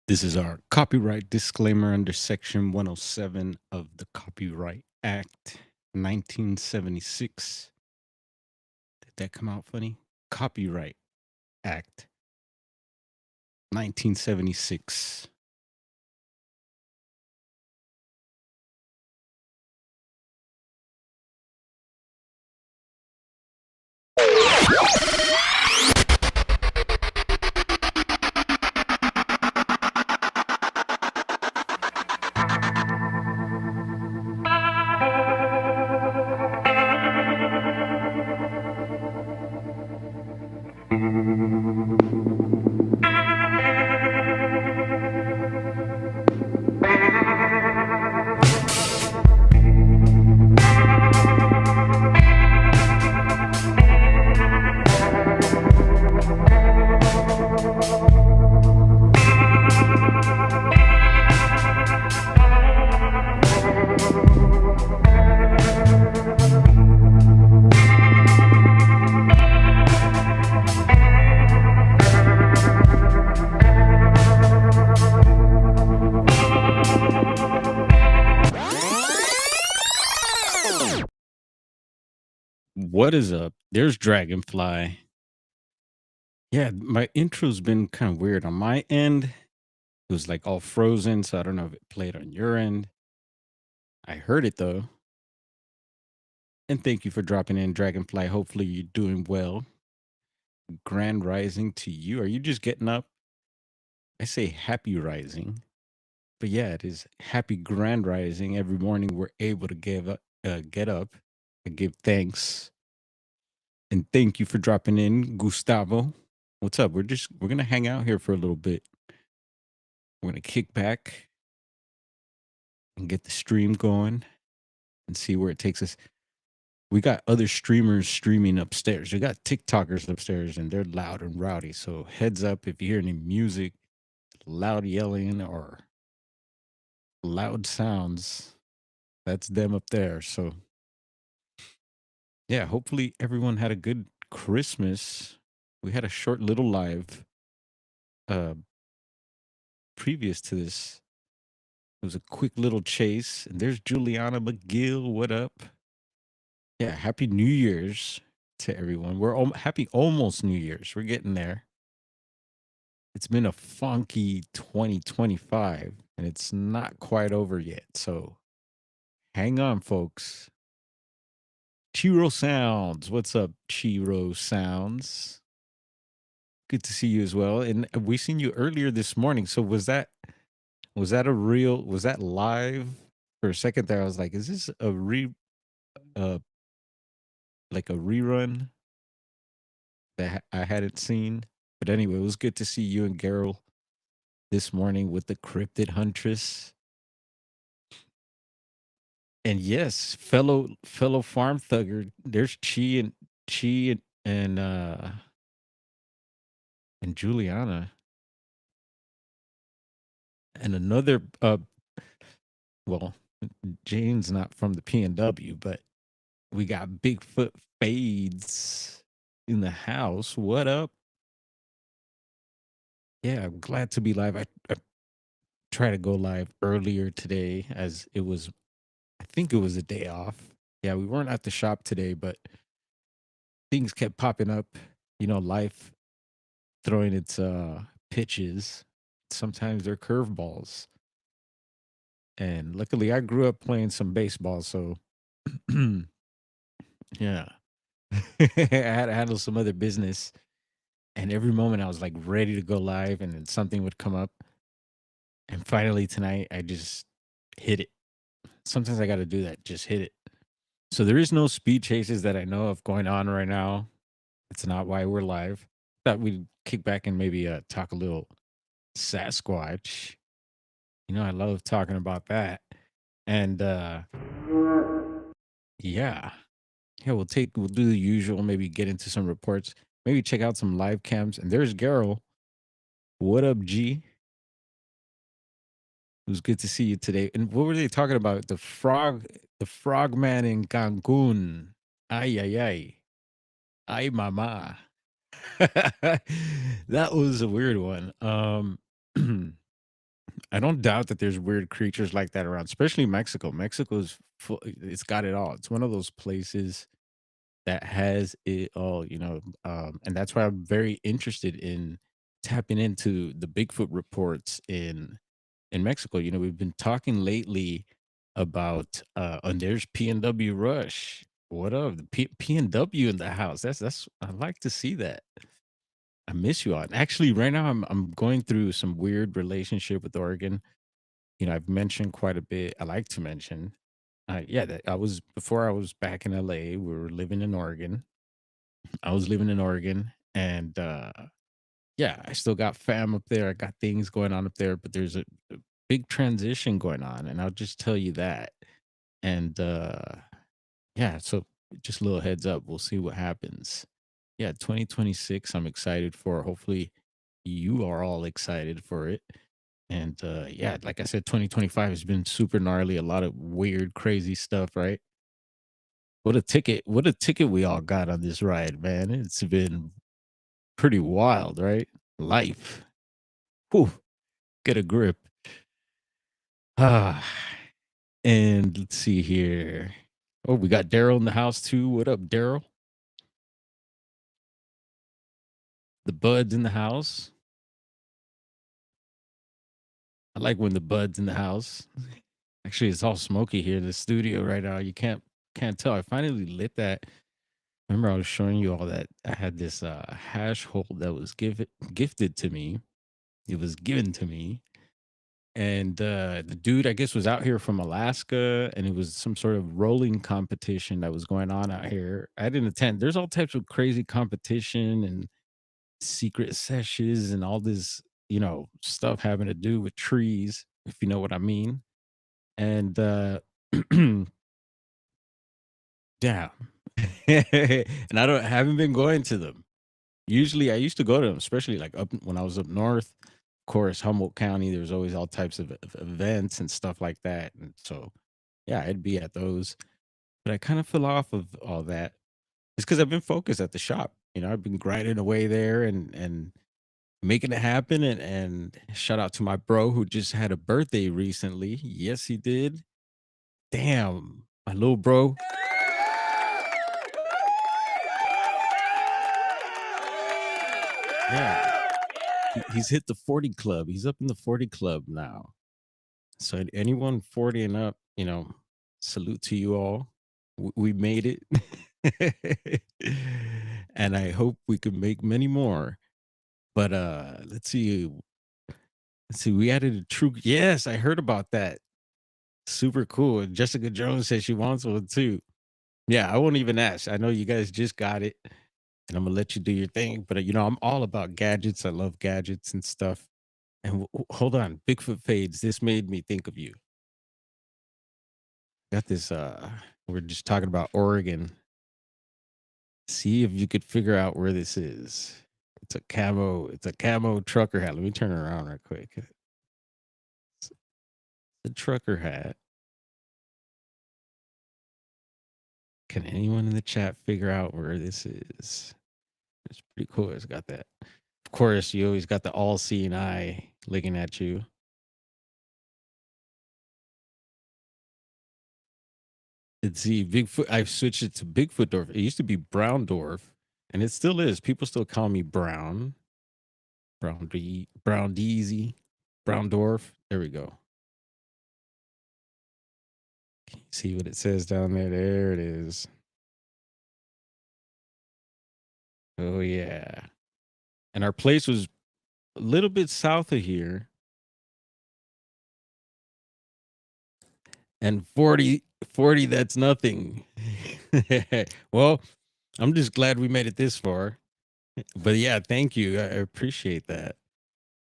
This is our copyright disclaimer under Section 107 of the Copyright Act 1976. Did that come out funny? Copyright Act 1976. What is up? There's Dragonfly. Yeah, my intro's been kind of weird on my end. It was like all frozen, so I don't know if it played on your end. I heard it though. And thank you for dropping in, Dragonfly. Hopefully you're doing well. Grand rising to you. Are you just getting up? I say happy rising. But yeah, it is happy grand rising. Every morning we're able to get up and give thanks. And thank you for dropping in, Gustavo. What's up? We're gonna hang out here for a little bit. We're gonna kick back and get the stream going and see where it takes us. We got other streamers streaming upstairs. We got TikTokers upstairs and they're loud and rowdy. So heads up if you hear any music, loud yelling or loud sounds, that's them up there. So yeah, hopefully everyone had a good Christmas. We had a short little live uh previous to this. It was a quick little chase. And there's Juliana McGill. What up? Yeah, happy New Year's to everyone. We're happy almost New Year's. We're getting there. It's been a funky 2025 and it's not quite over yet. So hang on, folks. Chiro Sounds. What's up, Chiro Sounds? Good to see you as well. And we seen you earlier this morning. So was that live? For a second there, I was like, is this a like a rerun that I hadn't seen? But anyway, it was good to see you and Geralt this morning with the Cryptid Huntress. And yes, fellow farm thugger, there's Chi and Juliana. And another well, Jane's not from the PNW, but we got Bigfoot Fades in the house. What up? Yeah, I'm glad to be live. I tried to go live earlier today as it was, I think it was a day off. Yeah, we weren't at the shop today, but things kept popping up. You know, life throwing its pitches. Sometimes they're curveballs. And luckily I grew up playing some baseball, so yeah. I had to handle some other business. And every moment I was like ready to go live and then something would come up. And finally tonight I just hit it. Sometimes I got to do that, just hit it. So there is no speed chases that I know of going on right now. It's not why we're live. Thought we'd kick back and maybe talk a little Sasquatch. You know, I love talking about that. And yeah. Yeah, we'll do the usual, maybe get into some reports, maybe check out some live cams. And there's Geralt. What up, G? It was good to see you today. And what were they talking about? The frogman in Cancun. Ay, ay, ay. Ay, mama. That was a weird one. I don't doubt that there's weird creatures like that around, especially Mexico. Mexico's full, it's got it all. It's one of those places that has it all, and that's why I'm very interested in tapping into the Bigfoot reports in Mexico. We've been talking lately about and there's PNW Rush. What up? The PNW in the house. That's I like to see that. I miss you all. Actually, right now I'm going through some weird relationship with Oregon. I've mentioned quite a bit. I like to mention. Yeah, that I was before I was back in LA, we were living in Oregon. I was living in Oregon and yeah, I still got fam up there. I got things going on up there, but there's a big transition going on, and I'll just tell you that. And yeah, so just a little heads up. We'll see what happens. Yeah, 2026, I'm excited for. Hopefully, you are all excited for it. And yeah, like I said, 2025 has been super gnarly. A lot of weird, crazy stuff, right? What a ticket we all got on this ride, man. It's been pretty wild, right? Life. Whew, get a grip. Ah, and let's see here. Oh, we got Daryl in the house too. What up, Daryl? The Bud's in the house. I like when the Bud's in the house. Actually, it's all smoky here in the studio right now. You can't tell. I finally lit that. Remember, I was showing you all that I had this hash hole that was gifted to me. It was given to me. And the dude, I guess, was out here from Alaska, and it was some sort of rolling competition that was going on out here. I didn't attend. There's all types of crazy competition and secret sessions and all this, stuff having to do with trees, if you know what I mean. And yeah. And I haven't been going to them. Usually I used to go to them, especially like up when I was up north. Of course, Humboldt County, there's always all types of events and stuff like that. And so yeah, I'd be at those. But I kind of fell off of all that. It's because I've been focused at the shop. I've been grinding away there and making it happen. And shout out to my bro who just had a birthday recently. Yes, he did. Damn, my little bro. Yeah, he's hit the 40 club. He's up in the 40 club now. So anyone 40 and up, salute to you all. We made it. And I hope we can make many more. But let's see, we added a true, yes, I heard about that. Super cool. And Jessica Jones says she wants one too. Yeah, I won't even ask. I know you guys just got it, and I'm gonna let you do your thing. But I'm all about gadgets. I love gadgets and stuff. And hold on, Bigfoot fades. This made me think of you. Got this. We're just talking about Oregon. See if you could figure out where this is. It's a camo. It's a camo trucker hat. Let me turn it around real quick. It's a trucker hat. Can anyone in the chat figure out where this is? It's pretty cool. It's got that. Of course, you always got the all-seeing eye looking at you. Let's see, Bigfoot. I've switched it to Bigfoot Dwarf. It used to be Brown Dwarf, and it still is. People still call me Brown. Brown Deezy. Brown Dwarf. There we go. Can you see what it says down there? There it is. Oh yeah. And our place was a little bit south of here. And 40, that's nothing. Well, I'm just glad we made it this far. But yeah, thank you. I appreciate that.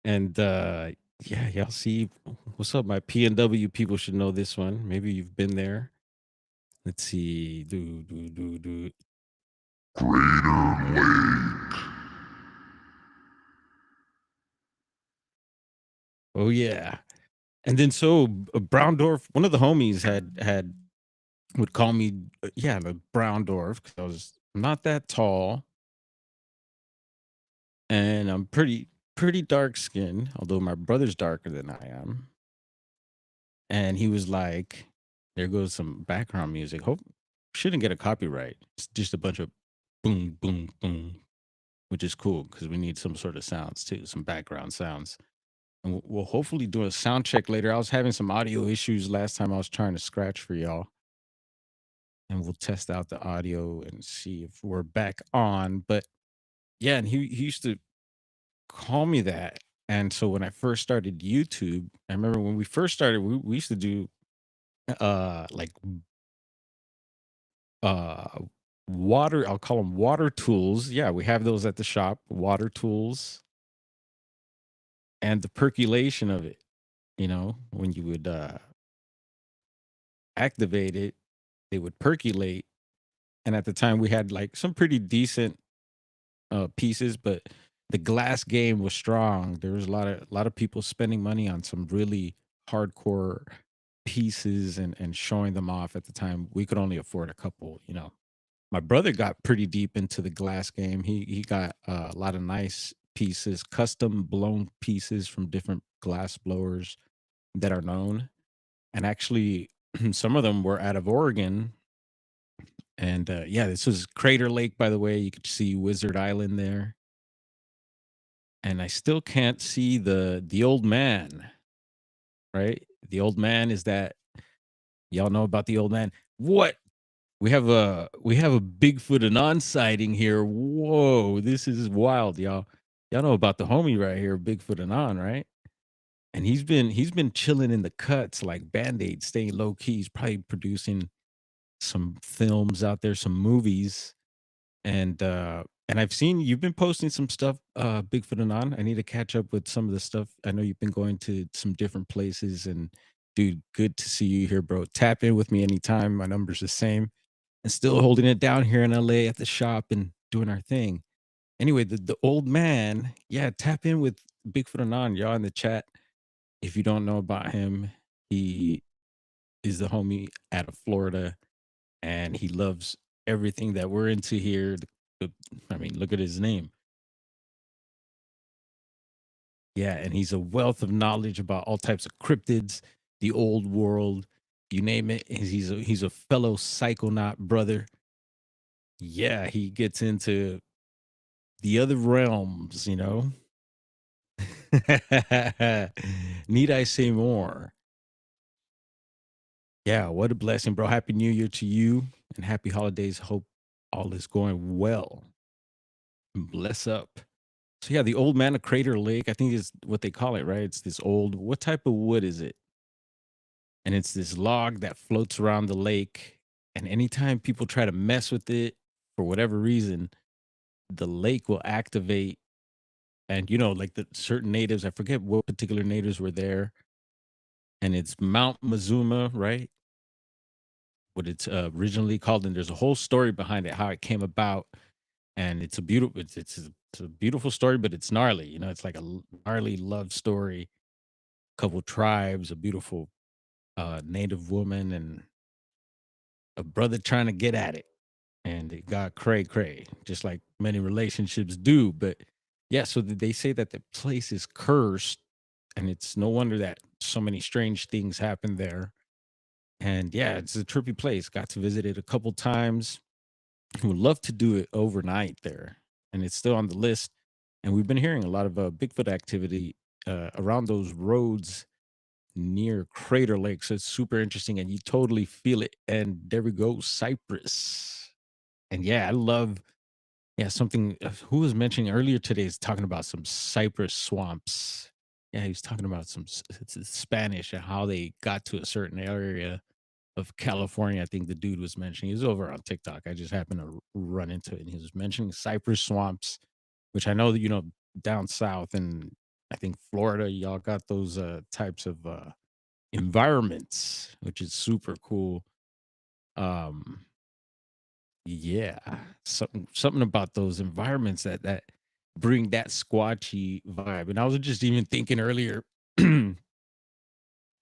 And yeah, y'all see what's up. My PNW people should know this one. Maybe you've been there. Let's see. Do. Crater Lake. Oh yeah. And then so Brown Dwarf, one of the homies had would call me yeah, the Brown Dwarf because I was not that tall and I'm pretty dark skinned, although my brother's darker than I am. and he was like, "There goes some background music. Hope shouldn't get a copyright. It's just a bunch of boom, boom, boom, which is cool because we need some sort of sounds too, some background sounds. And we'll hopefully do a sound check later. I was having some audio issues last time I was trying to scratch for y'all, and we'll test out the audio and see if we're back on. But yeah, and he used to call me that. And so when I first started YouTube, I remember when we first started, we used to do like uh water, I'll call them water tools. Yeah, we have those at the shop, water tools, and the percolation of it, when you would activate it, they would percolate. And at the time we had like some pretty decent pieces, but the glass game was strong. There was a lot of people spending money on some really hardcore pieces and showing them off. At the time we could only afford a couple. My brother got pretty deep into the glass game. He got a lot of nice pieces, custom blown pieces from different glass blowers that are known. And actually, some of them were out of Oregon. And yeah, this was Crater Lake, by the way. You could see Wizard Island there. And I still can't see the old man, right? The old man is that y'all know about the old man. What? We have a Bigfoot anon sighting here. Whoa, this is wild, y'all. Y'all know about the homie right here, Bigfoot anon, right? And he's been chilling in the cuts like Band-Aid, staying low key. He's probably producing some films out there, some movies. And I've seen you've been posting some stuff, Bigfoot anon. I need to catch up with some of the stuff. I know you've been going to some different places, and dude, good to see you here, bro. Tap in with me anytime. My number's the same, and still holding it down here in LA at the shop and doing our thing. Anyway, the old man, yeah, tap in with Bigfoot Anon, y'all in the chat. If you don't know about him, he is the homie out of Florida, and he loves everything that we're into here. I mean, look at his name. Yeah, and he's a wealth of knowledge about all types of cryptids, the old world, you name it. He's a fellow psychonaut brother. Yeah, he gets into the other realms. Need I say more? Yeah, what a blessing, bro. Happy New Year to you and happy holidays. Hope all is going well. Bless up. So yeah, the old man of Crater Lake, I think is what they call it, right? It's this old, what type of wood is it? And it's this log that floats around the lake. And anytime people try to mess with it for whatever reason, the lake will activate. And like the certain natives, I forget what particular natives were there, and it's Mount Mazuma, right? What it's originally called, and there's a whole story behind it, how it came about, and it's a beautiful story, but it's gnarly. It's like a gnarly love story. Couple tribes, a beautiful native woman, and a brother trying to get at it, and it got cray cray, just like many relationships do. But yeah, so they say that the place is cursed, and it's no wonder that so many strange things happen there. And yeah, it's a trippy place. Got to visit it a couple times. Would love to do it overnight there, and it's still on the list. And we've been hearing a lot of Bigfoot activity around those roads near Crater Lake. So it's super interesting, and you totally feel it. And there we go, Cypress. And yeah, I love something. Who was mentioning earlier today is talking about some cypress swamps. Yeah, he was talking about it's Spanish and how they got to a certain area of California. I think the dude was mentioning. He was over on TikTok. I just happened to run into it, and he was mentioning cypress swamps, which I know that down south, and I think Florida, y'all got those types of environments, which is super cool. Um, yeah, something about those environments that bring that squatchy vibe. And I was just even thinking earlier,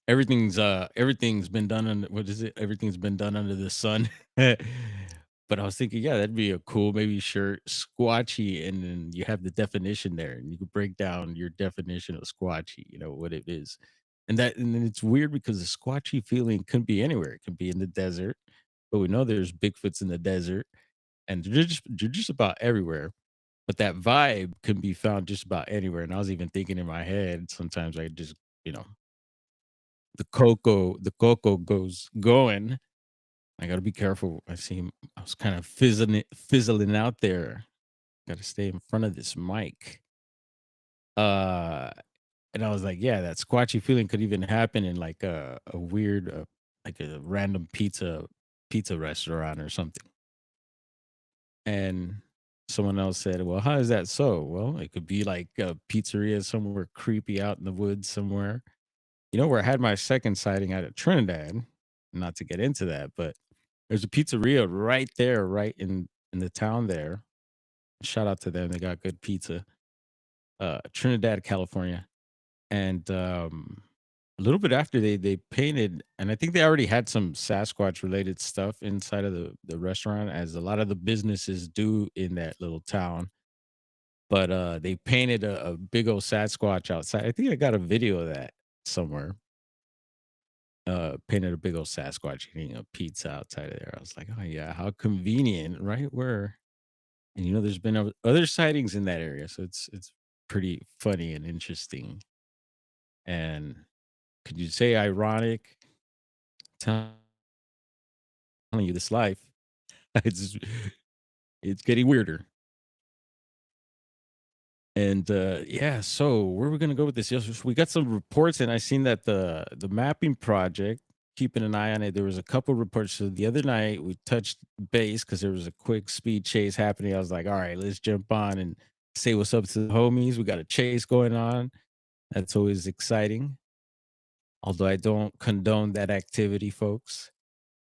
everything's been done under what is it? Everything's been done under the sun. But I was thinking, yeah, that'd be a cool maybe shirt, squatchy, and then you have the definition there, and you could break down your definition of squatchy, what it is. And then it's weird because the squatchy feeling could be anywhere. It could be in the desert, but we know there's Bigfoots in the desert, and they're just about everywhere. But that vibe can be found just about anywhere. And I was even thinking in my head, sometimes I just, you know, the cocoa goes going. I gotta be careful. I see him. I was kind of fizzling out there. Gotta stay in front of this mic. Uh and I was like, yeah, that squatchy feeling could even happen in like a weird like a random pizza restaurant or something. And someone else said, well, how is that so? Well, it could be like a pizzeria somewhere creepy out in the woods somewhere. You know, where I had my second sighting out at Trinidad, not to get into that, but there's a pizzeria right there, right in the town there. Shout out to them. They got good pizza. Trinidad, California. And a little bit after they painted, and I think they already had some Sasquatch related stuff inside of the restaurant, as a lot of the businesses do in that little town. But they painted a big old Sasquatch outside. I think I got a video of that somewhere. Painted a big old Sasquatch eating a pizza outside of there. I was like, oh yeah, how convenient, right? Where and you know, there's been other sightings in that area, so it's pretty funny and interesting. And could you say ironic? Telling you this life, it's it's getting weirder. And yeah, so where are we gonna go with this? Yes, we got some reports, and I seen that the mapping project, keeping an eye on it. There was a couple reports. So the other night we touched base because there was a quick speed chase happening. I was like, all right, let's jump on and say what's up to the homies. We got a chase going on. That's always exciting. Although I don't condone that activity, folks.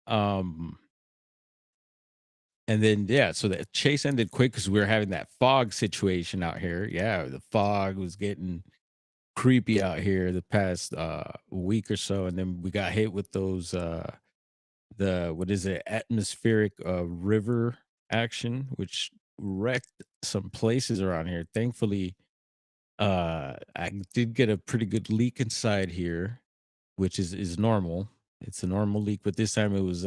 Um, and then yeah, so the chase ended quick because we were having that fog situation out here. Yeah, the fog was getting creepy out here the past week or so, and then we got hit with those the what is it, atmospheric river action, which wrecked some places around here. Thankfully, I did get a pretty good leak inside here, which is normal. It's a normal leak, but this time it was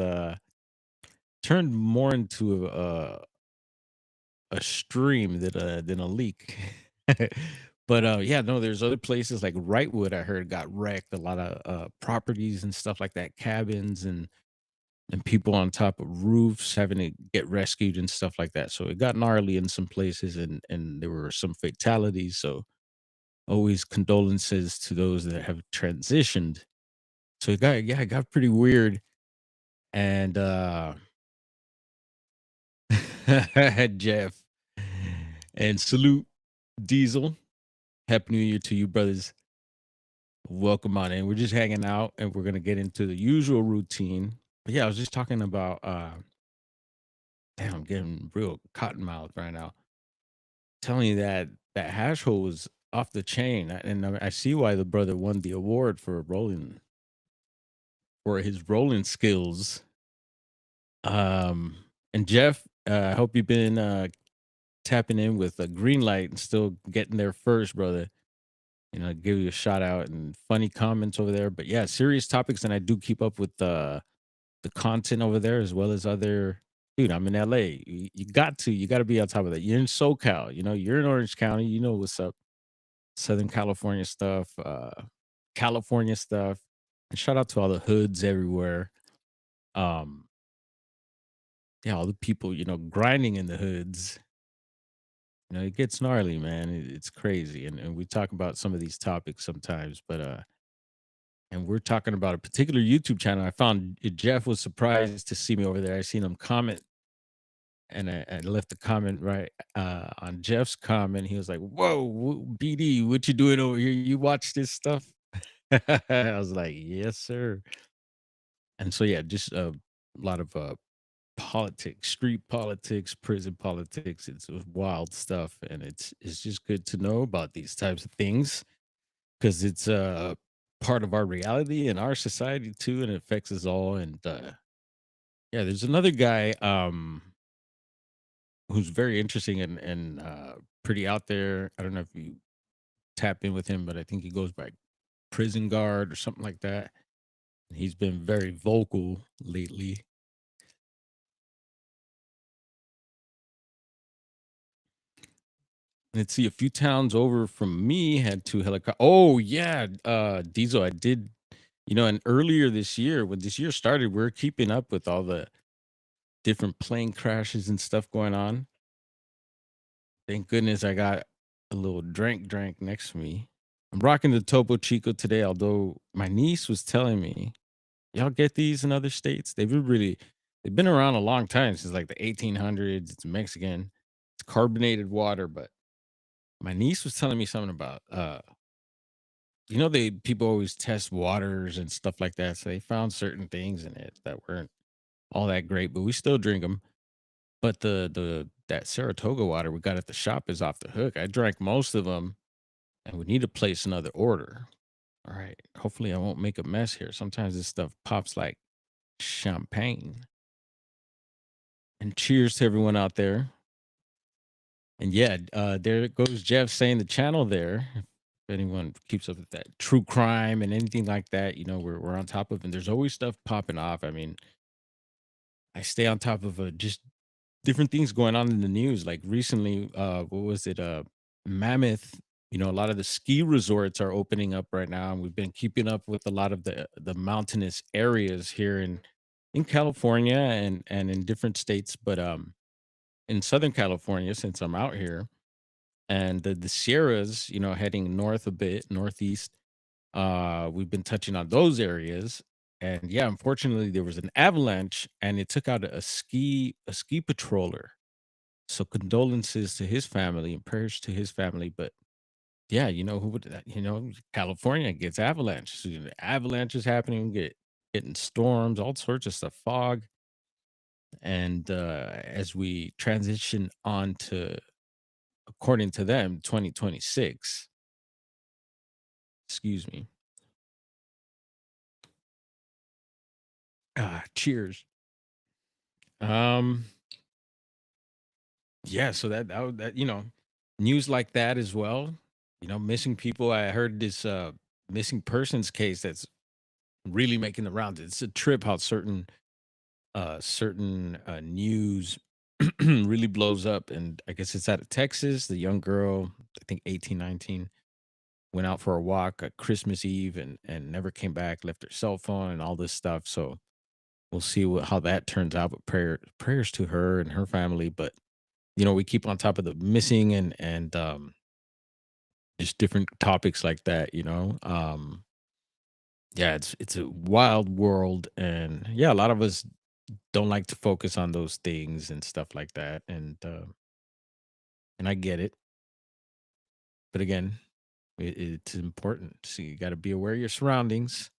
turned more into a stream than a leak. But yeah, no, there's other places like Wrightwood I heard got wrecked. A lot of properties and stuff like that, cabins and people on top of roofs having to get rescued and stuff like that. So it got gnarly in some places, and there were some fatalities. So always condolences to those that have transitioned. So it got pretty weird. And Jeff, and salute Diesel. Happy New Year to you, brothers. Welcome on in. We're just hanging out and we're gonna get into the usual routine. But yeah, I was just talking about damn, I'm getting real cotton mouth right now. Telling you that that hash hole was off the chain. And I see why the brother won the award for rolling for his rolling skills. And Jeff, I hope you've been tapping in with a green light and still getting there first, brother. You know, give you a shout out and funny comments over there. But yeah, serious topics, and I do keep up with the content over there as well as other. Dude, I'm in LA. You got to be on top of that. You're in SoCal. You know, you're in Orange County. You know what's up. Southern California stuff, California stuff. And shout out to all the hoods everywhere. Um, yeah, all the people, you know, grinding in the hoods. You know, it gets gnarly, man. It's crazy. And we talk about some of these topics sometimes, but and we're talking about a particular YouTube channel. I found Jeff was surprised to see me over there. I seen him comment, and I left a comment right on Jeff's comment. He was like, "Whoa, BD, what you doing over here? You watch this stuff?" I was like, "Yes, sir." And so yeah, just a lot of politics, street politics, prison politics. It's wild stuff, and it's just good to know about these types of things because it's part of our reality and our society too, and it affects us all. And yeah, there's another guy who's very interesting and pretty out there. I don't know if you tap in with him, but I think he goes by prison guard or something like that. He's been very vocal lately. Let's see, a few towns over from me had 2 helicopters. Oh, yeah, Diesel, I did, and earlier this year, when this year started, we're keeping up with all the different plane crashes and stuff going on. Thank goodness I got a little drank next to me. I'm rocking the Topo Chico today, although my niece was telling me, "Y'all get these in other states?" They've been around a long time, since like the 1800s. It's Mexican. It's carbonated water, but my niece was telling me something about they people always test waters and stuff like that. So they found certain things in it that weren't all that great, but we still drink them. But the that Saratoga water we got at the shop is off the hook. I drank most of them, and we need to place another order. All right. Hopefully, I won't make a mess here. Sometimes this stuff pops like champagne. And cheers to everyone out there. And yeah, there goes Jeff saying the channel there. If anyone keeps up with that true crime and anything like that, we're on top of, and there's always stuff popping off. I mean, I stay on top of just different things going on in the news. Like recently, what was it? Mammoth. A lot of the ski resorts are opening up right now, and we've been keeping up with a lot of the mountainous areas here in California and in different states. But in Southern California, since I'm out here, and the Sierras, heading north a bit, northeast. We've been touching on those areas, and yeah, unfortunately, there was an avalanche, and it took out a ski patroller. So condolences to his family and prayers to his family. But yeah, who would that? California gets avalanches. So, avalanches happening, getting storms, all sorts of stuff, fog, and as we transition on to, according to them, 2026. Excuse me. Cheers. Um, yeah, so news like that as well. Missing people. I heard this missing persons case that's really making the rounds. It's a trip how certain news really blows up, and I guess it's out of Texas. The young girl, I think 18, 19, went out for a walk at Christmas Eve and never came back, left her cell phone and all this stuff. So we'll see how that turns out. But prayers to her and her family. But we keep on top of the missing and just different topics like that. Yeah, it's a wild world, and yeah, a lot of us don't like to focus on those things and stuff like that, and I get it. But again, it's important. So you got to be aware of your surroundings.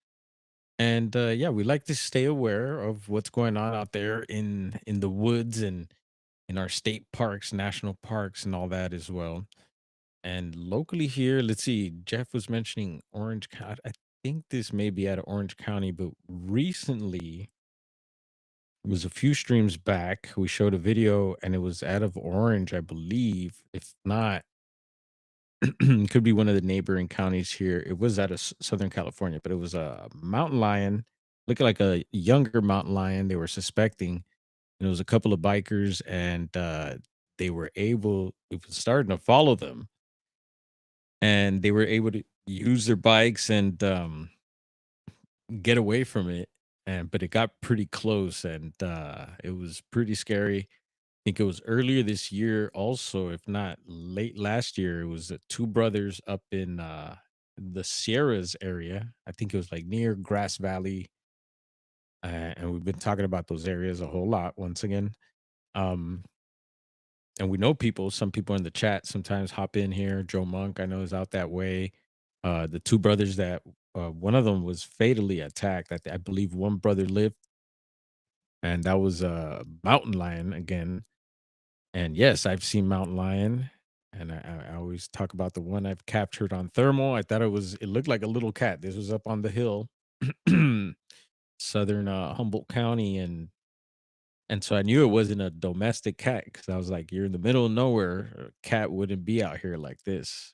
And yeah, we like to stay aware of what's going on out there in the woods and in our state parks, national parks, and all that as well. And locally here, let's see, Jeff was mentioning Orange County. I think this may be out of Orange County, but recently, it was a few streams back, we showed a video and it was out of Orange, I believe. If not, could be one of the neighboring counties here. It was out of Southern California, but it was a mountain lion, looking like a younger mountain lion. They were suspecting, and it was a couple of bikers, and they were able. It was starting to follow them, and they were able to use their bikes and get away from it. And but it got pretty close, and it was pretty scary. Think it was earlier this year also, if not late last year. It was two brothers up in the Sierras area. I think it was like near Grass Valley, and we've been talking about those areas a whole lot once again. Um, and we know people. Some people in the chat sometimes hop in here. Joe Monk, I know, is out that way. The two brothers that one of them was fatally attacked. I believe one brother lived, and that was a mountain lion again. And yes, I've seen mountain lion, and I always talk about the one I've captured on thermal. I thought it looked like a little cat. This was up on the hill, southern Humboldt County, and so I knew it wasn't a domestic cat because I was like, you're in the middle of nowhere. A cat wouldn't be out here like this.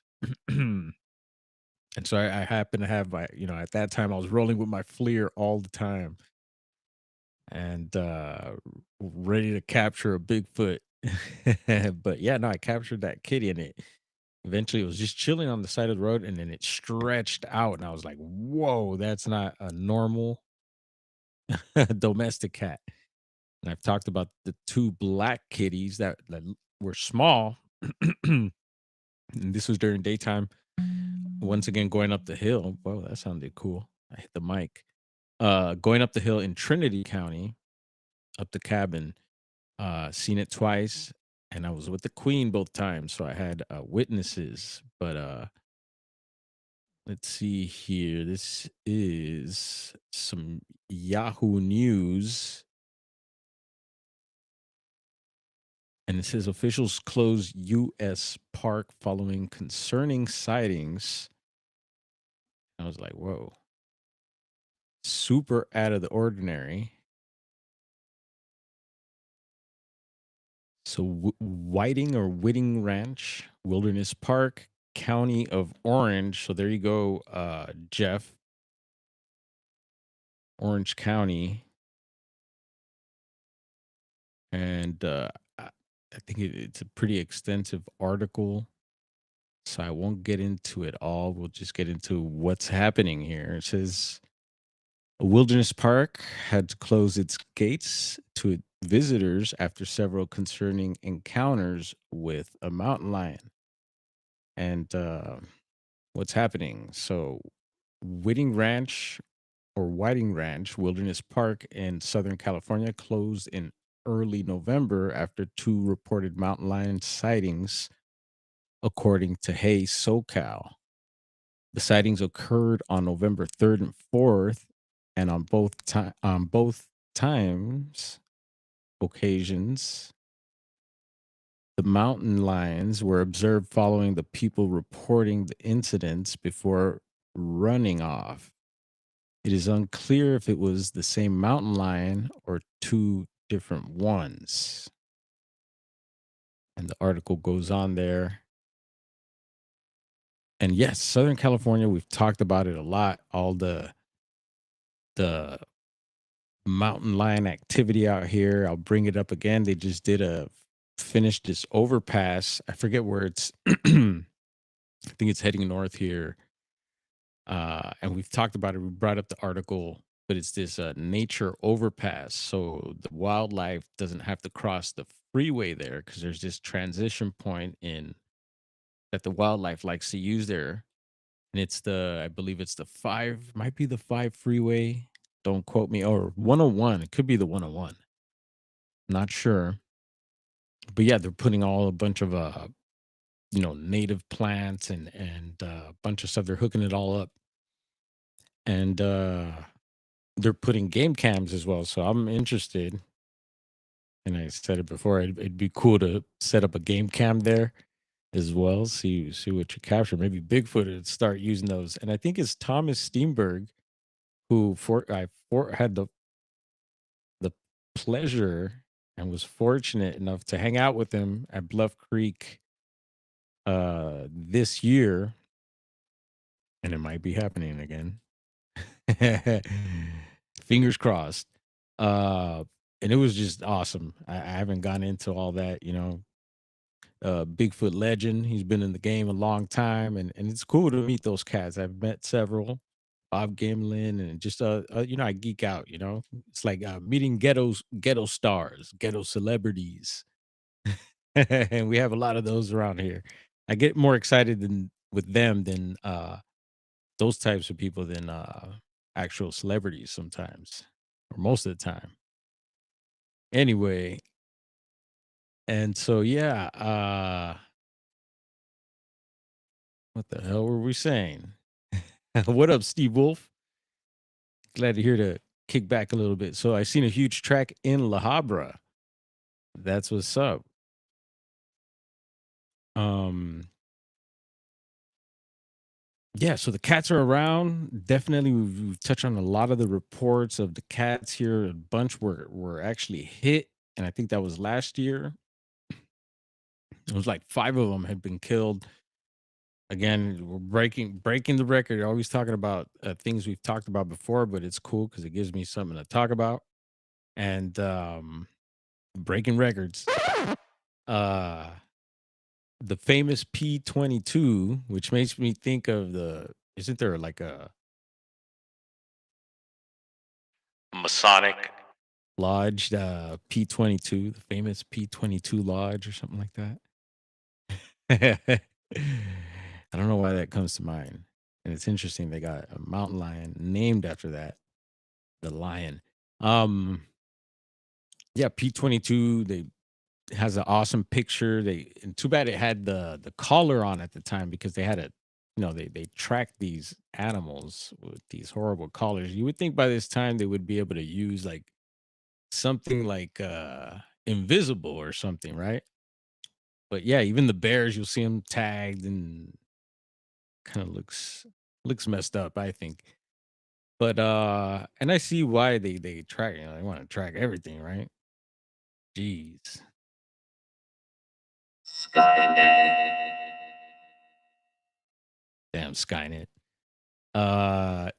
And so I happened to have my, at that time I was rolling with my FLIR all the time and ready to capture a Bigfoot. But yeah, no, I captured that kitty and it eventually it was just chilling on the side of the road and then it stretched out and I was like, whoa, that's not a normal domestic cat. And I've talked about the two black kitties that were small. And this was during daytime. Once again, going up the hill. Whoa, that sounded cool. I hit the mic. Going up the hill in Trinity County, up the cabin, seen it twice, and I was with the queen both times, so I had witnesses. But let's see here. This is some Yahoo News, and it says officials close U.S. park following concerning sightings. I was like, whoa, super out of the ordinary. So, Whiting or Whiting Ranch Wilderness Park, County of Orange. So there you go, Jeff. Orange County, and I I think it's a pretty extensive article. So I won't get into it all. We'll just get into what's happening here. It says a wilderness park had to close its gates to visitors after several concerning encounters with a mountain lion. And what's happening? So, Whiting Ranch or Whiting Ranch Wilderness Park in Southern California closed in early November after two reported mountain lion sightings, according to Hey SoCal. The sightings occurred on November 3rd and 4th, and on both times occasions, the mountain lions were observed following the people reporting the incidents before running off. It is unclear if it was the same mountain lion or two different ones. And the article goes on there. And yes, Southern California, we've talked about it a lot. All the mountain lion activity out here. I'll bring it up again. They just did a finished this overpass. I forget where it's I think it's heading north here. And we've talked about it. We brought up the article, but it's this nature overpass. So the wildlife doesn't have to cross the freeway there because there's this transition point in that the wildlife likes to use there. And it's I believe it's the five, might be the five freeway. Don't quote me, or 101. It could be the 101. Not sure. But yeah, they're putting all a bunch of native plants and a bunch of stuff. They're hooking it all up. And they're putting game cams as well, so I'm interested, and I said it before, it'd be cool to set up a game cam there as well, see what you capture. Maybe Bigfoot would start using those, and I think it's Thomas Steenberg who had the pleasure and was fortunate enough to hang out with him at Bluff Creek, this year, and it might be happening again. Fingers crossed. Uh, and it was just awesome. I haven't gone into all that, Bigfoot legend. He's been in the game a long time, and it's cool to meet those cats. I've met several, Bob Gimlin, and just I geek out. It's like meeting ghetto stars, ghetto celebrities, and we have a lot of those around here. I get more excited than with them than those types of people than actual celebrities sometimes, or most of the time. Anyway, and so yeah, what the hell were we saying? What up, Steve Wolf? Glad to hear to kick back a little bit. So I seen a huge track in La Habra. That's what's up. Um, yeah, so the cats are around. Definitely, we've touched on a lot of the reports of the cats here. A bunch were actually hit, and I think that was last year. It was like five of them had been killed. Again, we're breaking the record. Always talking about things we've talked about before, but it's cool because it gives me something to talk about. And breaking records. Uh the famous P-22, which makes me think of isn't there like a Masonic. lodge, P-22, the famous P-22 lodge or something like that? I don't know why that comes to mind. And it's interesting they got a mountain lion named after that, the lion. Um, yeah, P-22, they has an awesome picture. And too bad it had the collar on at the time because they had they tracked these animals with these horrible collars. You would think by this time they would be able to use like something like invisible or something, right? But yeah, even the bears, you'll see them tagged and kind of looks messed up, I think. But and I see why they track, they want to track everything, right? Jeez. Damn Skynet. Uh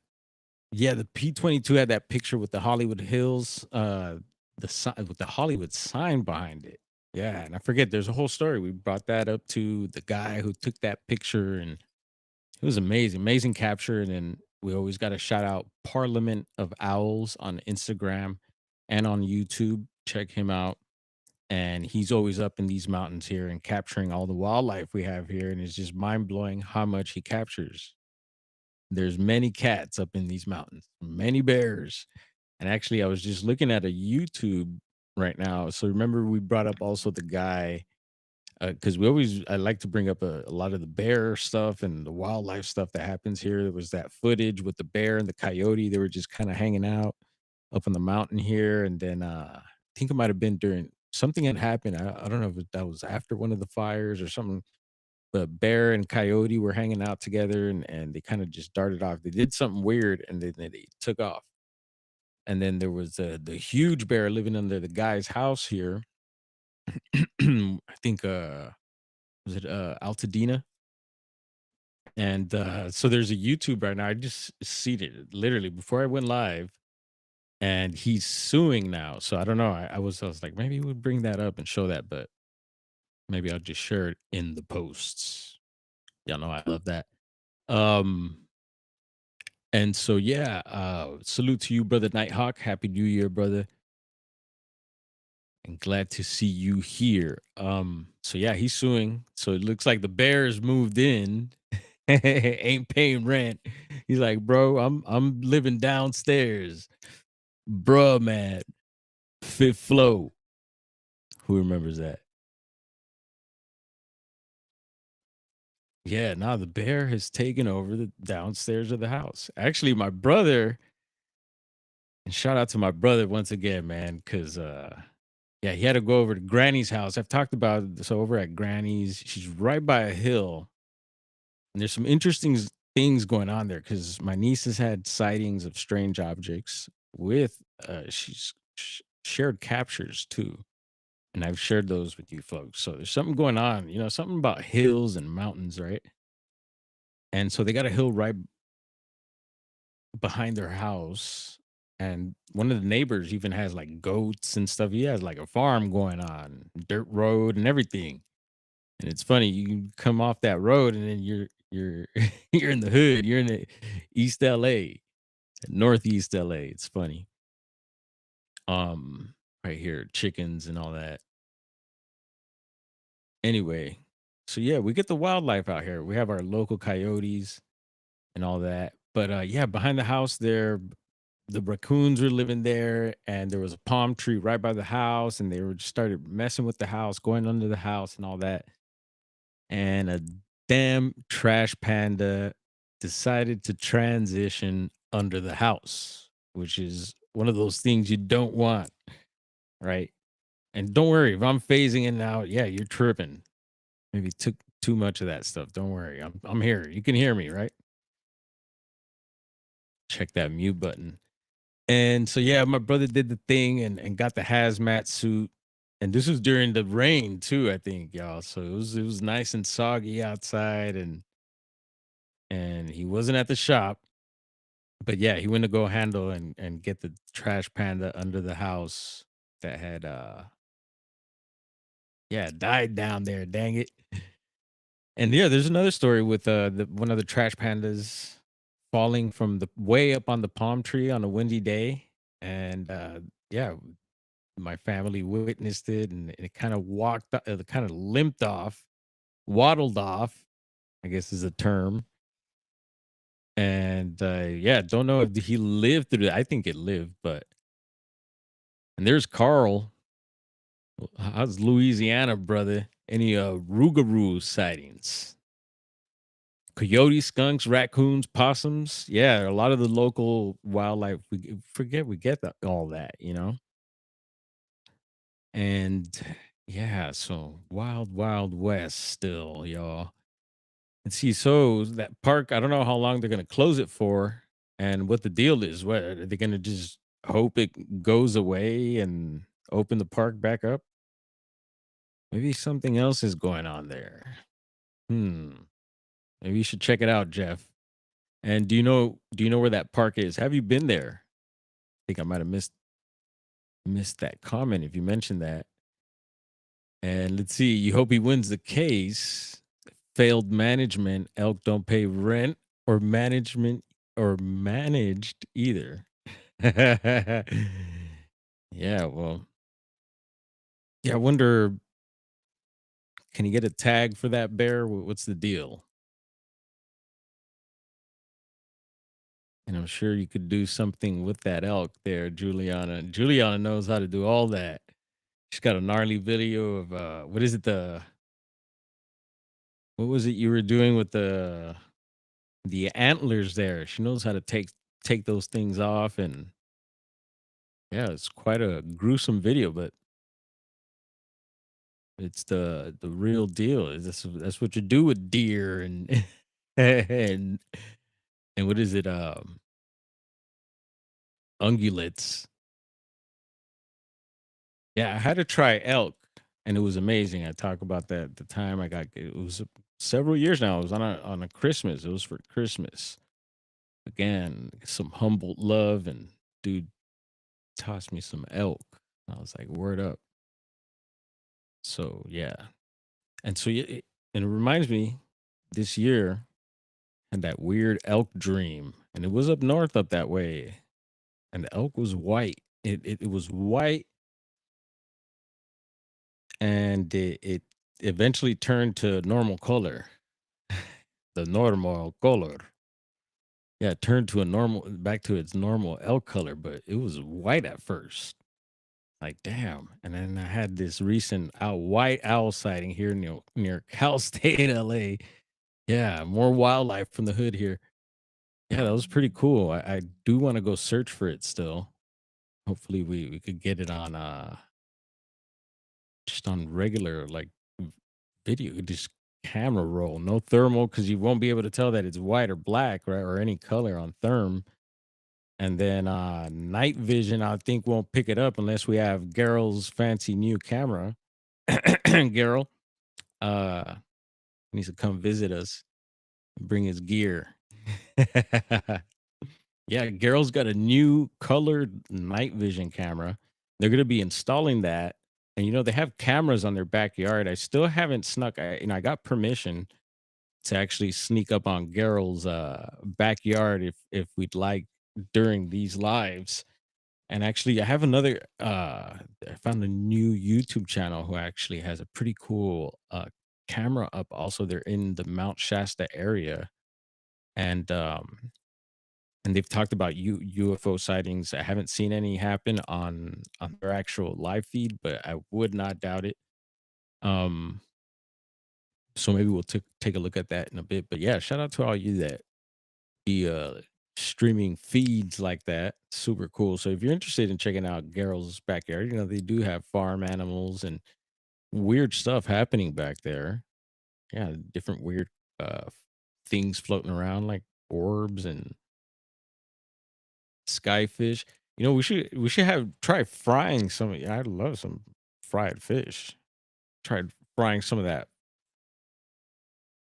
yeah, the P-22 had that picture with the Hollywood Hills, the sign with the Hollywood sign behind it. Yeah, and I forget there's a whole story. We brought that up to the guy who took that picture, and it was amazing, amazing capture. And then we always got to shout out Parliament of Owls on Instagram and on YouTube. Check him out. And he's always up in these mountains here and capturing all the wildlife we have here. And it's just mind blowing how much he captures. There's many cats up in these mountains, many bears. And actually, I was just looking at a YouTube right now. So remember, we brought up also the guy because I like to bring up a lot of the bear stuff and the wildlife stuff that happens here. There was that footage with the bear and the coyote. They were just kind of hanging out up on the mountain here. And then I think it might have been during something had happened. I don't know if that was after one of the fires or something. But bear and coyote were hanging out together, and they kind of just darted off. They did something weird and then they took off. And then there was the huge bear living under the guy's house here. I think was it Altadena? And so there's a YouTube right now. I just seen it literally before I went live, and he's suing now. So I don't know. I was like, maybe we'll bring that up and show that, but maybe I'll just share it in the posts. Y'all know I love that. Um, and so yeah, salute to you, brother Nighthawk. Happy New Year, brother. And glad to see you here. So yeah, he's suing. So it looks like the Bears moved in, ain't paying rent. He's like, bro, I'm living downstairs. Bruh, man. Fifth flow. Who remembers that? Yeah, now the bear has taken over the downstairs of the house. Actually, my brother, and shout out to my brother once again, man, because yeah, he had to go over to Granny's house. I've talked about it. So over at Granny's, she's right by a hill, and there's some interesting things going on there because my niece has had sightings of strange objects with she's shared captures too, and I've shared those with you folks. So there's something going on, something about hills and mountains, right? And so they got a hill right behind their house, and one of the neighbors even has like goats and stuff. He has like a farm going on, dirt road and everything. And it's funny, you can come off that road and then you're you're in the hood, you're in the East LA, Northeast LA. It's funny. Right here, chickens and all that. Anyway, so yeah, we get the wildlife out here. We have our local coyotes and all that. But yeah, behind the house there, the raccoons were living there, and there was a palm tree right by the house, and they were just started messing with the house, going under the house and all that. And a damn trash panda decided to transition under the house, which is one of those things you don't want, right? And don't worry, if I'm phasing in and out, yeah, you're tripping. Maybe took too much of that stuff. Don't worry. I'm here. You can hear me, right? Check that mute button. And so yeah, my brother did the thing and got the hazmat suit. And this was during the rain too, I think, y'all. So it was nice and soggy outside, and and he wasn't at the shop. But yeah, he went to go handle and get the trash panda under the house that had yeah, died down there, dang it. And yeah, there's another story with the one of the trash pandas falling from the way up on the palm tree on a windy day. And yeah, my family witnessed it and it kind of it kind of limped off, waddled off, I guess is a term. And yeah, don't know if he lived through it. I think it lived, but and there's Carl. How's Louisiana, brother? Any Rougarou sightings? Coyotes, skunks, raccoons, possums. Yeah, a lot of the local wildlife. We get all that, you know. And yeah, so wild, wild west still, y'all. And see, so that park, I don't know how long they're gonna close it for, and what the deal is. What are they gonna just hope it goes away and open the park back up? Maybe something else is going on there. Hmm. Maybe you should check it out, Jeff. And do you know where that park is? Have you been there? I think I might have missed that comment if you mentioned that. And let's see, you hope he wins the case. Failed management, elk don't pay rent or management or managed either. Yeah, well, yeah, I wonder, can he get a tag for that bear? What's the deal? And I'm sure you could do something with that elk there, Juliana. Juliana knows how to do all that. She's got a gnarly video of what is it, what was it you were doing with the antlers there? She knows how to take those things off, and yeah, it's quite a gruesome video, but it's the real deal. That's what you do with deer and and what is it? Ungulates. Yeah, I had to try elk, and it was amazing. I talk about that at the time I got it was several years now. It was on a Christmas. It was for Christmas. Again, some Humboldt love, and dude tossed me some elk. I was like, word up. So yeah, and so yeah, and it reminds me this year had that weird elk dream, and it was up north up that way, and the elk was white. It was white, and it eventually turned to normal color. The normal color. Yeah, it turned to a normal back to its normal elk color, but it was white at first. Like, damn. And then I had this recent white owl sighting here near Cal State, LA. Yeah, more wildlife from the hood here. Yeah, that was pretty cool. I do want to go search for it still. Hopefully we could get it on just on regular like video, just camera roll, no thermal, because you won't be able to tell that it's white or black, right? Or any color on therm. And then night vision, I think won't pick it up unless we have Geralt's fancy new camera. Geralt uh needs to come visit us and bring his gear. Yeah, Geralt's got a new colored night vision camera. They're gonna be installing that. And they have cameras on their backyard. I still haven't snuck. I got permission to actually sneak up on Geralt's backyard if we'd like during these lives. And actually, I have another. I found a new YouTube channel who actually has a pretty cool camera up. Also, they're in the Mount Shasta area, and they've talked about UFO sightings. I haven't seen any happen on their actual live feed, but I would not doubt it. Um, so maybe we'll take a look at that in a bit. But yeah, shout out to all you that be streaming feeds like that. Super cool. So if you're interested in checking out Geralt's backyard, they do have farm animals and weird stuff happening back there. Yeah, different weird uh things floating around like orbs and skyfish. We should have try frying some. I love some fried fish. Tried frying some of that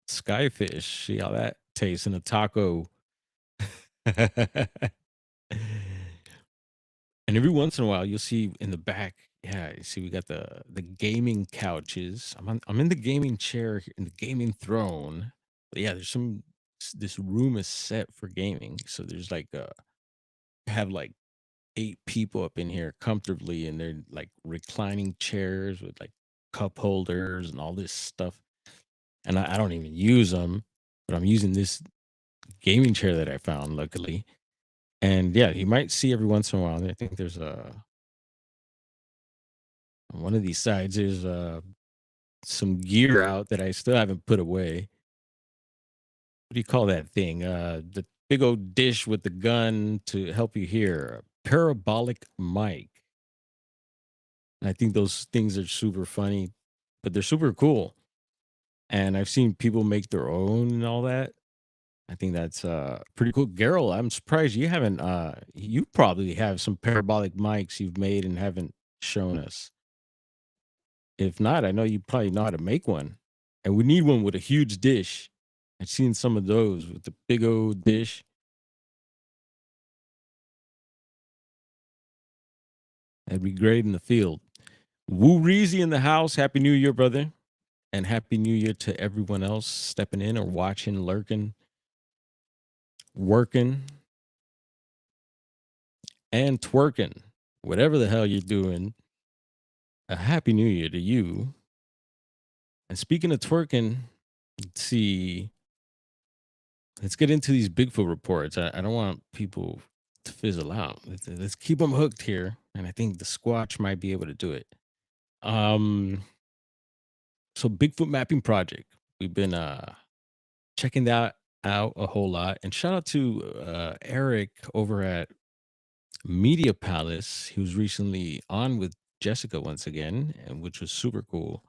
skyfish. See how that taste in a taco. And every once in a while, you'll see in the back. Yeah, you see, we got the gaming couches. I'm in the gaming chair in the gaming throne. But yeah, there's some. This room is set for gaming, so there's like have like 8 people up in here comfortably, and they're like reclining chairs with like cup holders and all this stuff. And I don't even use them, but I'm using this gaming chair that I found, luckily. And yeah, you might see every once in a while. I think there's a on one of these sides. There's some gear out that I still haven't put away. What do you call that thing? The big old dish with the gun to help you hear. A parabolic mic. And I think those things are super funny, but they're super cool. And I've seen people make their own and all that. I think that's pretty cool. Gerald, I'm surprised you haven't you probably have some parabolic mics you've made and haven't shown us. If not, I know you probably know how to make one. And we need one with a huge dish. I've seen some of those with the big old dish. That'd be great in the field. Woo Reezy in the house. Happy New Year, brother. And Happy New Year to everyone else stepping in or watching, lurking, working, and twerking. Whatever the hell you're doing, a Happy New Year to you. And speaking of twerking, let's see. Let's get into these Bigfoot reports. I don't want people to fizzle out. Let's keep them hooked here. And I think the Squatch might be able to do it. Um, so Bigfoot mapping project. We've been checking that out a whole lot. And shout out to Eric over at Media Palace. He was recently on with Jessica once again, and which was super cool.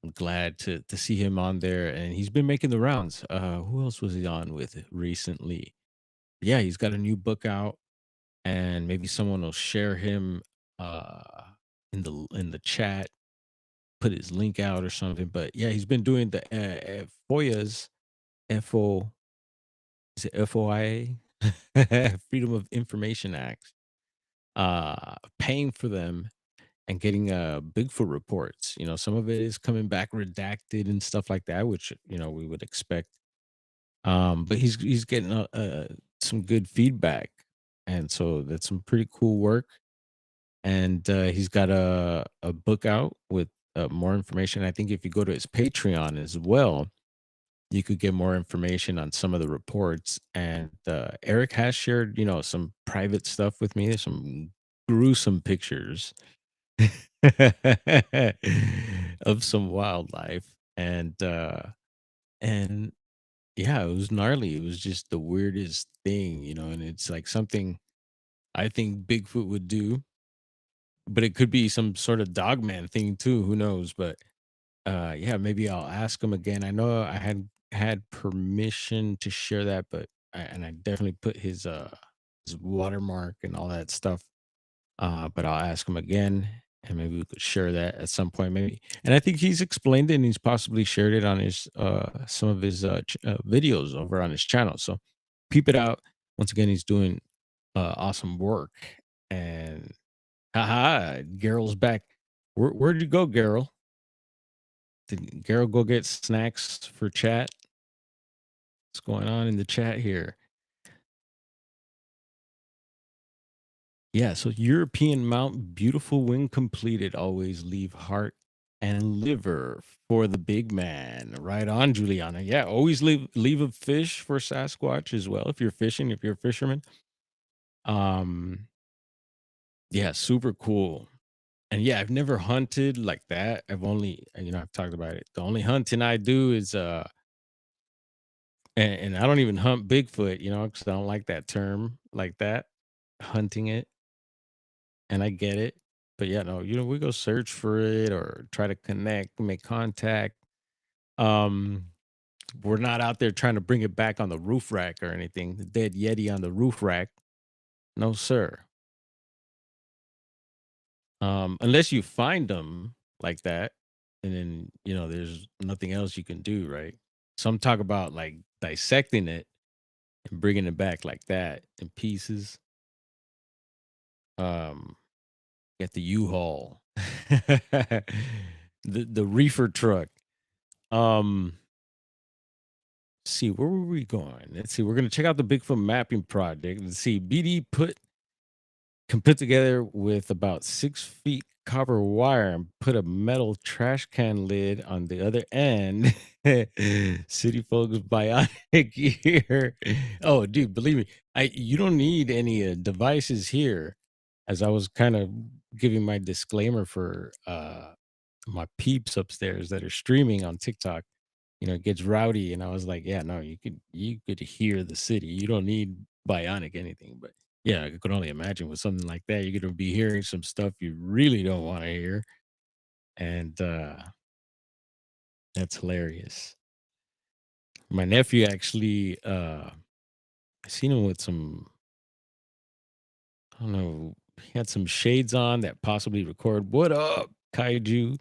I'm glad to see him on there, and he's been making the rounds. Who else was he on with recently? Yeah, he's got a new book out, and maybe someone will share him in the chat, put his link out or something. But yeah, he's been doing the FOIAs, FO is it FOIA, Freedom of Information Act, paying for them and getting Bigfoot reports. You know, some of it is coming back redacted and stuff like that, which we would expect. But he's getting some good feedback, and so that's some pretty cool work. And he's got a book out with more information. I think if you go to his Patreon as well, you could get more information on some of the reports. And Eric has shared, some private stuff with me. There's some gruesome pictures of some wildlife, and yeah, it was gnarly. It was just the weirdest thing, and it's like something I think Bigfoot would do, but it could be some sort of dogman thing too. Who knows? But yeah, maybe I'll ask him again. I know I had permission to share that, but I definitely put his watermark and all that stuff. But I'll ask him again, and maybe we could share that at some point, maybe. And I think he's explained it, and he's possibly shared it on his some of his videos over on his channel. So peep it out. Once again, he's doing awesome work. And haha, Geral's back. Where'd you go, Gerald? Did Gerald go get snacks for chat? What's going on in the chat here? Yeah, so European mount, beautiful when completed. Always leave heart and liver for the big man. Right on, Juliana. Yeah, always leave a fish for Sasquatch as well if you're fishing, if you're a fisherman. Um, yeah, super cool. And yeah, I've never hunted like that. I've only, I've talked about it. The only hunting I do is and I don't even hunt Bigfoot, because I don't like that term like that, hunting it. And I get it. But yeah, no, we go search for it or try to connect, make contact. Um, we're not out there trying to bring it back on the roof rack or anything. The dead Yeti on the roof rack. No, sir. Unless you find them like that, and then there's nothing else you can do, right? Some talk about like dissecting it and bringing it back like that in pieces. Um, at the U-Haul, the reefer truck. Um, see, where were we going? Let's see. We're gonna check out the Bigfoot mapping project. Let's see. BD can put together with about 6 feet copper wire and put a metal trash can lid on the other end. City folks bionic here. Oh, dude, believe me, you don't need any devices here. As I was kind of giving my disclaimer for my peeps upstairs that are streaming on TikTok, it gets rowdy, and I was like, yeah, no, you could hear the city. You don't need bionic anything, but yeah, I could only imagine with something like that, you're gonna be hearing some stuff you really don't want to hear, and that's hilarious. My nephew actually, I seen him with some, I don't know, he had some shades on that possibly record. What up, kaiju?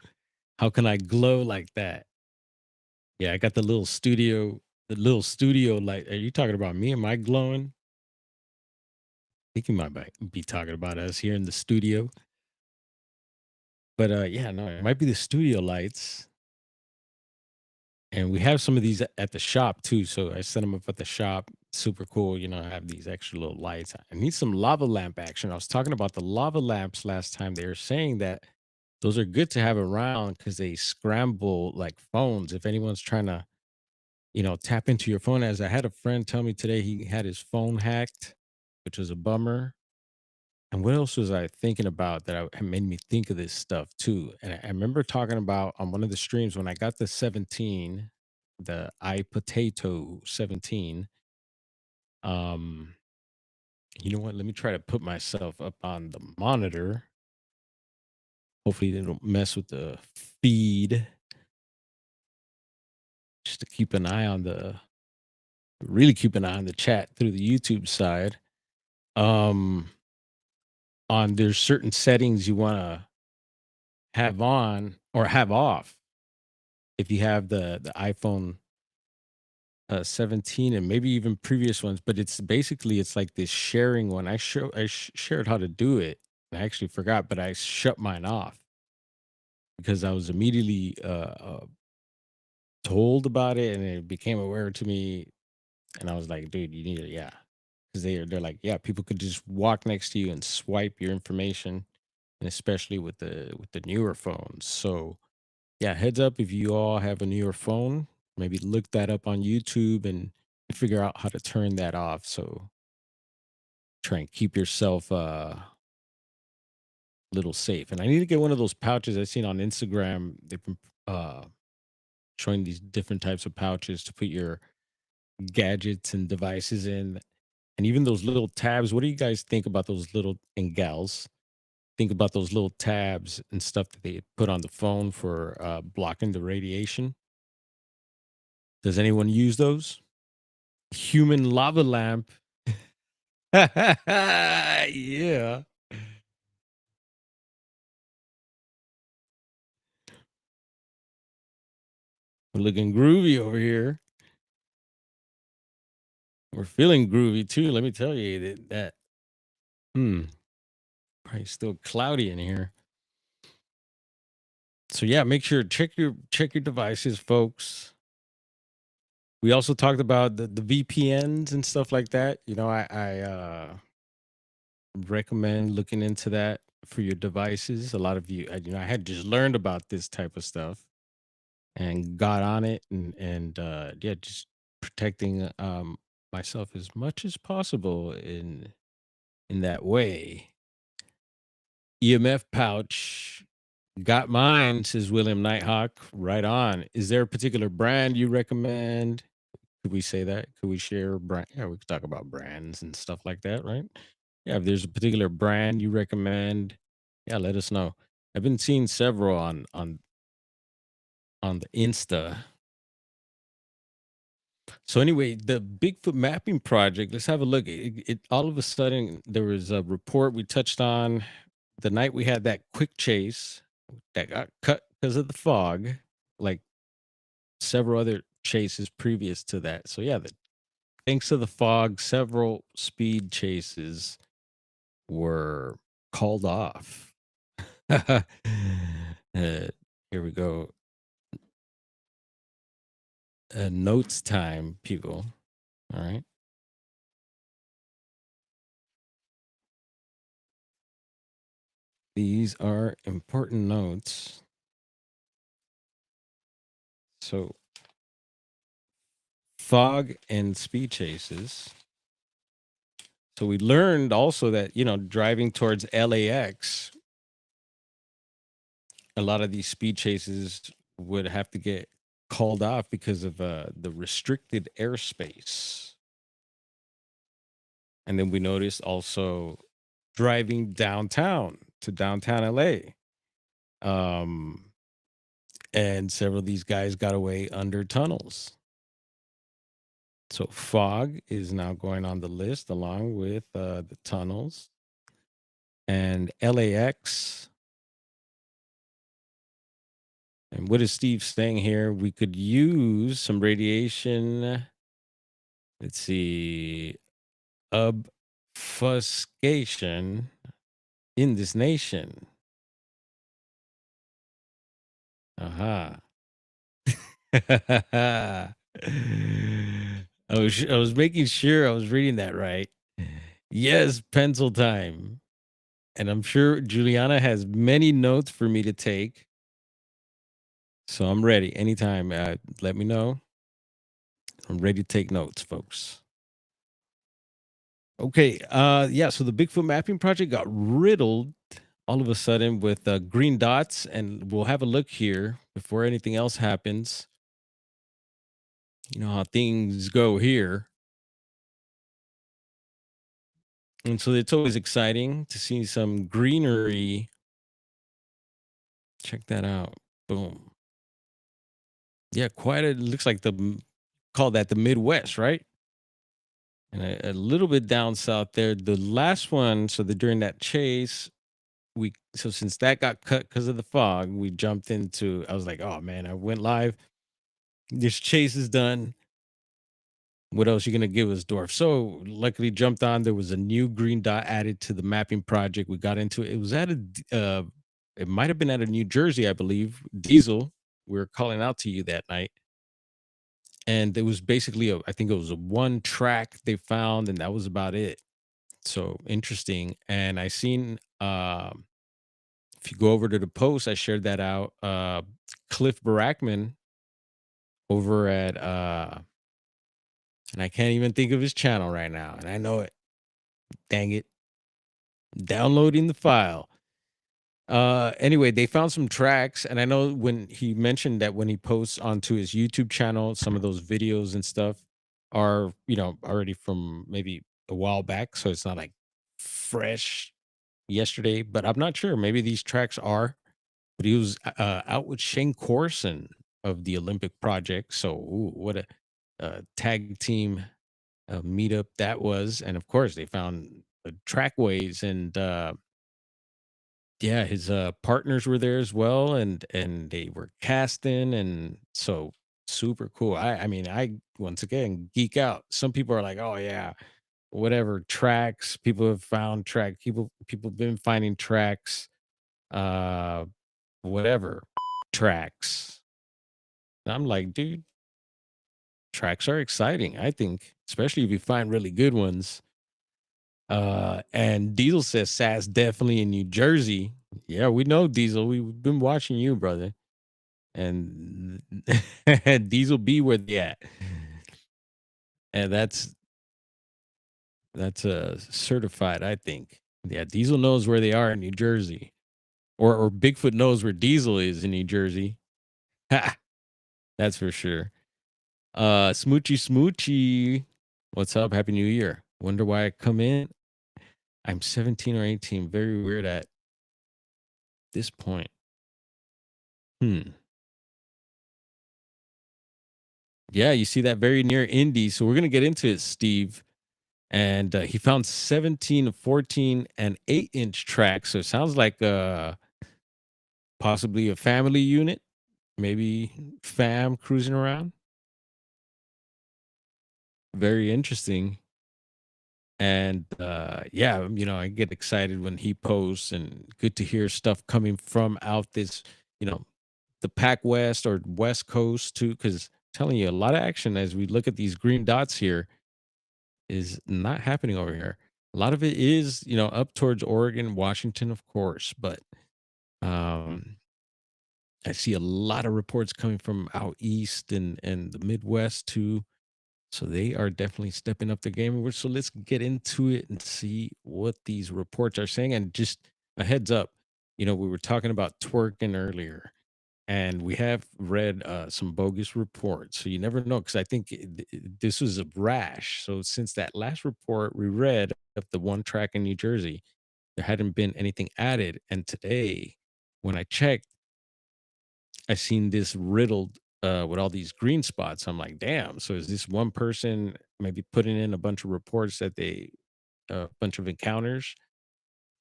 How can I glow like that? Yeah, I got the little studio light. Are you talking about me? Am I glowing? Think you might be talking about us here in the studio. But yeah, no, it might be the studio lights. And we have some of these at the shop too. So I set them up at the shop. Super cool. I have these extra little lights. I need some lava lamp action. I was talking about the lava lamps last time. They were saying that those are good to have around because they scramble like phones. If anyone's trying to, tap into your phone, as I had a friend tell me today, he had his phone hacked, which was a bummer. And what else was I thinking about that made me think of this stuff too? And I remember talking about on one of the streams when I got the 17, the iPotato 17. Um, you know what? Let me try to put myself up on the monitor. Hopefully, they don't mess with the feed. Just to keep an eye on really keep an eye on the chat through the YouTube side. Um, on there's certain settings you want to have on or have off if you have the iPhone 17 and maybe even previous ones, but it's like this sharing one. Shared how to do it. I actually forgot, but I shut mine off because I was immediately told about it and it became aware to me. And I was like, dude, you need it, yeah, because they're like, yeah, people could just walk next to you and swipe your information, and especially with the newer phones. So yeah, heads up if you all have a newer phone, maybe look that up on YouTube and figure out how to turn that off. So try and keep yourself a little safe. And I need to get one of those pouches I've seen on Instagram. They've been showing these different types of pouches to put your gadgets and devices in. And even those little tabs. What do you guys think about those little, and gals think about those little tabs and stuff that they put on the phone for blocking the radiation? Does anyone use those? Human lava lamp. Yeah. We're looking groovy over here. We're feeling groovy too. Let me tell you that hmm, probably still cloudy in here. So yeah, make sure check your devices, folks. We also talked about the VPNs and stuff like that. I recommend looking into that for your devices. A lot of you, I had just learned about this type of stuff and got on it, and yeah, just protecting myself as much as possible in that way. EMF pouch, got mine, says William Nighthawk. Right on. Is there a particular brand you recommend? Could we say that? Could we share brand? Yeah, we could talk about brands and stuff like that, right? Yeah, if there's a particular brand you recommend, yeah, let us know. I've been seeing several on the Insta. So anyway, the Bigfoot mapping project. Let's have a look. It all of a sudden there was a report we touched on the night we had that quick chase that got cut because of the fog. Like several other chases previous to that. So yeah, thanks to the fog, several speed chases were called off. Here we go. Notes time, people. All right. These are important notes. So, fog and speed chases. So we learned also that, driving towards LAX, a lot of these speed chases would have to get called off because of the restricted airspace. And then we noticed also driving downtown to downtown LA. And several of these guys got away under tunnels. So fog is now going on the list along with the tunnels and LAX. And what is Steve saying here? We could use some radiation. Let's see. Obfuscation in this nation. Aha. I was making sure I was reading that right. Yes, pencil time. And I'm sure Juliana has many notes for me to take. So I'm ready. Anytime, let me know. I'm ready to take notes, folks. Okay. Yeah. So the Bigfoot mapping project got riddled all of a sudden with green dots, and we'll have a look here before anything else happens. You know how things go here. And so it's always exciting to see some greenery. Check that out. Boom. Yeah, quite a looks like call that the Midwest, right? And a little bit down south there. The last one, so during that chase, since that got cut because of the fog, we jumped into. I was like, oh man, I went live. This chase is done. What else you gonna give us, Dwarf? So luckily jumped on. There was a new green dot added to the mapping project. We got into it. It was at it might have been out of New Jersey, I believe. Diesel. We were calling out to you that night. And it was basically I think it was a one track they found, and that was about it. So interesting. And I seen if you go over to the post, I shared that out. Cliff Barackman over at and I can't even think of his channel right now, and I know it. Dang it. Downloading the file. Anyway, they found some tracks, and I know when he mentioned that when he posts onto his YouTube channel, some of those videos and stuff are, already from maybe a while back, so it's not like fresh yesterday, but I'm not sure. Maybe these tracks are, but he was out with Shane Corson of the Olympic Project. So, what a tag team meetup that was. And of course, they found trackways and yeah, his partners were there as well, and they were casting, and so super cool. I mean, I once again geek out. Some people are like, "Oh yeah, whatever tracks." People have found track. People have been finding tracks. Uh, whatever tracks. And I'm like, dude, tracks are exciting. I think, especially if you find really good ones. And Diesel says Sass definitely in New Jersey. Yeah, we know Diesel. We've been watching you, brother. And Diesel be where they at. And that's certified, I think. Yeah, Diesel knows where they are in New Jersey. Or Bigfoot knows where Diesel is in New Jersey. Ha! That's for sure. Smoochy Smoochy. What's up? Happy New Year. Wonder why I come in. I'm 17 or 18. Very weird at this point. Yeah, you see that very near Indy. So we're going to get into it, Steve. And he found 17, 14, and 8-inch tracks. So it sounds like possibly a family unit, maybe fam cruising around. very interesting. And yeah, I get excited when he posts, and good to hear stuff coming from out this, you know, the Pac West or West Coast too. Because telling you, a lot of action as we look at these green dots here is not happening over here. A lot of it is, up towards Oregon, Washington, of course, but um, I see a lot of reports coming from out east and the Midwest too. So they are definitely stepping up their game. So let's get into it and see what these reports are saying. And just a heads up, we were talking about twerking earlier, and we have read some bogus reports. So you never know, because I think this was a rash. So since that last report we read of the one track in New Jersey, there hadn't been anything added. And today, when I checked, I seen this riddled with all these green spots. I'm like, damn. So is this one person maybe putting in a bunch of reports that a bunch of encounters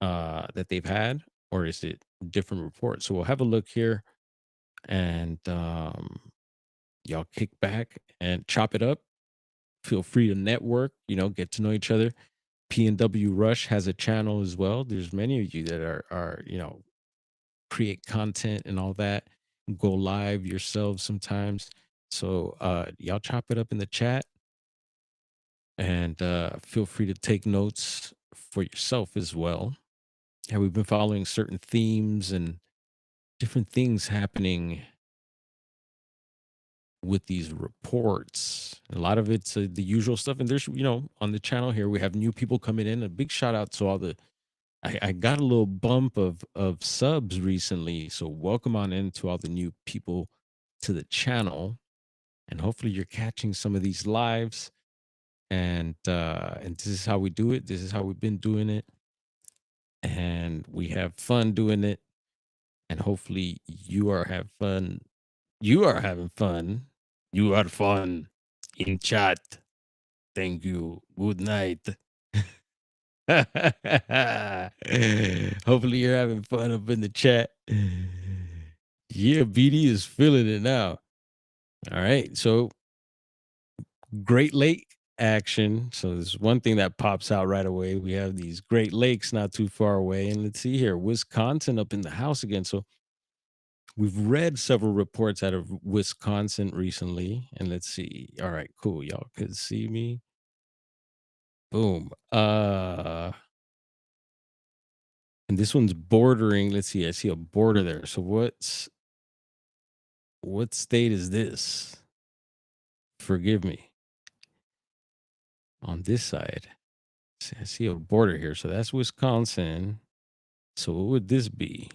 that they've had, or is it different reports? So we'll have a look here, and y'all kick back and chop it up. Feel free to network, get to know each other. P&W Rush has a channel as well. There's many of you that are create content and all that, go live yourselves sometimes. So y'all chop it up in the chat, and feel free to take notes for yourself as well. Yeah, we've been following certain themes and different things happening with these reports. A lot of it's the usual stuff. And there's, on the channel here, we have new people coming in. A big shout out to all the I got a little bump of subs recently, so welcome on in to all the new people to the channel, and hopefully you're catching some of these lives. And this is how we do it. This is how we've been doing it, and we have fun doing it. And hopefully you are have fun. You are having fun. You are fun in chat. Thank you. Good night. Hopefully you're having fun up in the chat. Yeah, BD is feeling it now. All right. So Great Lake action. So there's one thing that pops out right away. We have these Great Lakes not too far away. And let's see here, Wisconsin up in the house again. So we've read several reports out of Wisconsin recently. And let's see. All right, cool. Y'all could see me. Boom. And this one's bordering. Let's see. I see a border there. So what state is this? Forgive me. On this side, I see a border here. So that's Wisconsin. So what would this be?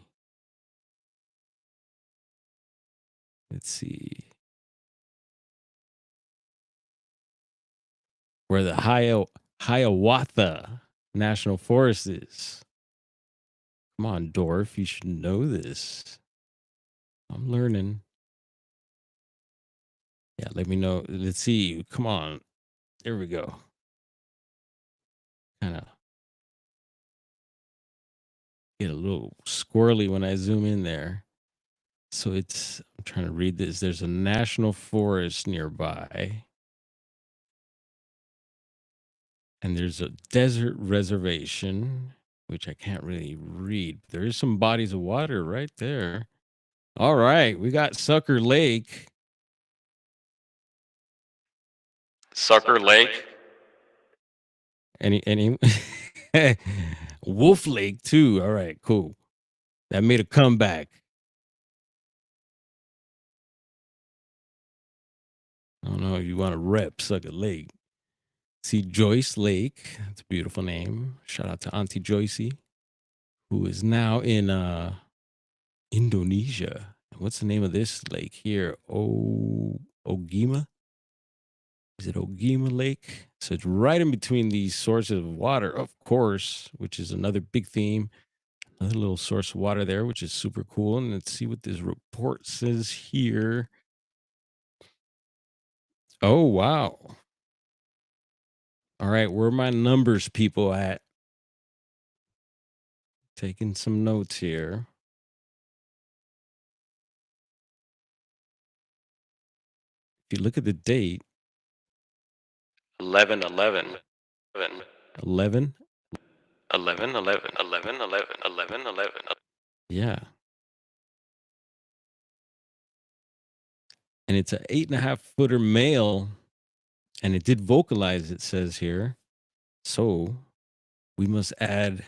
Let's see. Where the Hiawatha National Forest is. Come on, Dorf. You should know this. I'm learning. Yeah, let me know. Let's see. Come on. There we go. Kind of get a little squirrely when I zoom in there. So I'm trying to read this. There's a national forest nearby, and there's a desert reservation, which I can't really read. There is some bodies of water right there. All right, we got Sucker Lake. Sucker Lake. Any Wolf Lake too. All right, cool. That made a comeback. I don't know if you want to rep Sucker Lake. See Joyce Lake. That's a beautiful name. Shout out to Auntie Joycey, who is now in Indonesia. What's the name of this lake here? Ogima? Is it Ogima Lake? So it's right in between these sources of water, of course, which is another big theme. Another little source of water there, which is super cool. And let's see what this report says here. Oh, wow. All right, where are my numbers people at? Taking some notes here. If you look at the date, 11, 11, 11, 11. 11, 11, 11, 11, 11, 11. Yeah. And it's a 8.5 footer male, and it did vocalize, it says here. So we must add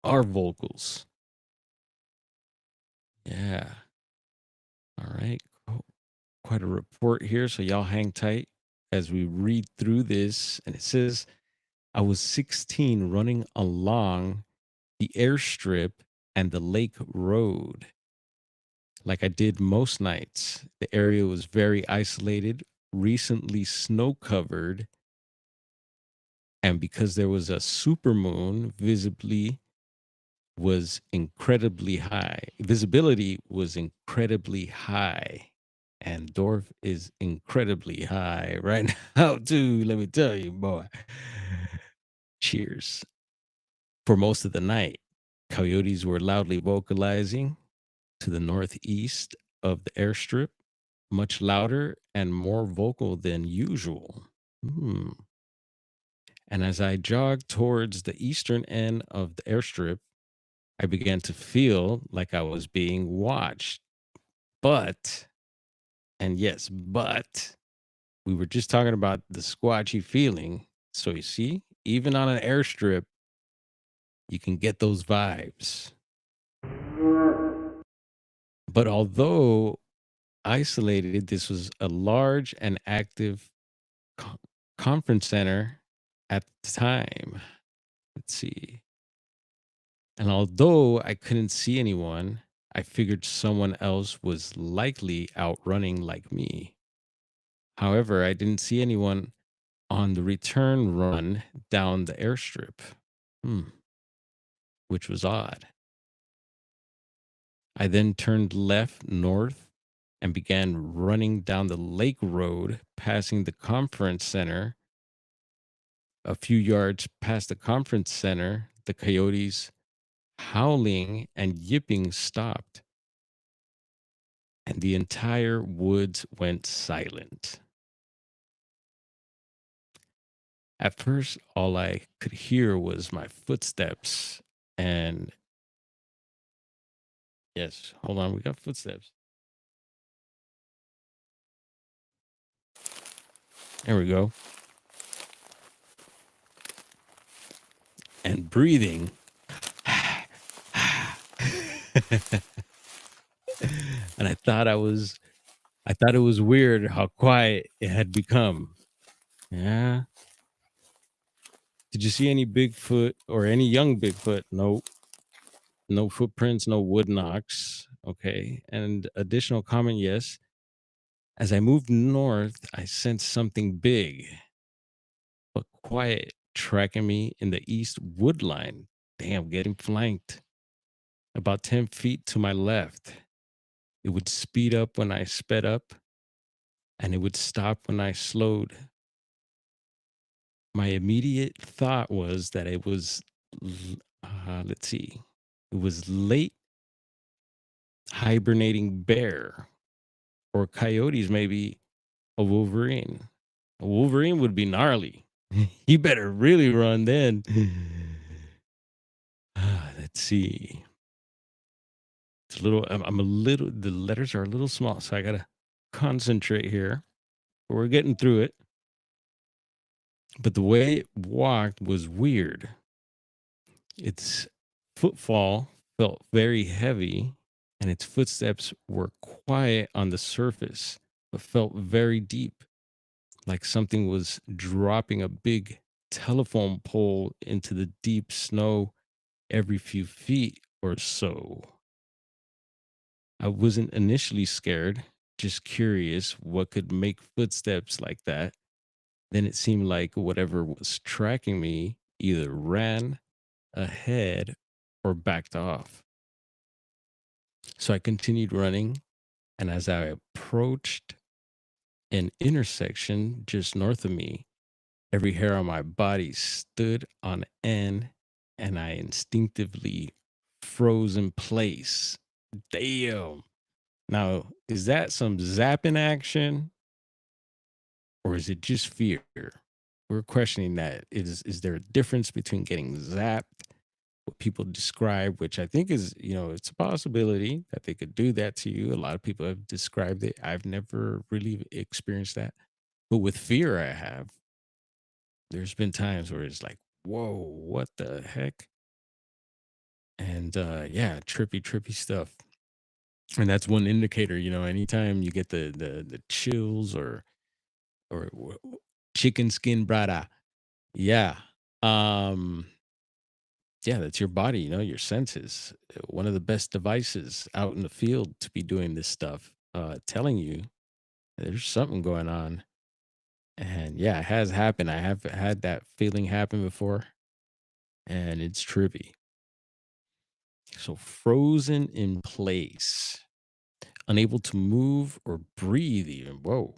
our vocals. Yeah. All right. Quite a report here. So y'all hang tight as we read through this. And it says, I was 16 running along the airstrip and the lake road like I did most nights. The area was very isolated, recently snow covered. And because there was a supermoon, was incredibly high. Visibility was incredibly high. And Dorf is incredibly high right now, too. Let me tell you, boy. Cheers. For most of the night, coyotes were loudly vocalizing to the northeast of the airstrip, much louder and more vocal than usual. Hmm. And as I jogged towards the eastern end of the airstrip, I began to feel like I was being watched. But, and yes, but we were just talking about the squatchy feeling. So you see, even on an airstrip, you can get those vibes. But although isolated, this was a large and active co- conference center at the time. Let's see. And although I couldn't see anyone, I figured someone else was likely out running like me. However, I didn't see anyone on the return run down the airstrip, hmm, which was odd. I then turned left north and began running down the lake road, passing the conference center. A few yards past the conference center, the coyotes howling and yipping stopped, and the entire woods went silent. At first, all I could hear was my footsteps. And yes, hold on, we got footsteps. There we go. And breathing. And I thought it was weird how quiet it had become. Yeah. Did you see any Bigfoot or any young Bigfoot? No, no footprints, no wood knocks. Okay. And additional comment, yes. As I moved north, I sensed something big but quiet tracking me in the east wood line. Damn, getting flanked. About 10 feet to my left. It would speed up when I sped up, and it would stop when I slowed. My immediate thought was that it was, let's see, it was late hibernating bear or coyotes, maybe a wolverine. A wolverine would be gnarly. You better really run then. Let's see. It's a little, I'm a little, the letters are a little small, so I got to concentrate here. But we're getting through it. But the way it walked was weird. Its footfall felt very heavy, and its footsteps were quiet on the surface, but felt very deep, like something was dropping a big telephone pole into the deep snow every few feet or so. I wasn't initially scared, just curious what could make footsteps like that. Then it seemed like whatever was tracking me either ran ahead or backed off. So I continued running, and as I approached an intersection just north of me, every hair on my body stood on end, and I instinctively froze in place. Damn. Now, is that some zapping action? or is it just fear? We're questioning that. Is there a difference between getting zapped, what people describe, which I think is, it's a possibility that they could do that to you. A lot of people have described it. I've never really experienced that. But with fear, I have. There's been times where it's like, whoa, what the heck? And yeah, trippy stuff. And that's one indicator, anytime you get the chills or chicken skin brada. Yeah. Um yeah, that's your body, your senses. One of the best devices out in the field to be doing this stuff, telling you there's something going on. And yeah, it has happened. I have had that feeling happen before, and it's trippy. So frozen in place, unable to move or breathe even. Whoa.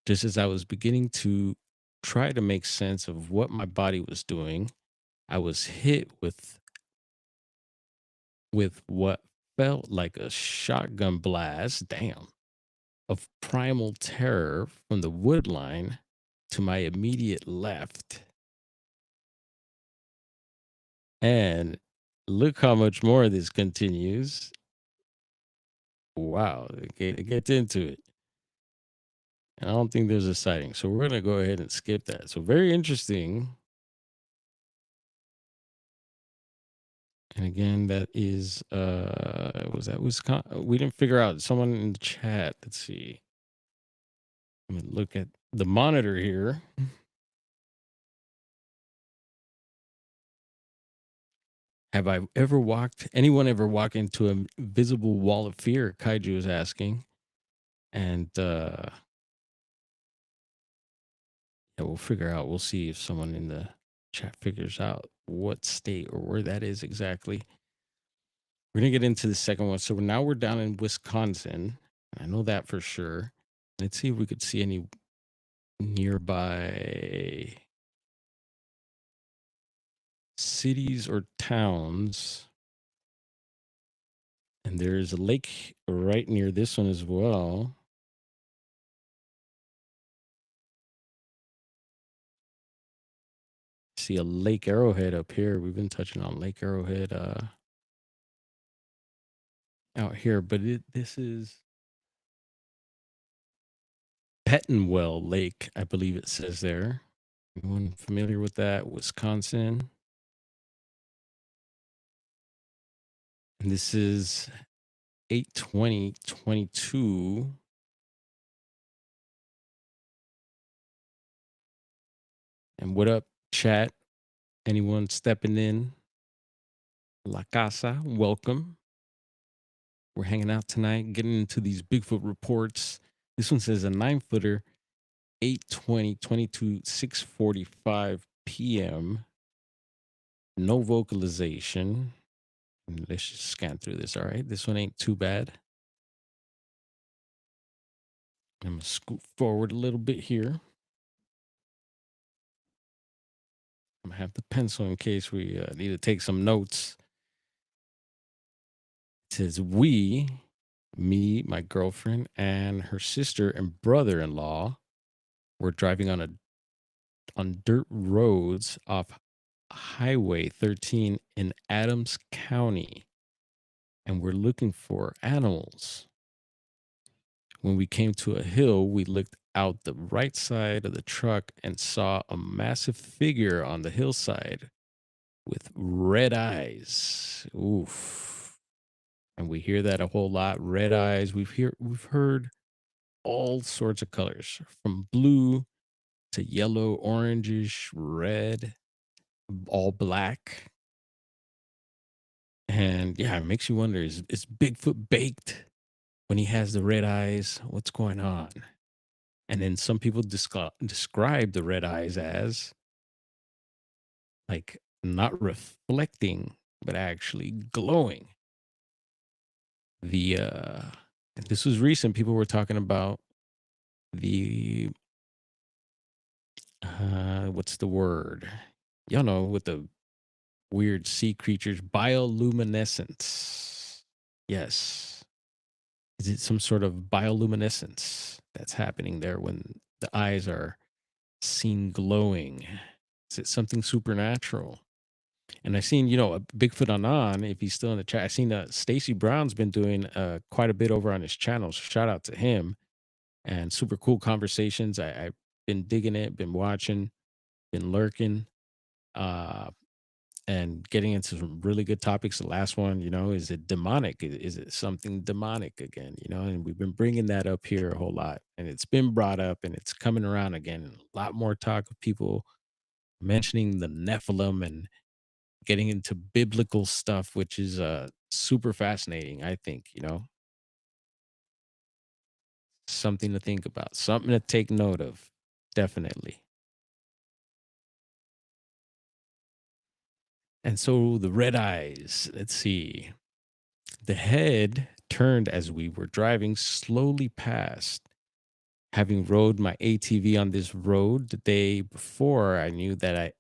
Just as I was beginning to try to make sense of what my body was doing, I was hit with what felt like a shotgun blast, damn, of primal terror from the wood line to my immediate left. And look how much more of this continues. Wow, it gets into it. And I don't think there's a sighting. So we're going to go ahead and skip that. So very interesting. And again, that is was that Wisconsin? We didn't figure out someone in the chat. Let's see. Let me look at the monitor here. Have I ever anyone ever walked into a visible wall of fear? Kaiju is asking. And yeah, we'll figure out. We'll see if someone in the chat figures out what state or where that is exactly. We're gonna get into the second one. So now we're down in Wisconsin. I know that for sure. Let's see if we could see any nearby cities or towns. And there's a lake right near this one as well. See a Lake Arrowhead up here. We've been touching on Lake Arrowhead out here, but this is Pettenwell Lake, I believe it says there. Anyone familiar with that? Wisconsin. And this is 8/20/22. And what up, chat? Anyone stepping in? La Casa, welcome. We're hanging out tonight, getting into these Bigfoot reports. This one says a 9-footer, 8/20/22, 6:45 p.m. No vocalization. Let's just scan through this. All right, this one ain't too bad. I'm gonna scoot forward a little bit here. I'm gonna have the pencil in case we need to take some notes. It says me, my girlfriend, and her sister and brother-in-law were driving on dirt roads off Highway 13 in Adams County, and we're looking for animals. When we came to a hill, we looked out the right side of the truck and saw a massive figure on the hillside with red eyes. Oof. And we hear that a whole lot. Red eyes. We've heard all sorts of colors, from blue to yellow, orangish, red, all black. And yeah, it makes you wonder, is Bigfoot baked when he has the red eyes? What's going on? And then some people describe the red eyes as like not reflecting, but actually glowing. This was recent. People were talking about the what's the word? Y'all know, with the weird sea creatures, bioluminescence. Yes. Is it some sort of bioluminescence that's happening there when The eyes are seen glowing. Is it something supernatural? And I seen, Bigfoot on if he's still in the chat. I seen Stacy Brown's been doing quite a bit over on his channel. So shout out to him and super cool conversations. I've been digging it, been watching, been lurking, uh, and getting into some really good topics. The last one, is it demonic? Is it something demonic again? And we've been bringing that up here a whole lot, and it's been brought up, and it's coming around again. And a lot more talk of people mentioning the Nephilim and getting into biblical stuff, which is super fascinating. I think something to think about, something to take note of, definitely. And so the red eyes, let's see. The head turned as we were driving slowly past. Having rode my ATV on this road the day before, I knew that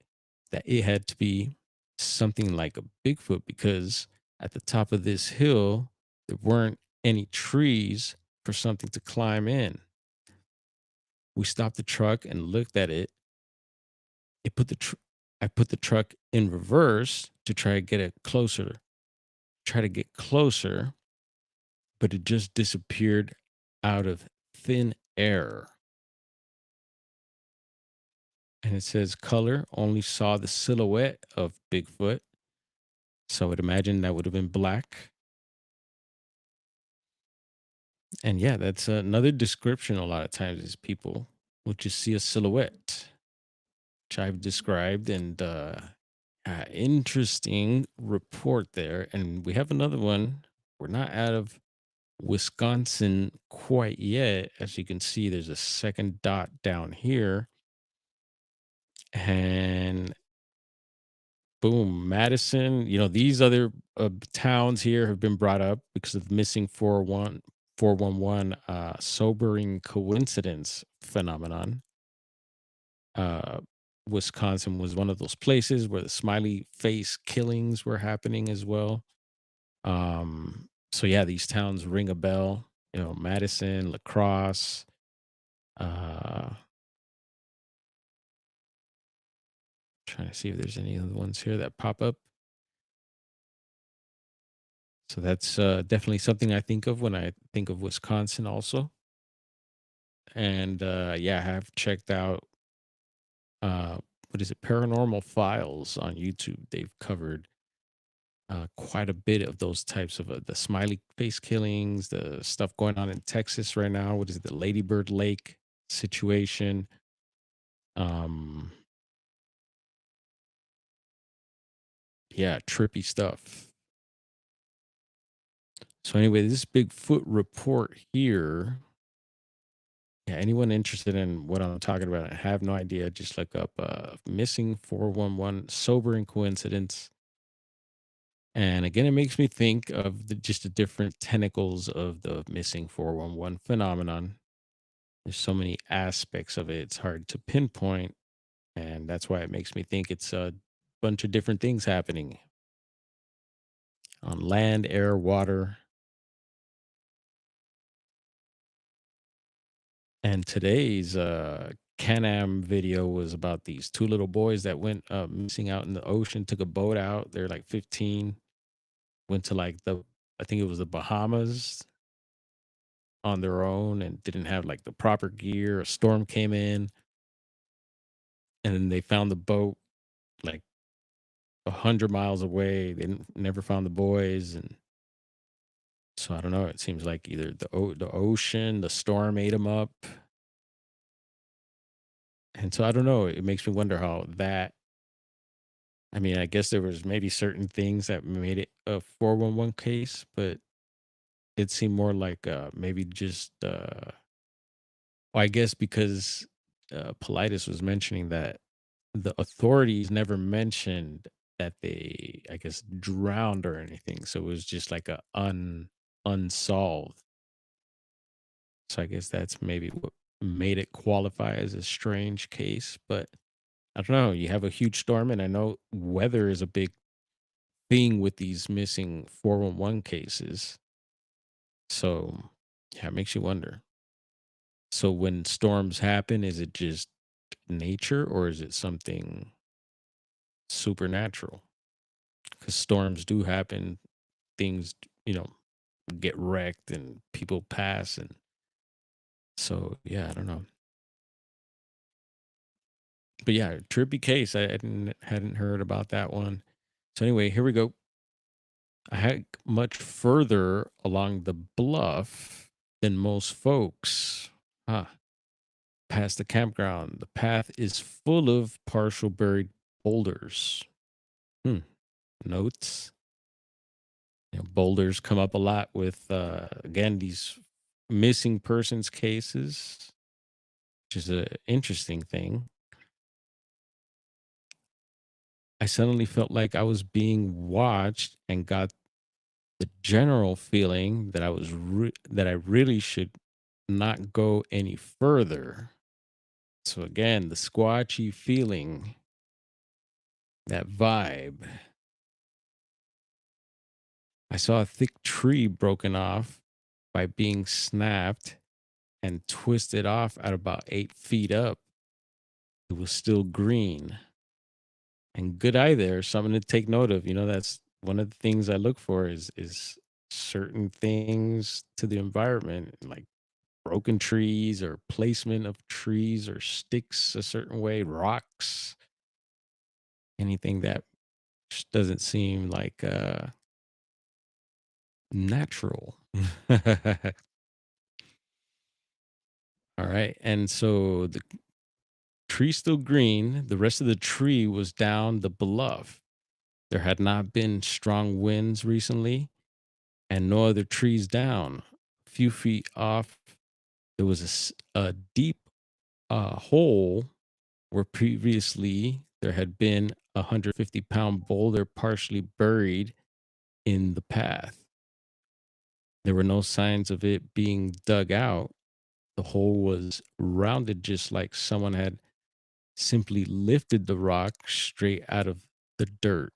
it had to be something like a Bigfoot because at the top of this hill there weren't any trees for something to climb in. We stopped the truck and looked at it. It put the tr- I put the truck in reverse to try to get closer, but it just disappeared out of thin air. And it says color, only saw the silhouette of Bigfoot. So I would imagine that would have been black. And yeah, that's another description a lot of times is people will just see a silhouette, which I've described. And interesting report there. And we have another one. We're not out of Wisconsin quite yet. As you can see, there's a second dot down here. And boom, Madison. These other towns here have been brought up because of the missing 411 sobering coincidence phenomenon. Uh, Wisconsin was one of those places where the smiley face killings were happening as well. So yeah, these towns ring a bell. Madison, Lacrosse. Uh, Trying to see if there's any other ones here that pop up. So that's definitely something I think of when I think of Wisconsin, also. And yeah, I have checked out what is it, Paranormal Files on YouTube. They've covered quite a bit of those types of the smiley face killings, the stuff going on in Texas right now. What is it, the Ladybird Lake situation? Um, yeah, trippy stuff. So anyway, this Bigfoot report here. Yeah, anyone interested in what I'm talking about? I have no idea. Just look up missing 411 sobering coincidence. And again, it makes me think of just the different tentacles of the missing 411 phenomenon. There's so many aspects of it, it's hard to pinpoint. And that's why it makes me think it's a bunch of different things happening on land, air, water. And today's Can-Am video was about these two little boys that went missing out in the ocean, took a boat out. They're like 15, went to I think it was the Bahamas on their own and didn't have like the proper gear. A storm came in and then they found the boat like 100 miles away. They never found the boys. And so I don't know. It seems like either the ocean, the storm ate them up. And so I don't know. It makes me wonder how that. I mean, I guess there was maybe certain things that made it a 411 case, but it seemed more like maybe just. Well, I guess because Politis was mentioning that the authorities never mentioned that they, I guess, drowned or anything. So it was just like a unsolved. So I guess that's maybe what made it qualify as a strange case. But I don't know. You have a huge storm, and I know weather is a big thing with these missing 411 cases. So yeah, it makes you wonder. So when storms happen, is it just nature or is it something supernatural? Because storms do happen, things, get wrecked and people pass. And so, yeah, I don't know. But yeah, trippy case. I hadn't heard about that one. So anyway, here we go. I hike much further along the bluff than most folks. Huh. Past the campground, the path is full of partial buried boulders. Hmm. Notes. Boulders come up a lot with again these missing persons cases, which is a interesting thing. I suddenly felt like I was being watched and got the general feeling that that I really should not go any further. So again, the squatchy feeling, that vibe. I saw a thick tree broken off by being snapped and twisted off at about 8 feet up. It was still green. And good eye there, something to take note of. That's one of the things I look for is certain things to the environment, like broken trees or placement of trees or sticks a certain way, rocks, anything that just doesn't seem like natural. All right. And so the tree still green, the rest of the tree was down the bluff. There had not been strong winds recently and no other trees down. A few feet off, there was a deep hole where previously there had been a 150-pound boulder partially buried in the path. There were no signs of it being dug out. The hole was rounded just like someone had simply lifted the rock straight out of the dirt.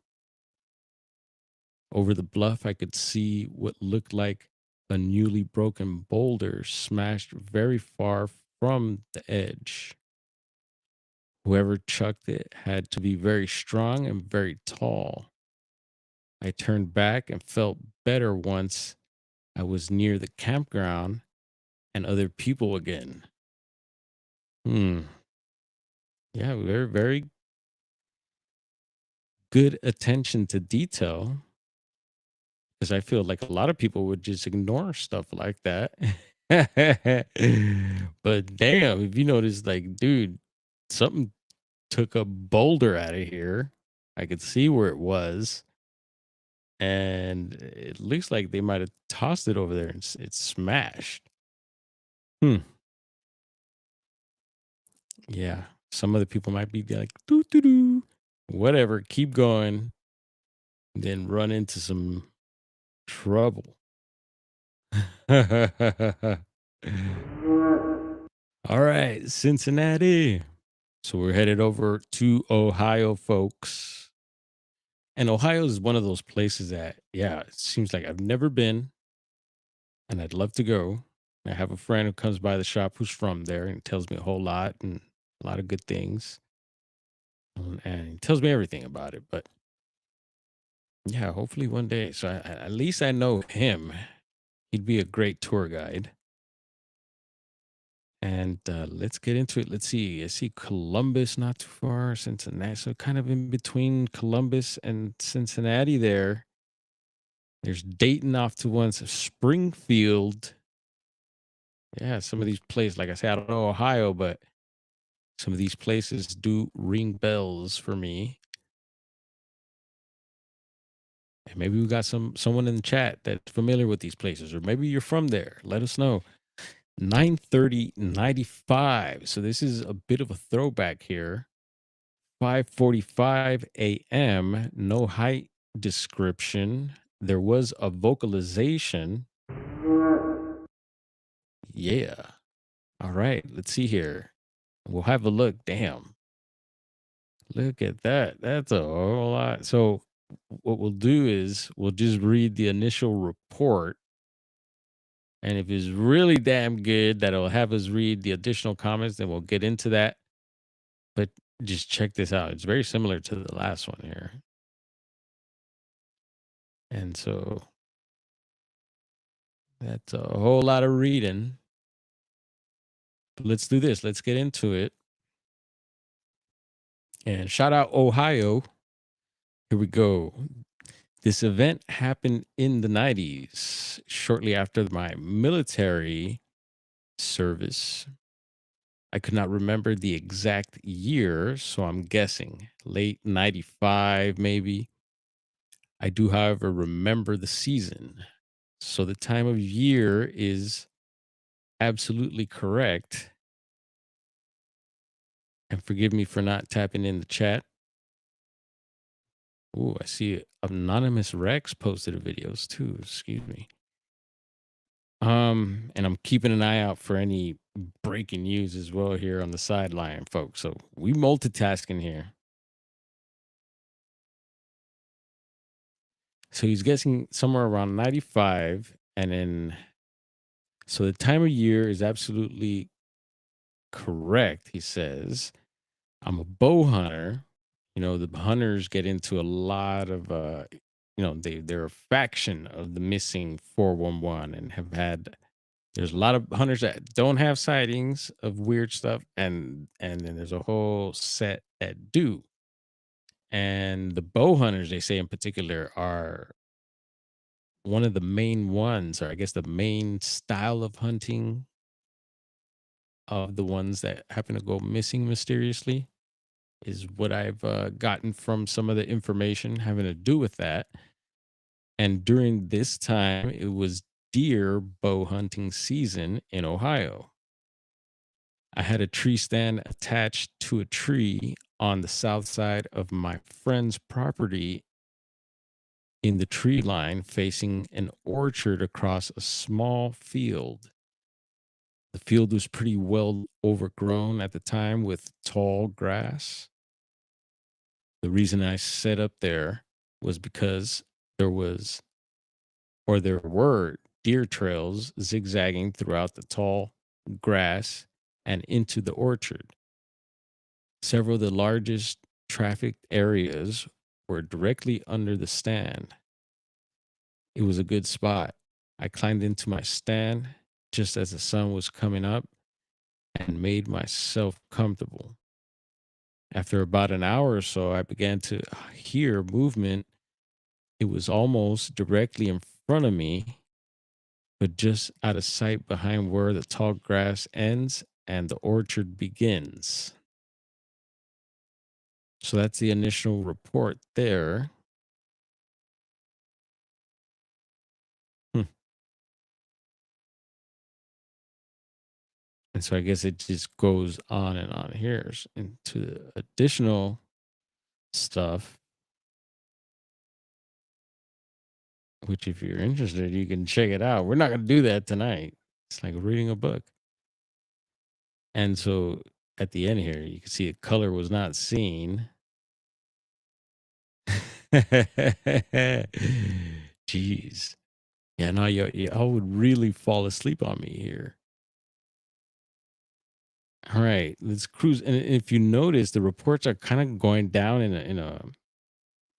Over the bluff, I could see what looked like a newly broken boulder smashed very far from the edge. Whoever chucked it had to be very strong and very tall. I turned back and felt better once I was near the campground and other people again. Hmm. Yeah, very, very good attention to detail because I feel like a lot of people would just ignore stuff like that. But damn, if you notice, like, dude, something took a boulder out of here. I could see where it was. And it looks like they might have tossed it over there and it's smashed. Hmm. Yeah. Some other people might be like, doo doo doo. Whatever, keep going, then run into some trouble. All right, Cincinnati. So we're headed over to Ohio, folks. And Ohio is one of those places that, yeah, it seems like I've never been and I'd love to go. I have a friend who comes by the shop who's from there and tells me a whole lot and a lot of good things. And he tells me everything about it. But yeah, hopefully one day. So at least I know him. He'd be a great tour guide. And let's get into it. Let's see. I see Columbus not too far, Cincinnati. So kind of in between Columbus and Cincinnati there. There's Dayton off to one, so Springfield. Yeah, some of these places, like I said, I don't know Ohio, but some of these places do ring bells for me. And maybe we got someone in the chat that's familiar with these places, or maybe you're from there. Let us know. 9:30:95. So this is a bit of a throwback here. 5:45 a.m. No height description. There was a vocalization. Yeah. All right. Let's see here. We'll have a look. Damn. Look at that. That's a whole lot. So what we'll do is we'll just read the initial report And if it's really damn good, that'll have us read the additional comments, then we'll get into that. But just check this out. It's very similar to the last one here. And so that's a whole lot of reading. But let's do this. Let's get into it. And shout out Ohio. Here we go. This event happened in the 90s, shortly after my military service. I could not remember the exact year, so I'm guessing late 95, maybe. I do, however, remember the season. So the time of year is absolutely correct. And forgive me for not tapping in the chat. Oh, I see Anonymous Rex posted a videos too. Excuse me. And I'm keeping an eye out for any breaking news as well here on the sideline, folks. So we multitasking here. So he's guessing somewhere around 95. And then, so the time of year is absolutely correct. He says, I'm a bow hunter. You know, the hunters get into a lot of, they're a faction of the missing 411 and have had, there's a lot of hunters that don't have sightings of weird stuff. And then there's a whole set that do. And the bow hunters, they say in particular, are one of the main ones, or I guess the main style of hunting of the ones that happen to go missing mysteriously is what I've gotten from some of the information having to do with that. And during this time, it was deer bow hunting season in Ohio. I had a tree stand attached to a tree on the south side of my friend's property in the tree line facing an orchard across a small field. The field was pretty well overgrown at the time with tall grass. The reason I set up there was because there was, or there were, deer trails zigzagging throughout the tall grass and into the orchard. Several of the largest trafficked areas were directly under the stand. It was a good spot. I climbed into my stand just as the sun was coming up and made myself comfortable. After about an hour or so, I began to hear movement. It was almost directly in front of me, but just out of sight behind where the tall grass ends and the orchard begins. So that's the initial report there. Hmm. And so I guess it just goes on and on here into the additional stuff, which if you're interested, you can check it out. We're not going to do that tonight. It's like reading a book. And so at the end here, you can see the color was not seen. Jeez. Yeah, no, y'all would really fall asleep on me here. All right, let's cruise. And if you notice, the reports are kind of going down in a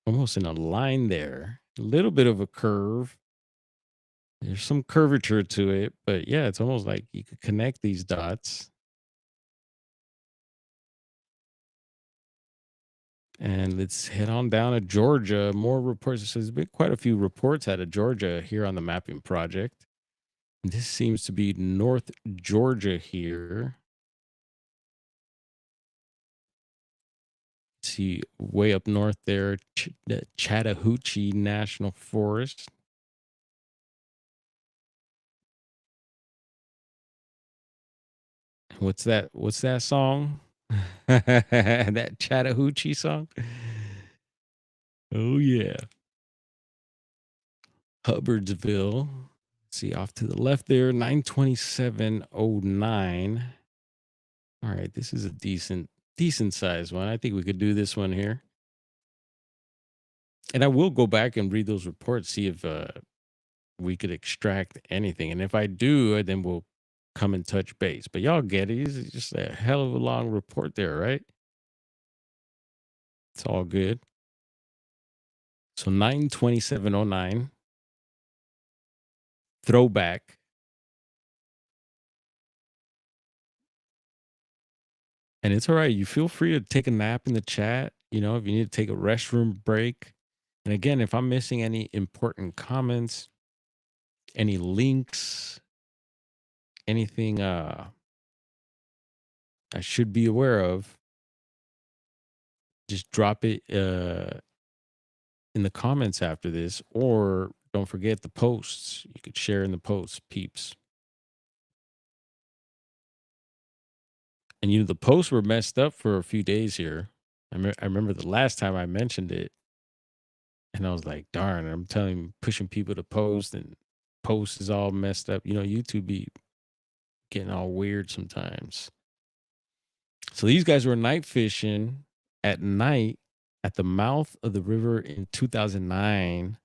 almost in a line there. A little bit of a curve. There's some curvature to it, but yeah, it's almost like you could connect these dots. And let's head on down to Georgia. More reports. So there's been quite a few reports out of Georgia here on the mapping project. This seems to be North Georgia here. See, way up north there, the Chattahoochee National Forest. What's that? What's that song? That Chattahoochee song? Oh yeah. Hubbardsville. See, off to the left there, 92709. All right, this is a decent size one. I think we could do this one here. And I will go back and read those reports, see if we could extract anything. And if I do, then we'll come and touch base. But y'all get it. It's just a hell of a long report there, right? It's all good. So 9/27/09, throwback. And it's all right. You feel free to take a nap in the chat, if you need to take a restroom break. And again, if I'm missing any important comments, any links, anything I should be aware of, just drop it in the comments after this, or don't forget the posts. You could share in the posts, peeps. And the posts were messed up for a few days here. I remember the last time I mentioned it, and I was like, darn, I'm telling, pushing people to post, and post is all messed up. YouTube be getting all weird sometimes. So these guys were night fishing at night at the mouth of the river in 2009,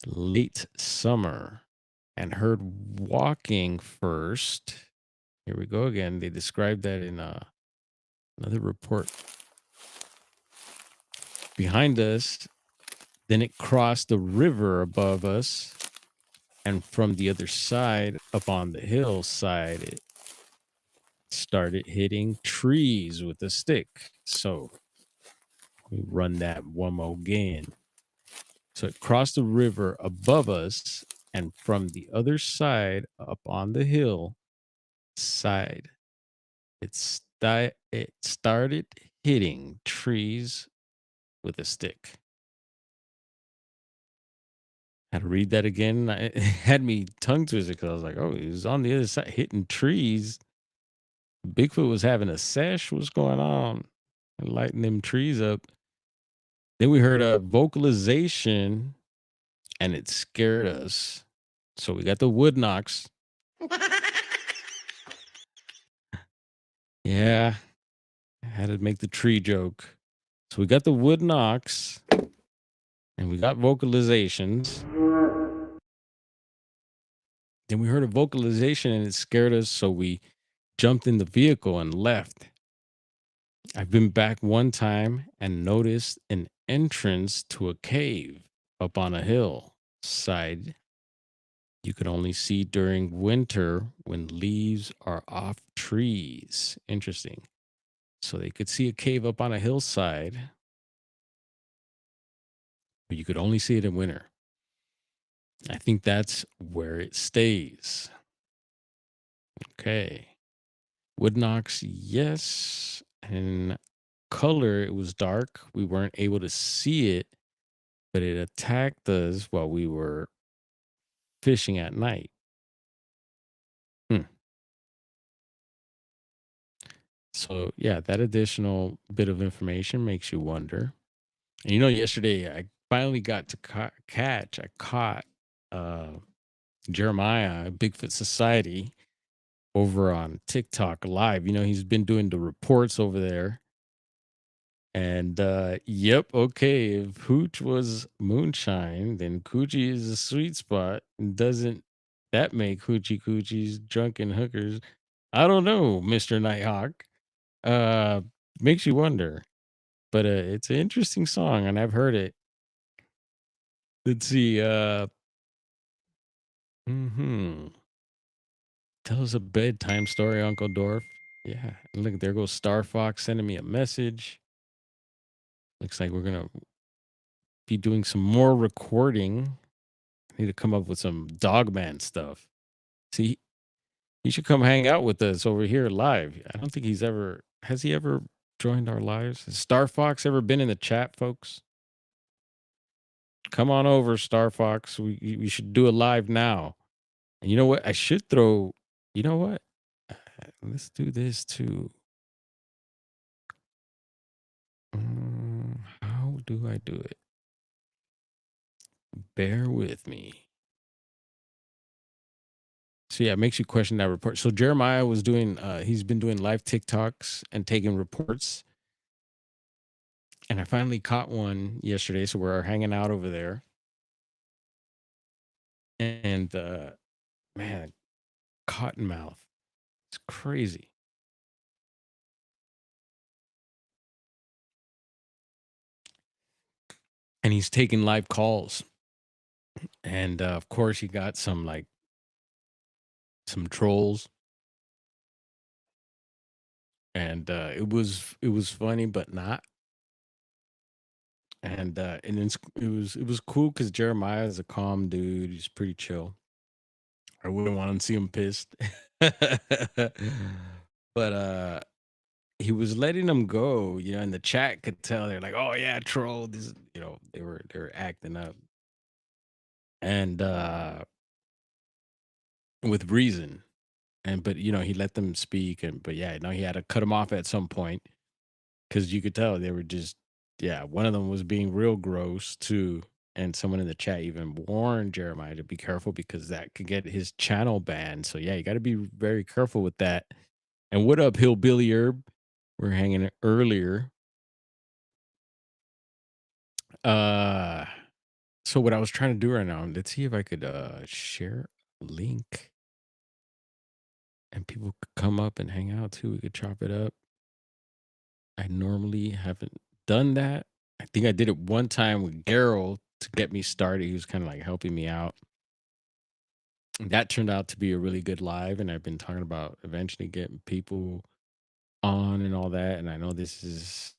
late summer, and heard walking first. Here we go again. They described that in another report behind us. Then it crossed the river above us, and from the other side, up on the hillside, it started hitting trees with a stick. So we run that one more again. So it crossed the river above us, and from the other side, up on the hill side, it started hitting trees with a stick. Had to read that again. It had me tongue twisted because I was like, oh, he was on the other side hitting trees. Bigfoot was having a sesh. What's going on? Lighting them trees up. Then we heard a vocalization, and it scared us. So we got the wood knocks. Yeah, I had to make the tree joke. So we got the wood knocks, and we got vocalizations. Then we heard a vocalization, and it scared us. So we jumped in the vehicle and left. I've been back one time and noticed an entrance to a cave up on a hill side. You could only see during winter when leaves are off trees. Interesting. So they could see a cave up on a hillside, but you could only see it in winter. I think that's where it stays. Okay. Wood knocks, yes. And color, it was dark. We weren't able to see it, but it attacked us while we were fishing at night. So, yeah, that additional bit of information makes you wonder. And yesterday I finally got to I caught Jeremiah, Bigfoot Society, over on TikTok live. He's been doing the reports over there. And yep, okay, if Hooch was moonshine, then Coochie is a sweet spot. And doesn't that make Hoochie Coochies drunken hookers? I don't know, Mr. Nighthawk. Makes you wonder. But it's an interesting song, and I've heard it. Let's see. Tell us a bedtime story, Uncle Dorf. Yeah. And look, there goes Star Fox sending me a message. Looks like we're gonna be doing some more recording. I need to come up with some Dogman stuff. See, he should come hang out with us over here live. I don't think has he ever joined our lives? Has Star Fox ever been in the chat, folks? Come on over, Star Fox. We should do a live now. And you know what? I should throw, you know what? Let's do this too. How do I do it? Bear with me. So yeah, it makes you question that report. So Jeremiah was doing, he's been doing live TikToks and taking reports. And I finally caught one yesterday. So we're hanging out over there. and man, Cottonmouth. It's crazy. And he's taking live calls. And of course, he got some trolls, and it was funny, but not. And it was cool because Jeremiah is a calm dude. He's pretty chill. I wouldn't want to see him pissed. But he was letting them go, and the chat could tell they're like, "Oh yeah, troll." This, they were acting up, and with reason. And but he let them speak, and but yeah, no, he had to cut them off at some point because you could tell they were just, yeah. One of them was being real gross too, and someone in the chat even warned Jeremiah to be careful because that could get his channel banned. So yeah, you got to be very careful with that. And what up, Hillbilly Herb? We're hanging earlier. Uh, so what I was trying to do right now, let's see if I could share a link and people could come up and hang out too. We could chop it up. I normally haven't done that. I think I did it one time with Gerald to get me started. He was kind of like helping me out. And that turned out to be a really good live. And I've been talking about eventually getting people on and all that. And I know this is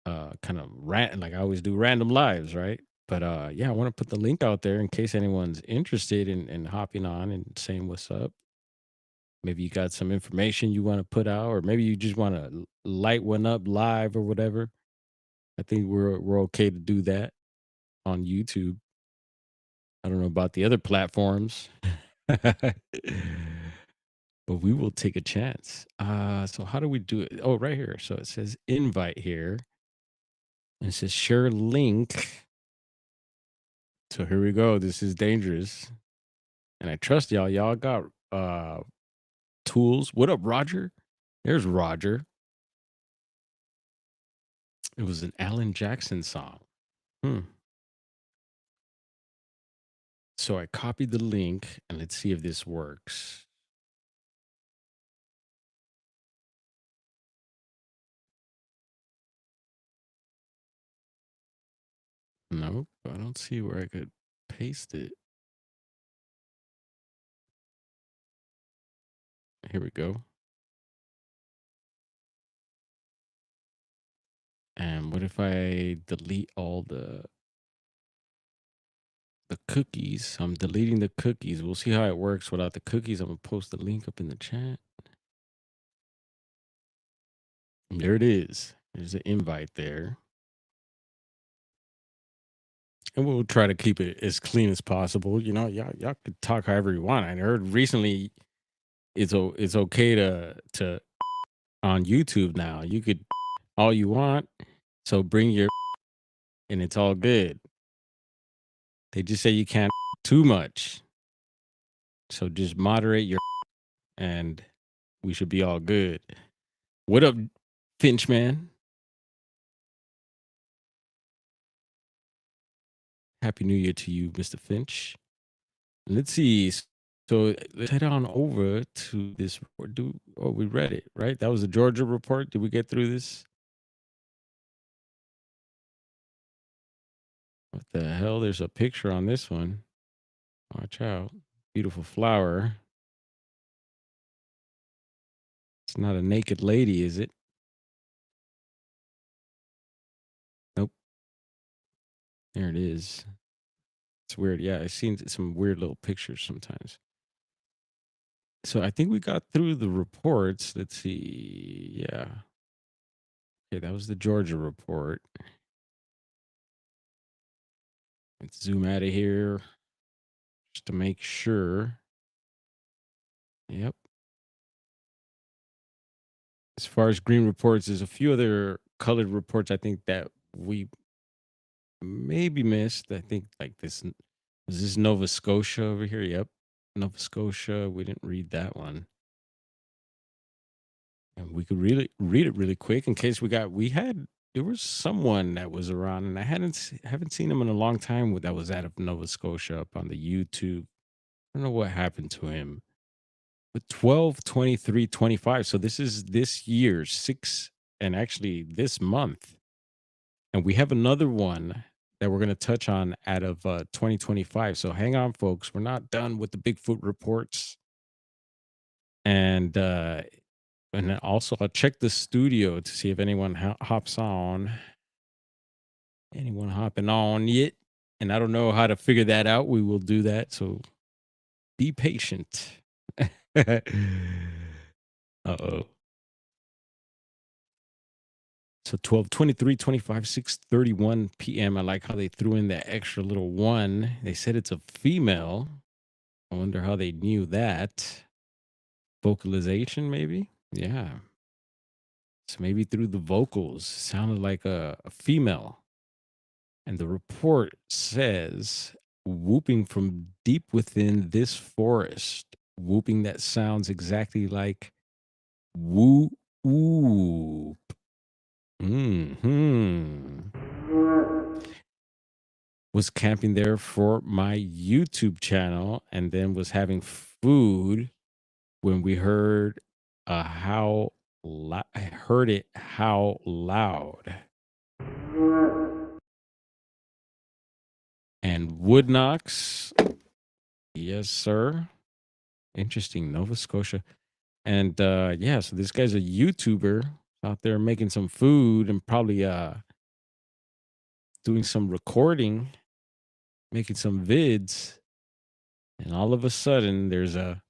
kind of like I always do random lives, right? But yeah, I want to put the link out there in case anyone's interested in hopping on and saying what's up. Maybe you got some information you want to put out, or maybe you just want to light one up live or whatever. I think we're okay to do that on YouTube. I don't know about the other platforms, but we will take a chance. So how do we do it? Oh, right here. So it says invite here, and it says share link. So here we go. This is dangerous, and I trust y'all. Y'all got tools. What up, Roger? There's Roger. It was an Alan Jackson song. So I copied the link, and let's see if this works. Nope, I don't see where I could paste it. Here we go. And what if I delete all the cookies? I'm deleting the cookies. We'll see how it works without the cookies. I'm gonna post the link up in the chat. And there it is. There's an invite there. And we'll try to keep it as clean as possible. Y'all could talk however you want. I heard recently it's okay to on YouTube now. You could all you want. So bring your and it's all good. They just say you can't too much. So just moderate your and we should be all good. What up, Finch man? Happy New Year to you, Mr. Finch. Let's see. So let's head on over to this report. We read it, right? That was the Georgia report. Did we get through this? What the hell? There's a picture on this one. Watch out. Beautiful flower. It's not a naked lady, is it? Nope. There it is. It's weird. Yeah, I've seen some weird little pictures sometimes. So I think we got through the reports. Let's see. Yeah. Okay, that was the Georgia report. Let's zoom out of here just to make sure. Yep. As far as green reports, there's a few other colored reports I think that we maybe missed. I think like this was this Nova Scotia over here. Yep. Nova Scotia. We didn't read that one. And we could really read it really quick in case we had there was someone that was around, and I haven't seen him in a long time. That was out of Nova Scotia up on the YouTube. I don't know what happened to him. But 12, 23, 25. So this is this year, six, and actually this month. And we have another one that we're going to touch on out of 2025. So hang on, folks. We're not done with the Bigfoot reports. And then also, I'll check the studio to see if anyone hops on. Anyone hopping on yet? And I don't know how to figure that out. We will do that. So be patient. Uh oh. So 12, 23, 25, 6:31 p.m. I like how they threw in that extra little one. They said it's a female. I wonder how they knew that. Vocalization, maybe? Yeah. So maybe through the vocals, sounded like a female. And the report says whooping from deep within this forest, whooping that sounds exactly like woo whoop. Hmm. Was camping there for my YouTube channel and then was having food when we heard a how I heard it how loud. And wood knocks. Yes, sir. Interesting. Nova Scotia. And yeah, so this guy's a YouTuber out there making some food and probably doing some recording, making some vids. And all of a sudden there's a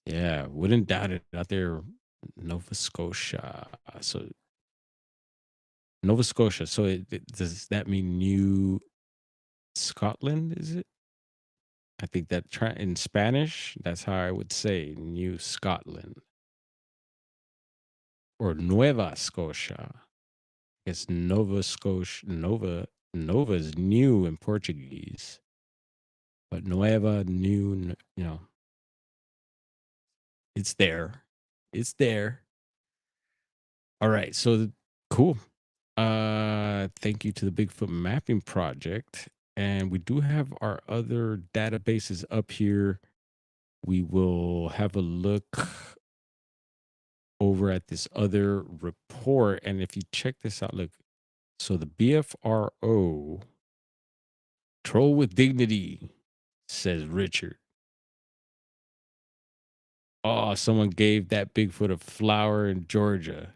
yeah, wouldn't doubt it out there, Nova Scotia. So Nova Scotia. So does that mean New Scotland? Is it? I think that in Spanish, that's how I would say New Scotland or Nueva Scotia. It's Nova Scotia. Nova is new in Portuguese, but Nueva, new. It's there. It's there. All right. So cool. Thank you to the Bigfoot Mapping Project. And we do have our other databases up here. We will have a look over at this other report. And if you check this out, look. So the BFRO, Troll with Dignity, says Richard. Oh, someone gave that Bigfoot a flower in Georgia.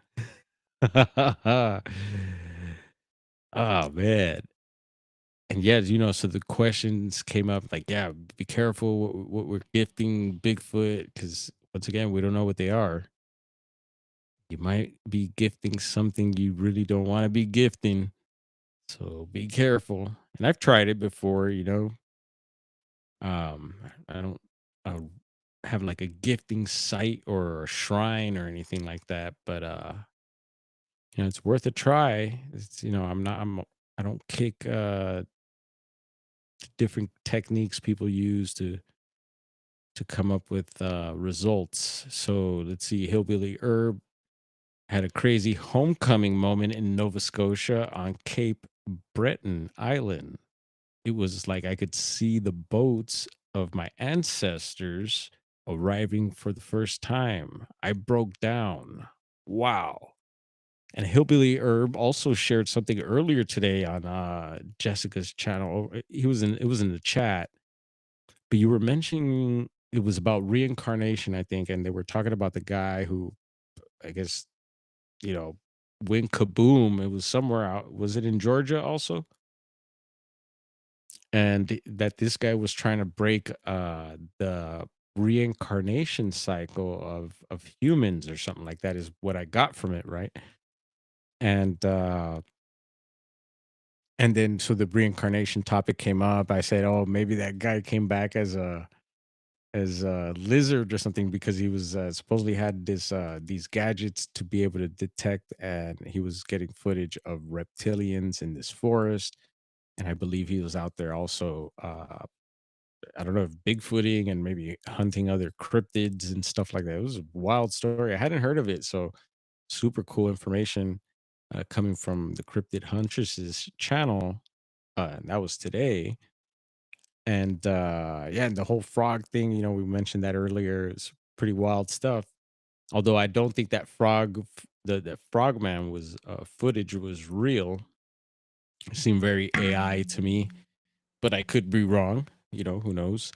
Oh, man. And yeah, so the questions came up like, yeah, be careful what we're gifting Bigfoot because once again, we don't know what they are. You might be gifting something you really don't want to be gifting. So be careful. And I've tried it before. Um, I don't have like a gifting site or a shrine or anything like that, but it's worth a try. I don't kick different techniques people use to come up with results. So let's see, Hillbilly Herb had a crazy homecoming moment in Nova Scotia on Cape Breton Island. It was like I could see the boats of my ancestors arriving for the first time. I broke down. Wow. And Hillbilly Herb also shared something earlier today on Jessica's channel. It was in the chat, but you were mentioning it was about reincarnation, I think, and they were talking about the guy who I guess, you know, went kaboom. It was somewhere out. Was it in Georgia also? And that this guy was trying to break the reincarnation cycle of humans or something like that is what I got from it, right? And and then so the reincarnation topic came up. I said, "Oh, maybe that guy came back as a lizard or something because he was supposedly had these gadgets to be able to detect, and he was getting footage of reptilians in this forest, and I believe he was out there also I don't know if bigfooting and maybe hunting other cryptids and stuff like that. It was a wild story. I hadn't heard of it, so super cool information coming from the Cryptid Huntress's channel. And that was today. And yeah, and the whole frog thing, we mentioned that earlier. It's pretty wild stuff. Although I don't think that the frogman was footage was real. It seemed very AI to me, but I could be wrong. Who knows?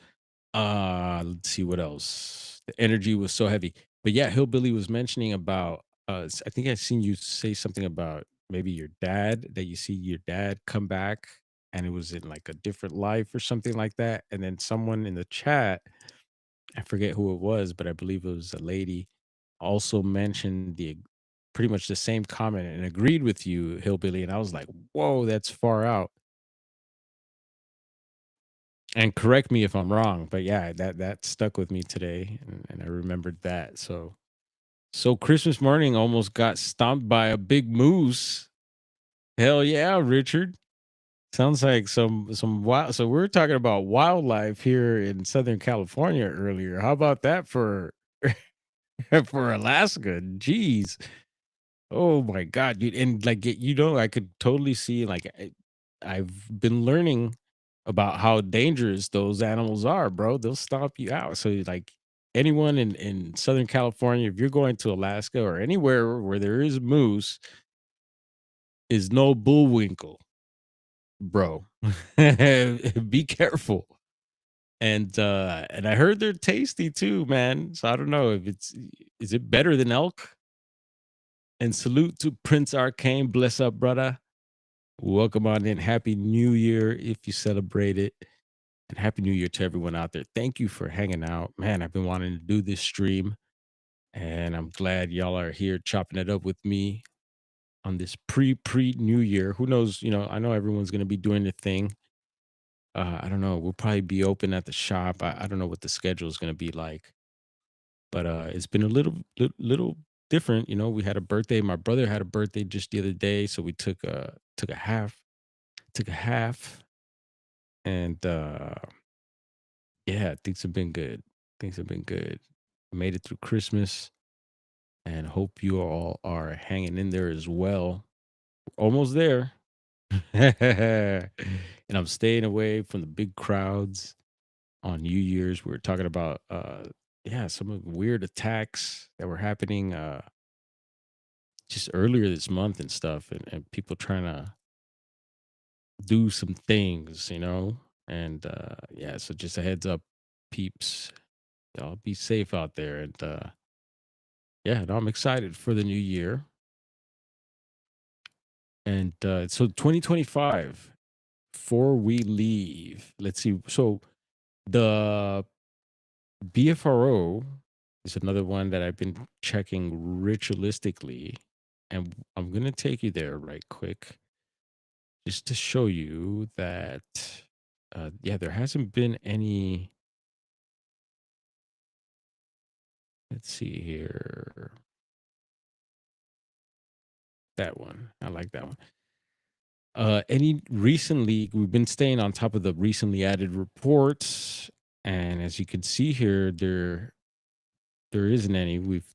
Let's see what else. The energy was so heavy. But yeah, Hillbilly was mentioning about I think I seen you say something about maybe your dad, that you see your dad come back and it was in like a different life or something like that. And then someone in the chat, I forget who it was, but I believe it was a lady, also mentioned the pretty much the same comment and agreed with you, Hillbilly. And I was like, whoa, that's far out. And correct me if I'm wrong, but yeah, that stuck with me today, and I remembered that. So Christmas morning almost got stomped by a big moose. Hell yeah, Richard. Sounds like some wild. So we're talking about wildlife here in Southern California earlier. How about that for for Alaska? Jeez. Oh my god, dude. And like I could totally see like I've been learning about how dangerous those animals are, bro. They'll stomp you out. So like anyone in Southern California, if you're going to Alaska or anywhere where there is moose, is no bullwinkle, bro. Be careful. And I heard they're tasty too, man. So I don't know if is it better than elk? And salute to Prince Arcane. Bless up, brother. Welcome on in. Happy New Year if you celebrate it. And Happy New Year to everyone out there. Thank you for hanging out. Man, I've been wanting to do this stream, and I'm glad y'all are here chopping it up with me on this pre New Year. Who knows? I know everyone's going to be doing their thing. I don't know. We'll probably be open at the shop. I don't know what the schedule is going to be like, but it's been a little different. We had a birthday. My brother had a birthday just the other day, so we took a half, and yeah, things have been good. Things have been good. Made it through Christmas, and hope you all are hanging in there as well. Almost there. And I'm staying away from the big crowds on New Year's. We were talking about yeah, some of the weird attacks that were happening just earlier this month and stuff, and people trying to do some things, And yeah, so just a heads up, peeps. Y'all be safe out there. And yeah, no, I'm excited for the new year. And so 2025, before we leave, let's see. So the BFRO is another one that I've been checking ritualistically. And I'm going to take you there right quick just to show you that, yeah, there hasn't been any. Let's see here. That one. I like that one. Any recently, we've been staying on top of the recently added reports, and as you can see here, there isn't any. We've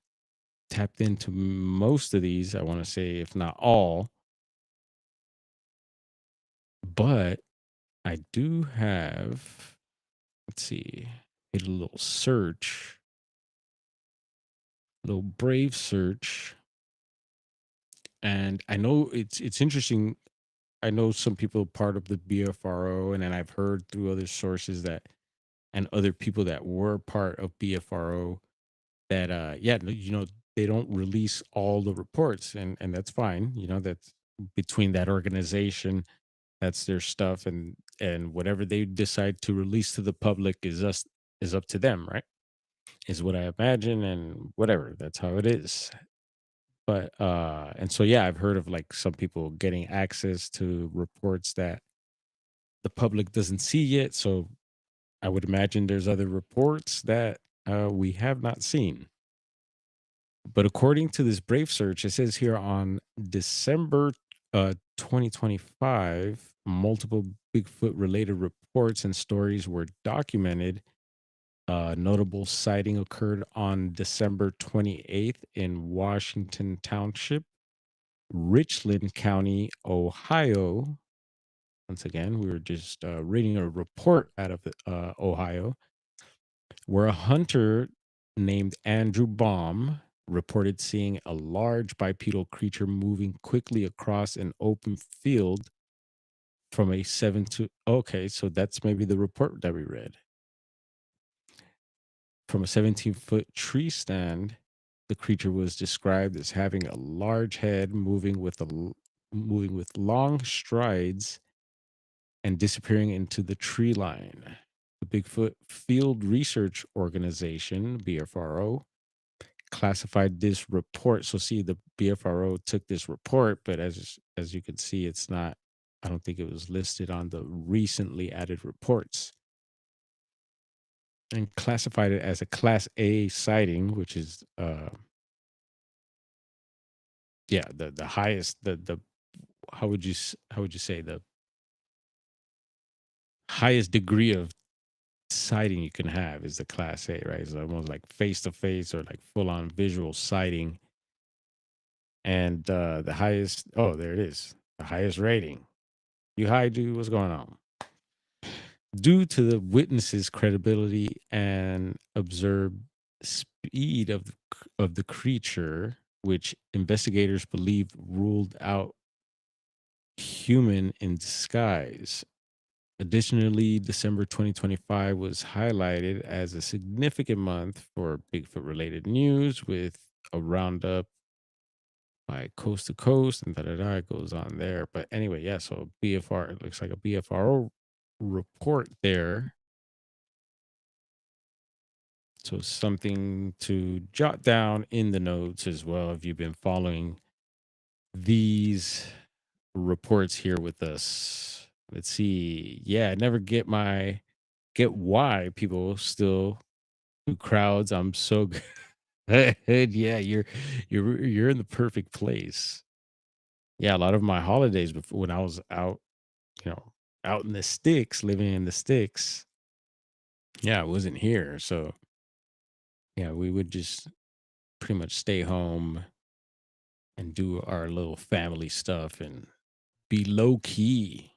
tapped into most of these, I want to say, if not all. But I do have, let's see, a little search, little brave search. And I know it's interesting. I know some people part of the BFRO, and then I've heard through other sources that and other people that were part of BFRO that yeah, they don't release all the reports, and that's fine. That's between that organization, that's their stuff, and whatever they decide to release to the public is up to them, right? Is what I imagine, and whatever, that's how it is. But and so yeah, I've heard of like some people getting access to reports that the public doesn't see yet. So I would imagine there's other reports that we have not seen. But according to this Brave search, it says here on December 2025, multiple Bigfoot related reports and stories were documented A notable sighting occurred on December 28th in Washington Township, Richland County, Ohio. Once again, we were just reading a report out of Ohio, where a hunter named Andrew Baum reported seeing a large bipedal creature moving quickly across an open field from a seven to. Okay, so that's maybe the report that we read. From a 17-foot tree stand, the creature was described as having a large head, moving with long strides and disappearing into the tree line. The Bigfoot Field Research Organization (BFRO) classified this report. So, see, the BFRO took this report, but as you can see, it's not. I don't think it was listed on the recently added reports, and classified it as a Class A sighting, which is yeah, the highest, the how would you say, the highest degree of sighting you can have is the Class A, right? It's almost like face to face or like full on visual sighting. And the highest, oh, there it is, the highest rating. You high, dude, what's going on? Due to the witnesses' credibility and observed speed of the creature, which investigators believe ruled out human in disguise. Additionally, December 2025 was highlighted as a significant month for Bigfoot related news with a roundup by coast to coast and da da da, it goes on there. But anyway, yeah, so BFR, it looks like a BFRO report there. So something to jot down in the notes as well if you've been following these reports here with us. Let's see. Yeah, I never get why people still do crowds. I'm so good. Yeah, you're in the perfect place. Yeah, a lot of my holidays before when I was out, you know, out in the sticks, living in the sticks. Yeah, I wasn't here. So yeah, we would just pretty much stay home and do our little family stuff and be low key.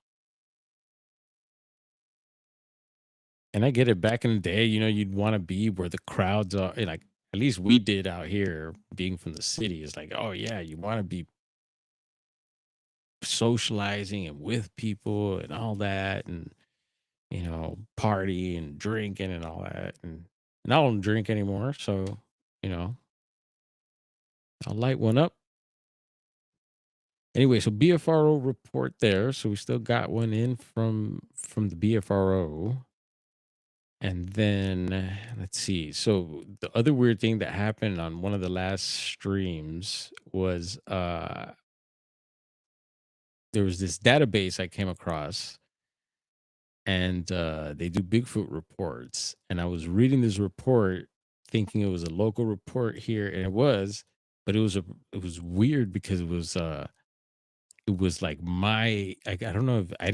And I get it. Back in the day, you'd want to be where the crowds are. Like at least we did out here, being from the city. It's like, oh yeah, you want to be socializing and with people and all that, and party and drinking and all that. And I don't drink anymore, so you know, I'll light one up. Anyway, so BFRO report there. So we still got one in from the BFRO. And then let's see. So the other weird thing that happened on one of the last streams was there was this database I came across, and they do Bigfoot reports. And I was reading this report thinking it was a local report here, and it was, but it was weird because it was like I don't know if I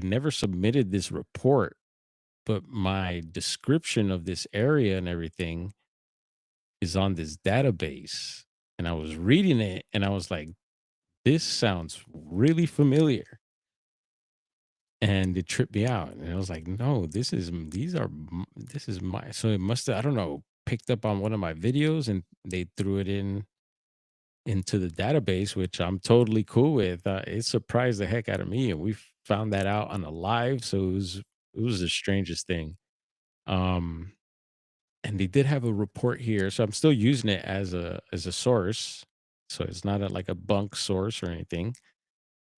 never submitted this report, but my description of this area and everything is on this database. And I was reading it and I was like, this sounds really familiar. And it tripped me out. And I was like, no, this is my, so it must have, I don't know, picked up on one of my videos and they threw it into the database, which I'm totally cool with. It surprised the heck out of me. And we found that out on a live. So it was the strangest thing. Um, and they did have a report here, so I'm still using it as a source. So it's not like a bunk source or anything.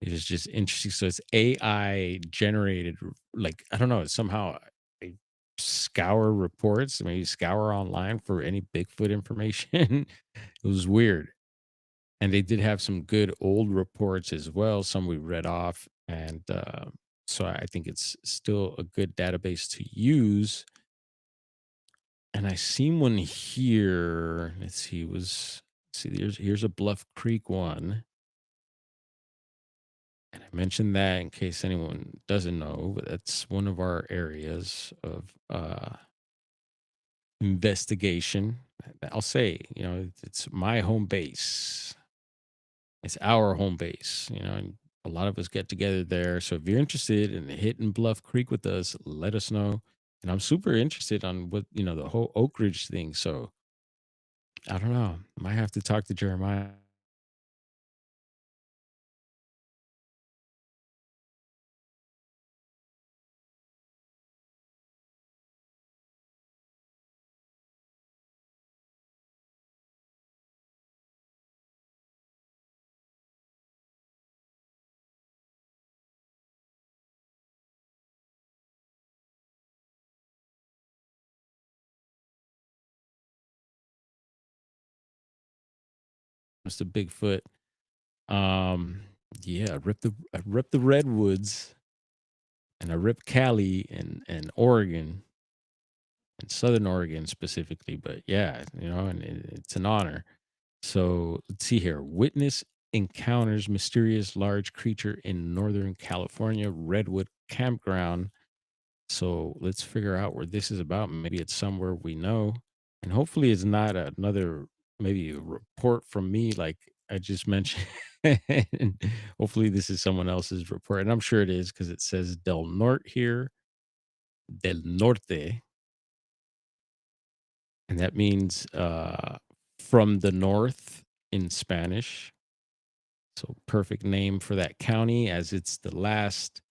It is just interesting. So it's AI generated, like I don't know. Somehow I scour reports, maybe scour online for any Bigfoot information. It was weird, and they did have some good old reports as well. Some we read off, and so I think it's still a good database to use. And I seen one here. Let's see, see, here's a Bluff Creek one. And I mentioned that in case anyone doesn't know, but that's one of our areas of investigation. I'll say, it's my home base. It's our home base, and a lot of us get together there. So if you're interested in hitting Bluff Creek with us, let us know. And I'm super interested on what, the whole Oak Ridge thing. So I don't know. Might have to talk to Jeremiah. Mr. Bigfoot. Um, yeah, I ripped the redwoods and I ripped Cali and Oregon and Southern Oregon specifically. But yeah, and it's an honor. So let's see here. Witness encounters mysterious large creature in Northern California Redwood campground. So let's figure out where this is about. Maybe it's somewhere we know, and hopefully it's not another maybe a report from me like I just mentioned. And hopefully this is someone else's report, and I'm sure it is because it says Del Norte here, Del Norte, and that means from the north in Spanish. So perfect name for that county as it's the last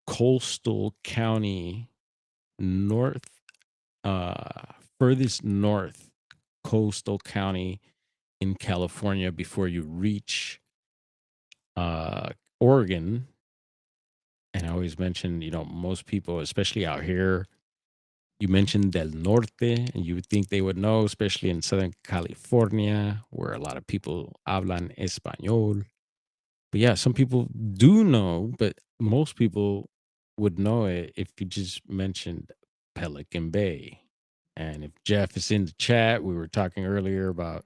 coastal county north, uh, furthest north coastal county in California before you reach uh, Oregon. And I always mention, most people, especially out here, you mentioned Del Norte, and you would think they would know, especially in Southern California, where a lot of people hablan español. But yeah, some people do know, but most people would know it if you just mentioned Pelican Bay. And if Jeff is in the chat, we were talking earlier about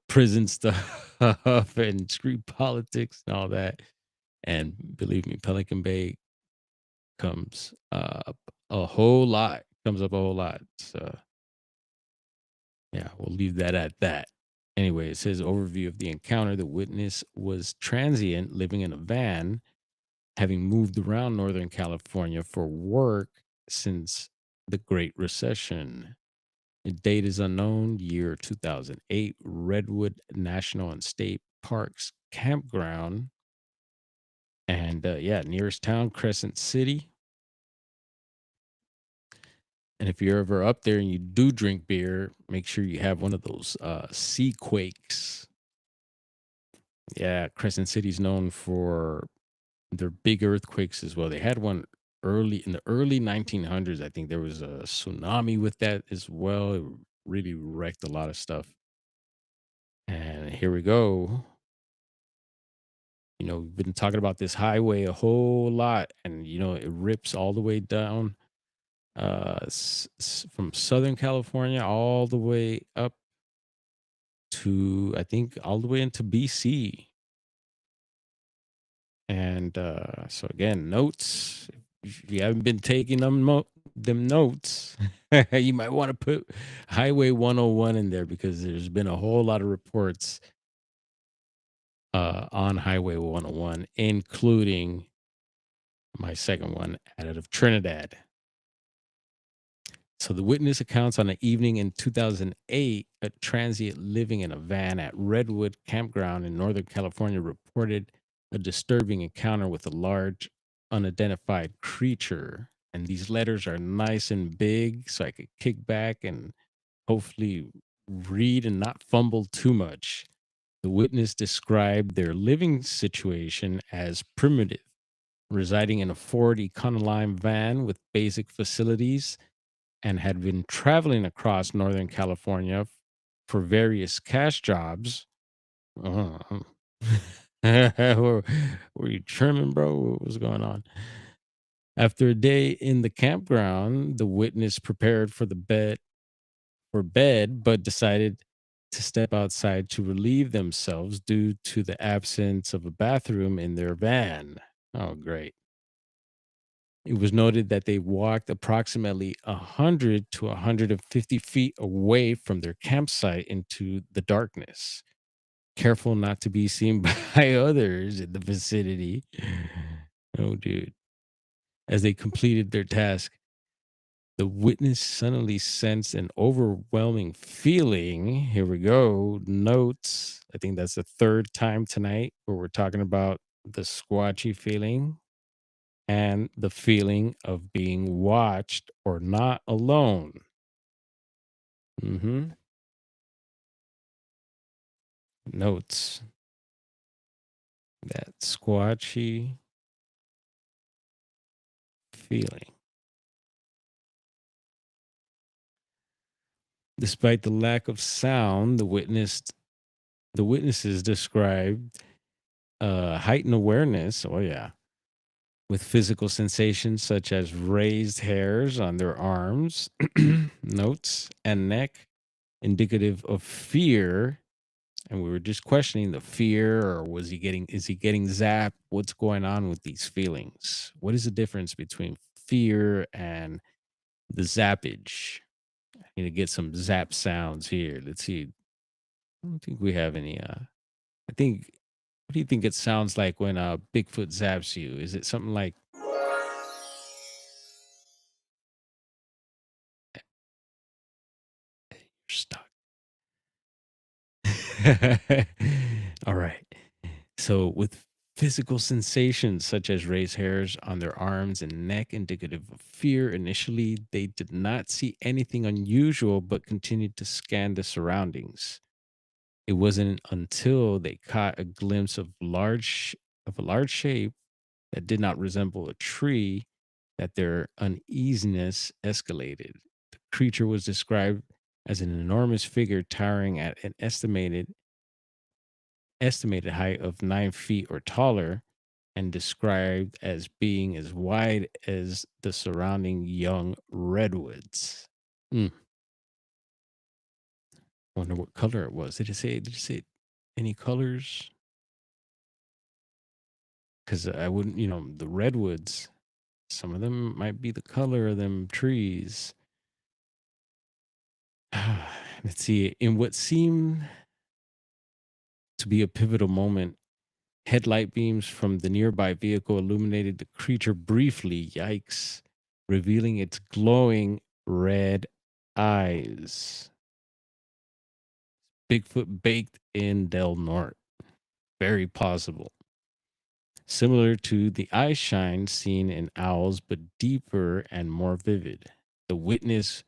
prison stuff and street politics and all that. And believe me, Pelican Bay comes up a whole lot. Comes up a whole lot. So yeah, we'll leave that at that. Anyway, it says overview of the encounter. The witness was transient, living in a van, having moved around Northern California for work since the Great Recession. The date is unknown. Year 2008. Redwood National and State Parks campground. And yeah, nearest town, Crescent City. And if you're ever up there and you do drink beer, make sure you have one of those sea quakes. Yeah, Crescent City's known for their big earthquakes as well. They had one early in the early 1900s. I think there was a tsunami with that as well. It really wrecked a lot of stuff. And here we go. We've been talking about this highway a whole lot, and it rips all the way down from Southern California all the way up to I think all the way into BC. And so again, notes. If you haven't been taking them notes, you might want to put Highway 101 in there because there's been a whole lot of reports on Highway 101, including my second one out of Trinidad. So the witness accounts on an evening in 2008, a transient living in a van at Redwood campground in Northern California reported a disturbing encounter with a large unidentified creature. And these letters are nice and big, so I could kick back and hopefully read and not fumble too much. The witness described their living situation as primitive, residing in a Ford Econoline van with basic facilities, and had been traveling across Northern California for various cash jobs. Uh, were you trimming, bro? What was going on? After a day in the campground, the witness prepared for bed, but decided to step outside to relieve themselves due to the absence of a bathroom in their van. Oh, great. It was noted that they walked approximately 100 to 150 feet away from their campsite into the darkness, careful not to be seen by others in the vicinity. Oh, dude. As they completed their task, the witness suddenly sensed an overwhelming feeling. Here we go. Notes. I think that's the third time tonight where we're talking about the squatchy feeling and the feeling of being watched or not alone. hmm Notes. That squatchy feeling. Despite the lack of sound, the witnesses described heightened awareness. Oh yeah, with physical sensations such as raised hairs on their arms, notes, and neck, indicative of fear. And we were just questioning the fear, or is he getting zapped? What's going on with these feelings? What is the difference between fear and the zappage? I need to get some zap sounds here. Let's see. I don't think we have any. I think, what do you think it sounds like when Bigfoot zaps you? Is it something like you're stuck? All right. So, with physical sensations such as raised hairs on their arms and neck indicative of fear, initially they did not see anything unusual but continued to scan the surroundings. It wasn't until they caught a glimpse of a large shape that did not resemble a tree that their uneasiness escalated. The creature was described as an enormous figure towering at an estimated height of 9 feet or taller, and described as being as wide as the surrounding young redwoods. Hmm. Wonder what color it was. Did it say any colors? Because I wouldn't, the redwoods, some of them might be the color of them trees. Let's see. In what seemed to be a pivotal moment, headlight beams from the nearby vehicle illuminated the creature briefly, yikes, revealing its glowing red eyes. Bigfoot baked in Del Norte. Very possible. Similar to the eye shine seen in owls, but deeper and more vivid. The witness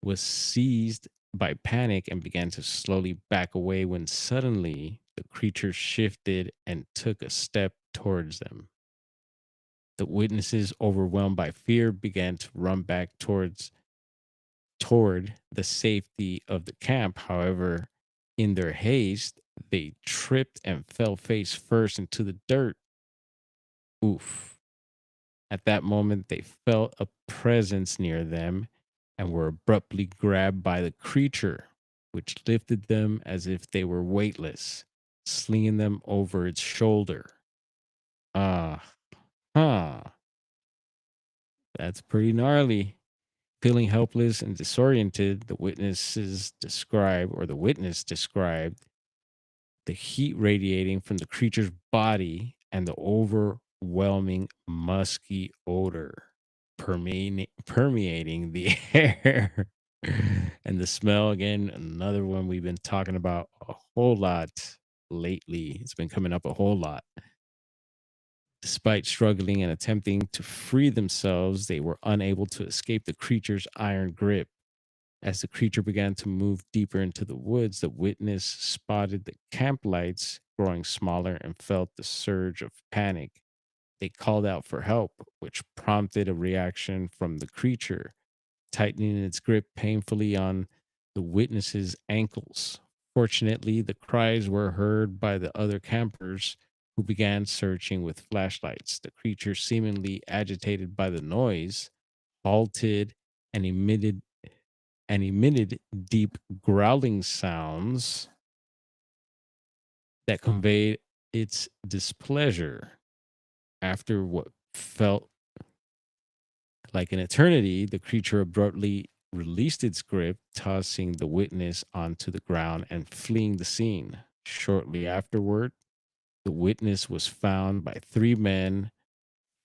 was seized by panic and began to slowly back away when suddenly the creature shifted and took a step towards them. The witnesses, overwhelmed by fear, began to run back toward the safety of the camp. However, in their haste, they tripped and fell face first into the dirt. Oof. At that moment, they felt a presence near them and were abruptly grabbed by the creature, which lifted them as if they were weightless, slinging them over its shoulder. Ah, huh. That's pretty gnarly. Feeling helpless and disoriented, the witness described the heat radiating from the creature's body and the overwhelming musky odor permeating the air. And the smell, again, another one we've been talking about a whole lot lately. It's been coming up a whole lot. Despite struggling and attempting to free themselves, they were unable to escape the creature's iron grip. As the creature began to move deeper into the woods, the witness spotted the camp lights growing smaller and felt the surge of panic. They called out for help, which prompted a reaction from the creature, tightening its grip painfully on the witness's ankles. Fortunately, the cries were heard by the other campers who began searching with flashlights. The creature, seemingly agitated by the noise, halted and emitted deep growling sounds that conveyed its displeasure. After what felt Like an eternity, the creature abruptly released its grip, tossing the witness onto the ground and fleeing the scene. Shortly afterward, the witness was found by three men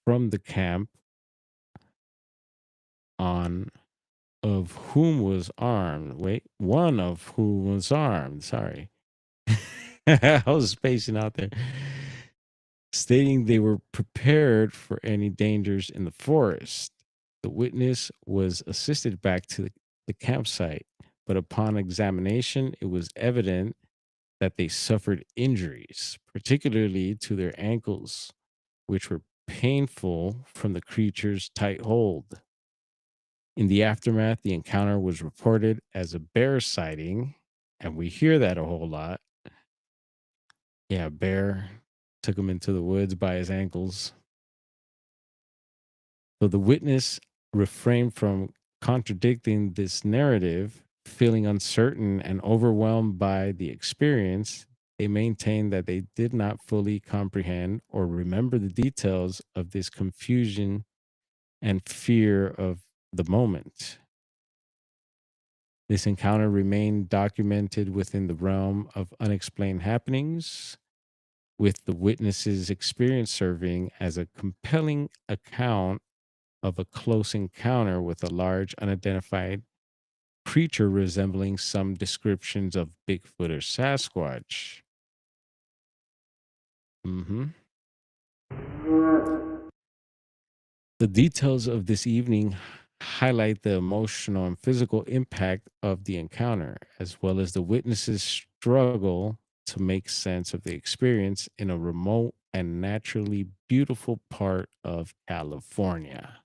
from the camp, on of whom was armed. Wait, one of whom was armed. Sorry. I was spacing out there. Stating they were prepared for any dangers in the forest. The witness was assisted back to the campsite, but upon examination, it was evident that they suffered injuries, particularly to their ankles, which were painful from the creature's tight hold. In the aftermath, the encounter was reported as a bear sighting, and we hear that a whole lot. Yeah, bear took him into the woods by his ankles. So the witness refrained from contradicting this narrative, feeling uncertain and overwhelmed by the experience. They maintained that they did not fully comprehend or remember the details of this confusion and fear of the moment. This encounter remained documented within the realm of unexplained happenings, with the witness's experience serving as a compelling account of a close encounter with a large unidentified creature resembling some descriptions of Bigfoot or Sasquatch. hmm The details of this evening highlight the emotional and physical impact of the encounter, as well as the witness's struggle to make sense of the experience in a remote and naturally beautiful part of California.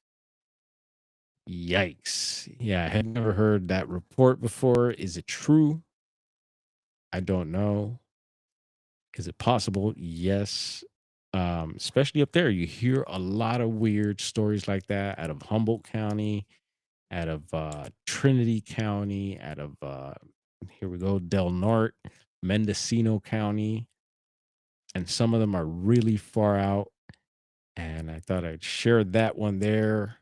Yikes. Yeah, I had never heard that report before. Is it true? I don't know. Is it possible? Yes. Especially up there, you hear a lot of weird stories like that out of Humboldt County, out of Trinity County, out of here we go, Del Norte, Mendocino County, and some of them are really far out. And I thought I'd share that one there.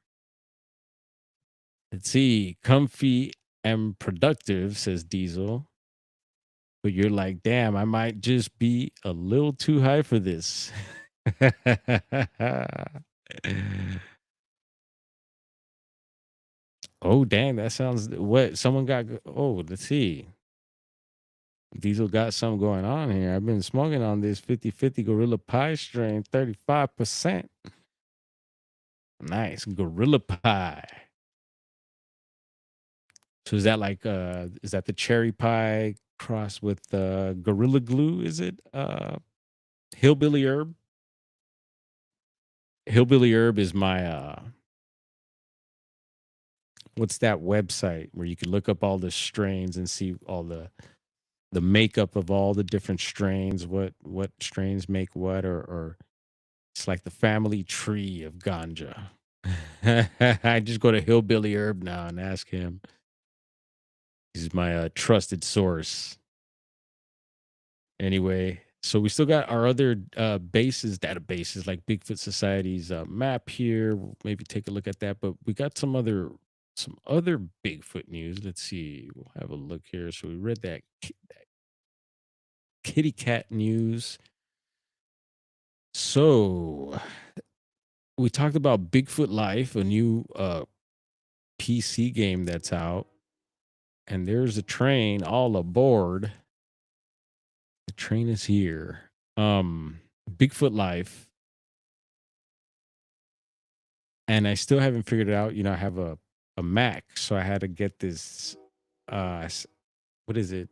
Let's see, comfy and productive, says Diesel. But you're like, damn, I might just be a little too high for this. Oh, dang, that sounds what someone got. Oh, let's see. Diesel got something going on here. I've been smoking on this 50/50 Gorilla Pie strain, 35%. Nice. Gorilla Pie. So is that like is that the cherry pie crossed with Gorilla Glue? Is it Hillbilly Herb? Hillbilly Herb is my what's that website where you can look up all the strains and see all the makeup of all the different strains, what strains make what, or it's like the family tree of ganja. I just go to Hillbilly Herb now and ask him. He's my trusted source. Anyway, so we still got our other databases like Bigfoot Society's map here. We'll maybe take a look at that, but we got some other Bigfoot news. Let's see. We'll have a look here. So we read that kitty cat news. So we talked about Bigfoot Life, a new PC game that's out, and there's a train all aboard. The train is here. Bigfoot Life, and I still haven't figured it out. I have a Mac, so I had to get this. What is it?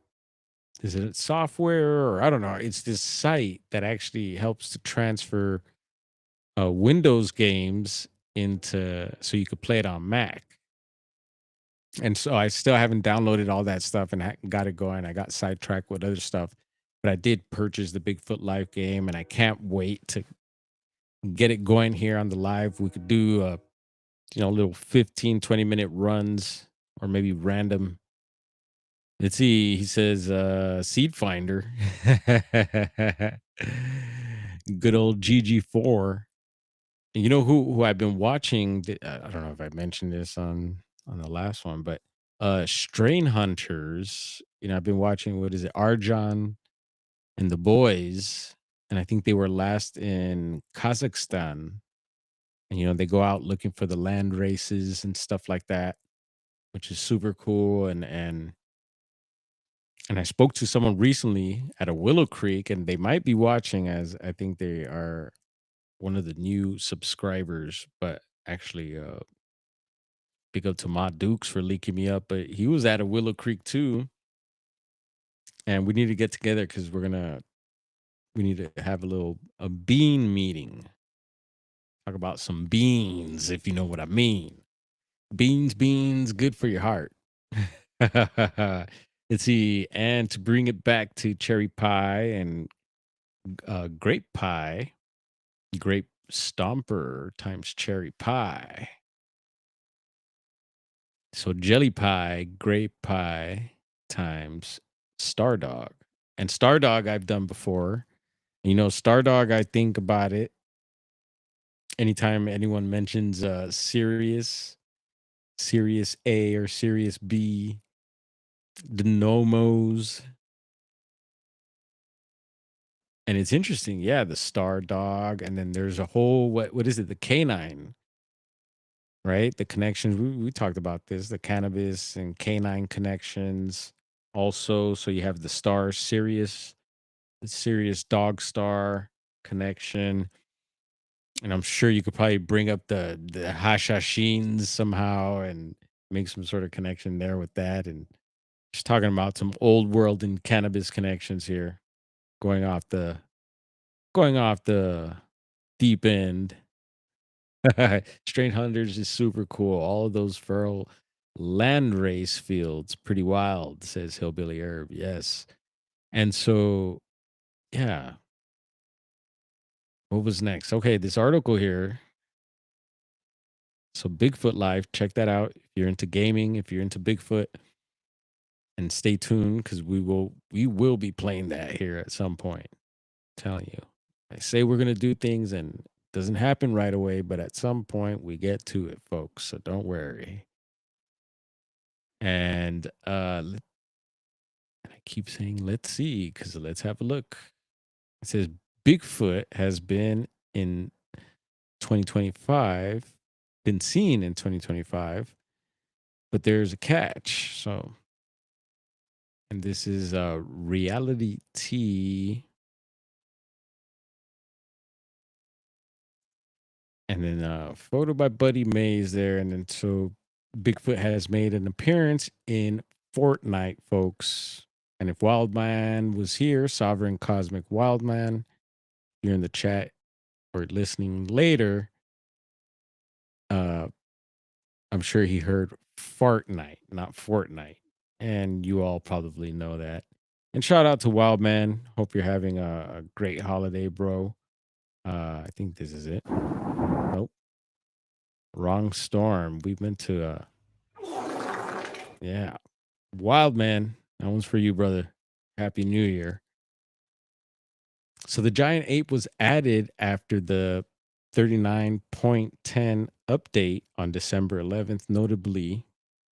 Is it software or I don't know? It's this site that actually helps to transfer Windows games into so you could play it on Mac. And so I still haven't downloaded all that stuff and got it going. I got sidetracked with other stuff, but I did purchase the Bigfoot Live game, and I can't wait to get it going here on the live. We could do little 15-20 minute runs or maybe random. Let's see. He says Seed Finder. Good old GG4. And you know who I've been watching? I don't know if I mentioned this on the last one, but Strain Hunters. You know, I've been watching. What is it? Arjan and the boys, and I think they were last in Kazakhstan. And you know, they go out looking for the land races and stuff like that, which is super cool. And I spoke to someone recently at a Willow Creek, and they might be watching, as I think they are one of the new subscribers. But actually, big up to Ma Dukes for leaking me up. But he was at a Willow Creek too, and we need to get together because we need to have a bean meeting. Talk about some beans, if you know what I mean. Beans, good for your heart. Let's see, and to bring it back to cherry pie and grape pie, grape stomper times cherry pie. So jelly pie, grape pie times star dog. And star dog I've done before. You know, star dog, I think about it anytime anyone mentions Sirius A or Sirius B, the nomos. And it's interesting, yeah, the star dog, and then there's a whole what is it? The canine, right? The connections. We talked about this, the cannabis and canine connections. Also, so you have the star Sirius, the Sirius dog star connection. And I'm sure you could probably bring up the Hashashins somehow and make some sort of connection there with that. And just talking about some old world and cannabis connections here, going off the going off the deep end. Strain Hunters is super cool. All of those feral land race fields, pretty wild, says Hillbilly Herb. Yes. And so, yeah, what was next? Okay, this article here. So, Bigfoot Live, check that out if you're into gaming, if you're into Bigfoot, and stay tuned because we will be playing that here at some point. I'm telling you, I say we're gonna do things and it doesn't happen right away, but at some point we get to it, folks. So don't worry. And I keep saying let's see because let's have a look. It says Bigfoot has been in 2025, been seen in 2025, but there's a catch. So, and this is Reality T. And then photo by Buddy Mays there. And then so Bigfoot has made an appearance in Fortnite, folks. And if Wildman was here, Sovereign Cosmic Wildman, you're in the chat or listening later, uh, I'm sure he heard Fartnite, not Fortnite. And you all probably know that. And shout out to Wildman. Hope you're having a great holiday, bro. I think this is it. Nope. Wrong storm. We've been to yeah. Wild man. That one's for you, brother. Happy New Year. So the giant ape was added after the 39.10 update on December 11th. Notably,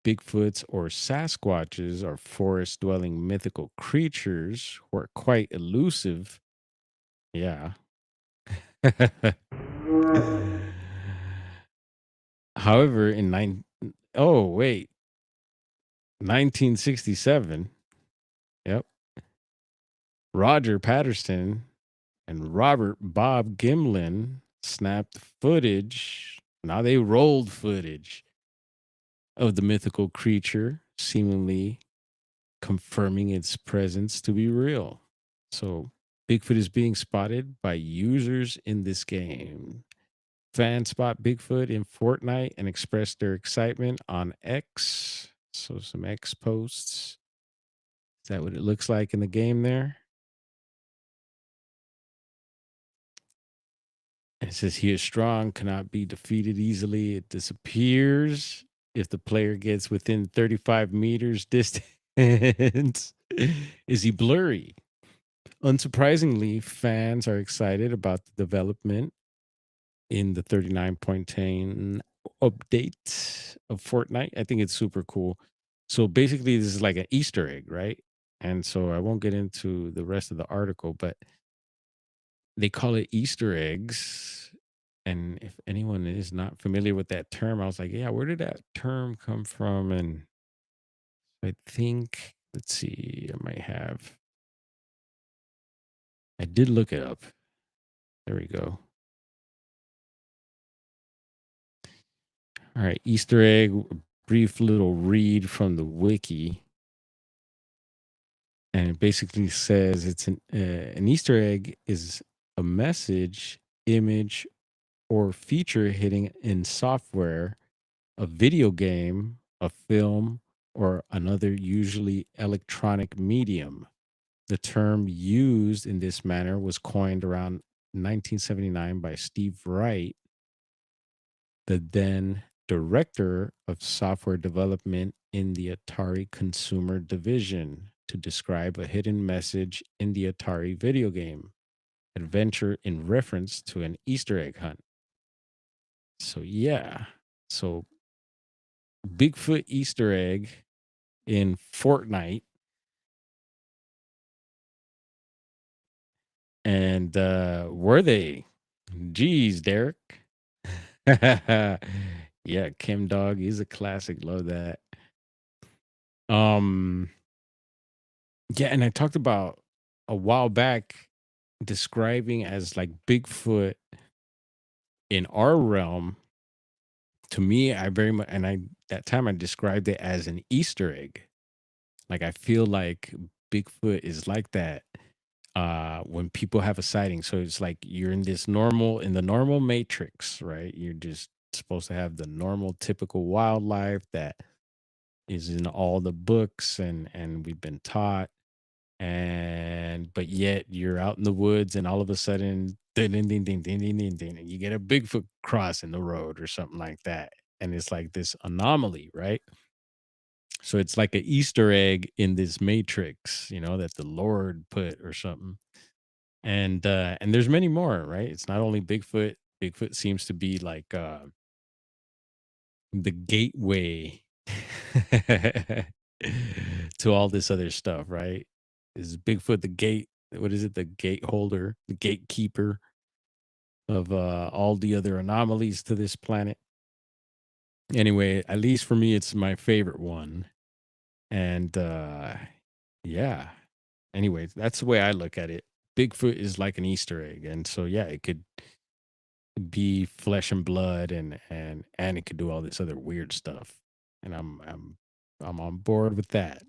Bigfoots or Sasquatches are forest dwelling mythical creatures who are quite elusive. Yeah. However, oh wait, 1967. Yep. Roger Patterson and Robert Bob Gimlin snapped footage. Now they rolled footage of the mythical creature, seemingly confirming its presence to be real. So Bigfoot is being spotted by users in this game. Fans spot Bigfoot in Fortnite and express their excitement on X. So some X posts. Is that what it looks like in the game there? And it says he is strong, cannot be defeated easily. It disappears if the player gets within 35 meters distance. Is he blurry? Unsurprisingly, fans are excited about the development in the 39.10 update of Fortnite. I think it's super cool. So basically, this is like an Easter egg, right? And so I won't get into the rest of the article, but they call it Easter eggs. And if anyone is not familiar with that term, I was like, yeah, where did that term come from? And I think, let's see, I did look it up. There we go. All right, Easter egg, brief little read from the wiki. And it basically says it's an Easter egg is a message, image, or feature hidden in software, a video game, a film, or another usually electronic medium. The term used in this manner was coined around 1979 by Steve Wright, the then director of software development in the Atari Consumer Division, to describe a hidden message in the Atari video game adventure in reference to an Easter egg hunt. So, yeah. So, Bigfoot Easter egg in Fortnite. And were they? Geez, Derek. Yeah, Kim Dog is a classic. Love that. Um, yeah, and I talked about a while back describing as like Bigfoot in our realm. To me, I very much, and I that time I described it as an Easter egg. Like I feel like Bigfoot is like that when people have a sighting. So it's like you're in the normal matrix, right? You're just supposed to have the normal typical wildlife that is in all the books and we've been taught. And but yet you're out in the woods and all of a sudden ding, ding, ding, ding, ding, ding, ding, ding, and you get a Bigfoot crossing the road or something like that. And it's like this anomaly, right? So it's like an Easter egg in this matrix, that the Lord put or something. And there's many more, right? It's not only Bigfoot. Bigfoot seems to be like the gateway to all this other stuff, right? Is Bigfoot the gate? What is it? The gate holder, the gatekeeper of all the other anomalies to this planet. Anyway, at least for me, it's my favorite one. And yeah. Anyways, that's the way I look at it. Bigfoot is like an Easter egg, and so yeah, it could be flesh and blood, and it could do all this other weird stuff. And I'm on board with that.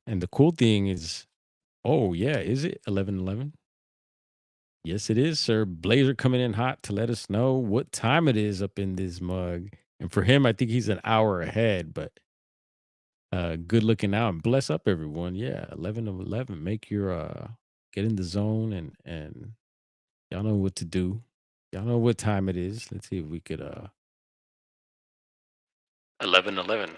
And the cool thing is, oh yeah, is it 11:11? Yes, it is, sir. Blazer coming in hot to let us know what time it is up in this mug. And for him, I think he's an hour ahead, but good looking out and bless up everyone. Yeah, 11 of 11. Make your get in the zone and y'all know what to do. Y'all know what time it is. Let's see if we could 11:11. 11:11.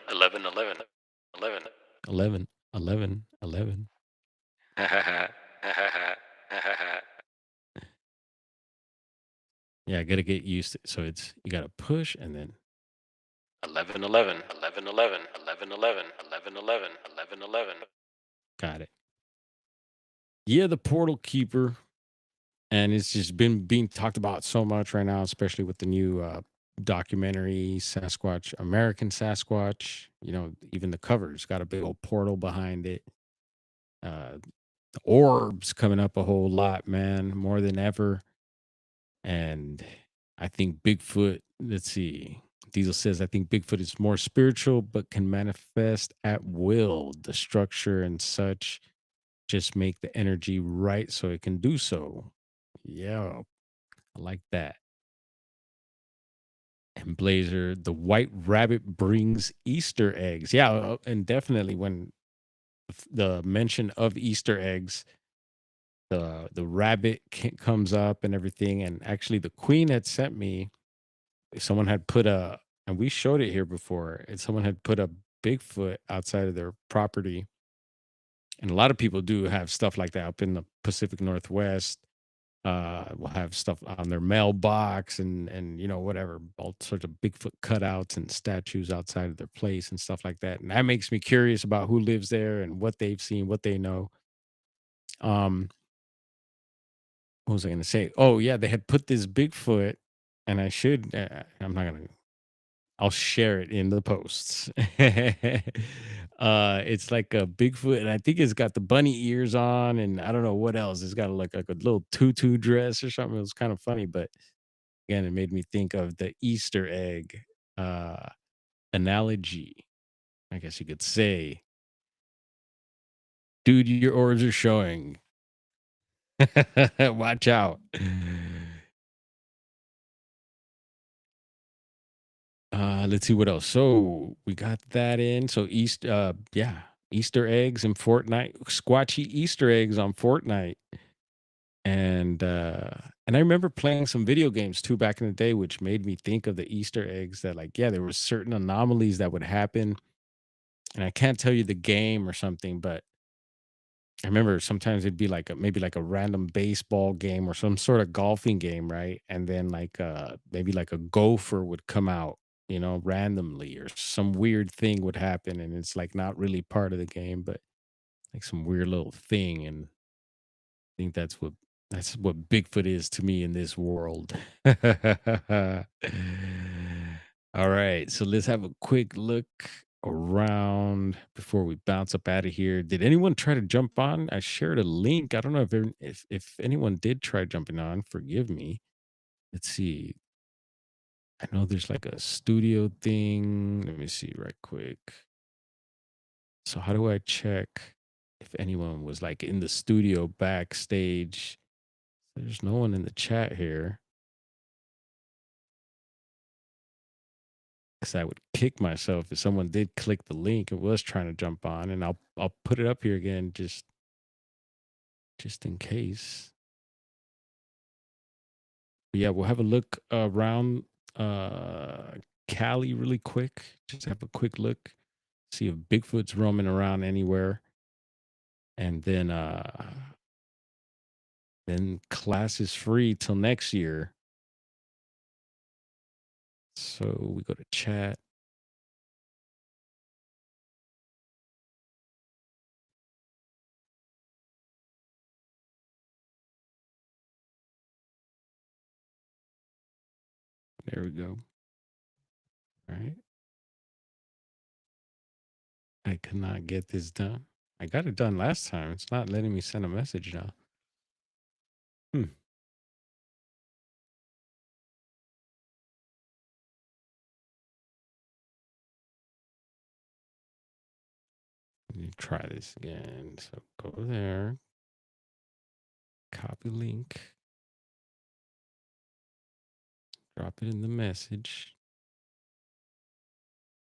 11. 11, 11, 11. Yeah, I gotta get used to it. So it's you gotta push and then 11:11. 11:11. 11:11. 11:11. 11:11. got it. Yeah, the portal keeper. And it's just been being talked about so much right now, especially with the new documentary Sasquatch, American Sasquatch. Even the cover's got a big old portal behind it. The orbs coming up a whole lot, man, more than ever. And I think Bigfoot, let's see. Diesel says, I think Bigfoot is more spiritual, but can manifest at will. The structure and such just make the energy right so it can do so. Yeah, I like that. And Blazer, the white rabbit brings Easter eggs. Yeah, and definitely when the mention of Easter eggs, the rabbit comes up and everything. And actually, the queen had sent me. Someone had put and we showed it here before. And someone had put a Bigfoot outside of their property. And a lot of people do have stuff like that up in the Pacific Northwest. will have stuff on their mailbox and whatever, all sorts of Bigfoot cutouts and statues outside of their place and stuff like that. And that makes me curious about who lives there and what they've seen, what they know. Um, what was I going to say? Oh yeah, they had put this Bigfoot, and I should. I'm not gonna. I'll share it in the posts. It's like a Bigfoot, and I think it's got the bunny ears on, and I don't know what else. It's got like a little tutu dress or something. It was kind of funny, but again, it made me think of the Easter egg uh, analogy. I guess you could say, dude, your orbs are showing. Watch out. Let's see what else. So we got that in. So yeah, Easter eggs in Fortnite, squatchy Easter eggs on Fortnite. And I remember playing some video games too back in the day, which made me think of the Easter eggs that, like, yeah, there were certain anomalies that would happen. And I can't tell you the game or something, but I remember sometimes it'd be like maybe like a random baseball game or some sort of golfing game, right? And then like maybe like a gopher would come out, randomly, or some weird thing would happen, and it's like not really part of the game, but like some weird little thing. And I think that's what Bigfoot is to me in this world. All right, so let's have a quick look around before we bounce up out of here. Did anyone try to jump on? I shared a link. I don't know if anyone did try jumping on. Forgive me. Let's see. I know there's like a studio thing. Let me see right quick. So how do I check if anyone was like in the studio backstage? There's no one in the chat here. Because I would kick myself if someone did click the link and was trying to jump on, and I'll put it up here again just in case. But yeah, we'll have a look around Cali really quick. Just have a quick look, see if Bigfoot's roaming around anywhere, and then class is free till next year. So we go to chat. There we go. All right. I could not get this done. I got it done last time. It's not letting me send a message now. Hmm. Let me try this again. So go there, copy link, drop it in the message.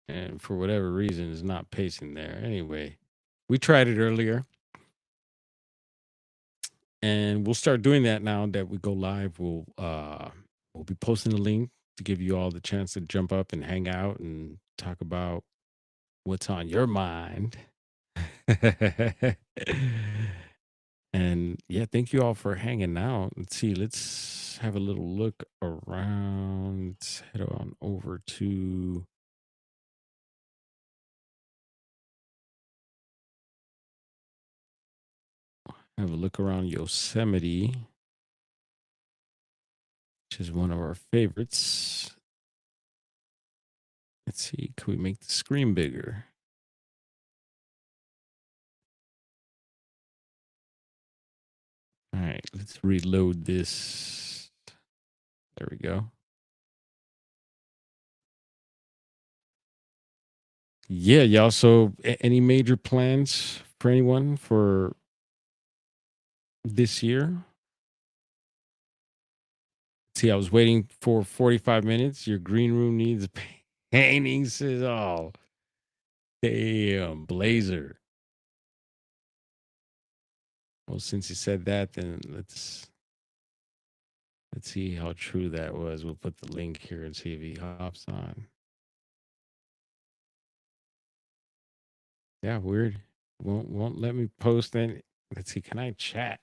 And for whatever reason, it's not pasting there. Anyway, we tried it earlier. And we'll start doing that now that we go live. We'll be posting a link to give you all the chance to jump up and hang out and talk about what's on your mind. And yeah, thank you all for hanging out. Let's see, let's have a little look around. Let's head on over to have a look around Yosemite, which is one of our favorites. Let's see, can we make the screen bigger? All right, let's reload this. There we go. Yeah, y'all. So, any major plans for anyone for this year? See, I was waiting for 45 minutes. Your green room needs painting. Says, oh, damn, Blazer. Well, since you said that, then let's see how true that was. We'll put the link here and see if he hops on. Yeah, weird. Won't let me post any. Let's see. Can I chat?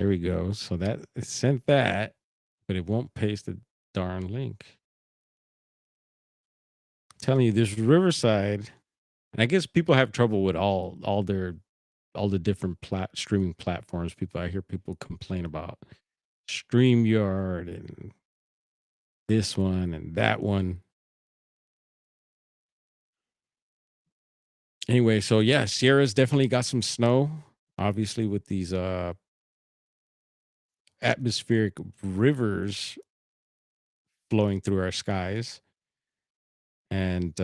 There we go. So that it sent that, but it won't paste the darn link. Telling you, this Riverside, and I guess people have trouble with all the different streaming platforms. I hear people complain about StreamYard and this one and that one. Anyway, so yeah, Sierra's definitely got some snow. Obviously, with these atmospheric rivers flowing through our skies. And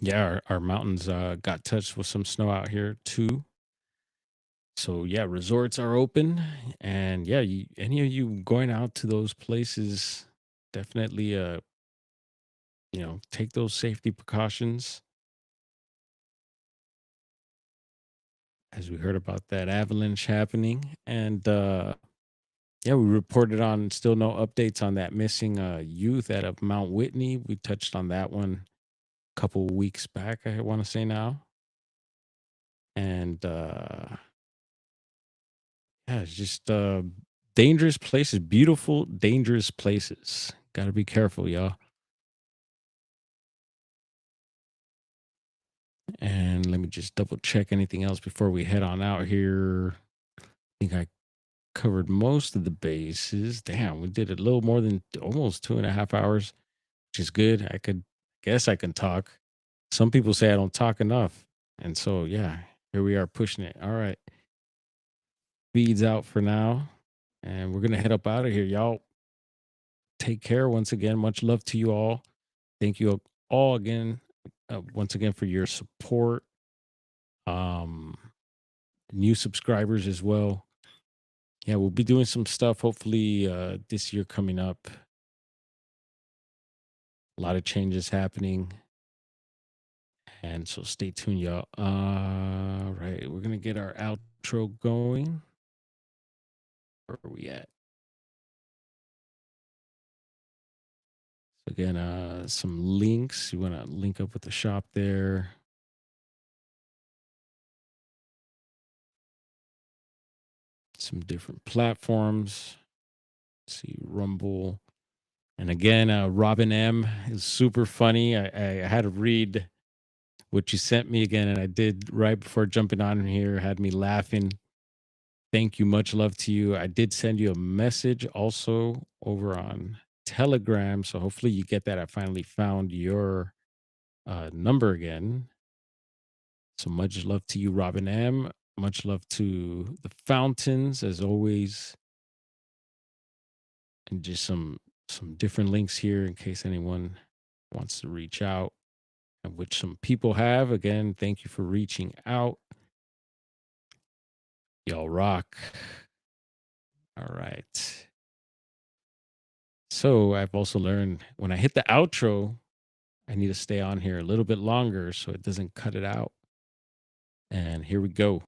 yeah, our mountains got touched with some snow out here too. So yeah, resorts are open, and yeah, any of you going out to those places, definitely take those safety precautions. As we heard about that avalanche happening, and yeah, we reported on still no updates on that missing youth out of Mount Whitney. We touched on that one a couple weeks back, I want to say now. And yeah, it's just dangerous places, beautiful, dangerous places. Got to be careful, y'all. And let me just double check anything else before we head on out here. I think I covered most of the bases. Damn, we did a little more than almost 2.5 hours, which is good. Guess I can talk. Some people say I don't talk enough. And so, yeah, here we are pushing it. All right. Feeds out for now. And we're going to head up out of here. Y'all take care once again. Much love to you all. Thank you all again, once again, for your support. Um, New subscribers as well. Yeah, we'll be doing some stuff hopefully this year coming up. A lot of changes happening. And so stay tuned, y'all. Right, we're gonna get our outro going. Where are we at? So again, some links. You want to link up with the shop there. Some different platforms. Let's see, Rumble. And again, Robin M is super funny. I had to read what you sent me again, and I did right before jumping on here. Had me laughing. Thank you. Much love to you. I did send you a message also over on Telegram. So hopefully you get that. I finally found your number again. So much love to you, Robin M. Much love to the Fountains, as always. And just some different links here in case anyone wants to reach out, and which some people have. Again, thank you for reaching out. Y'all rock. All right. So I've also learned when I hit the outro, I need to stay on here a little bit longer so it doesn't cut it out. And here we go.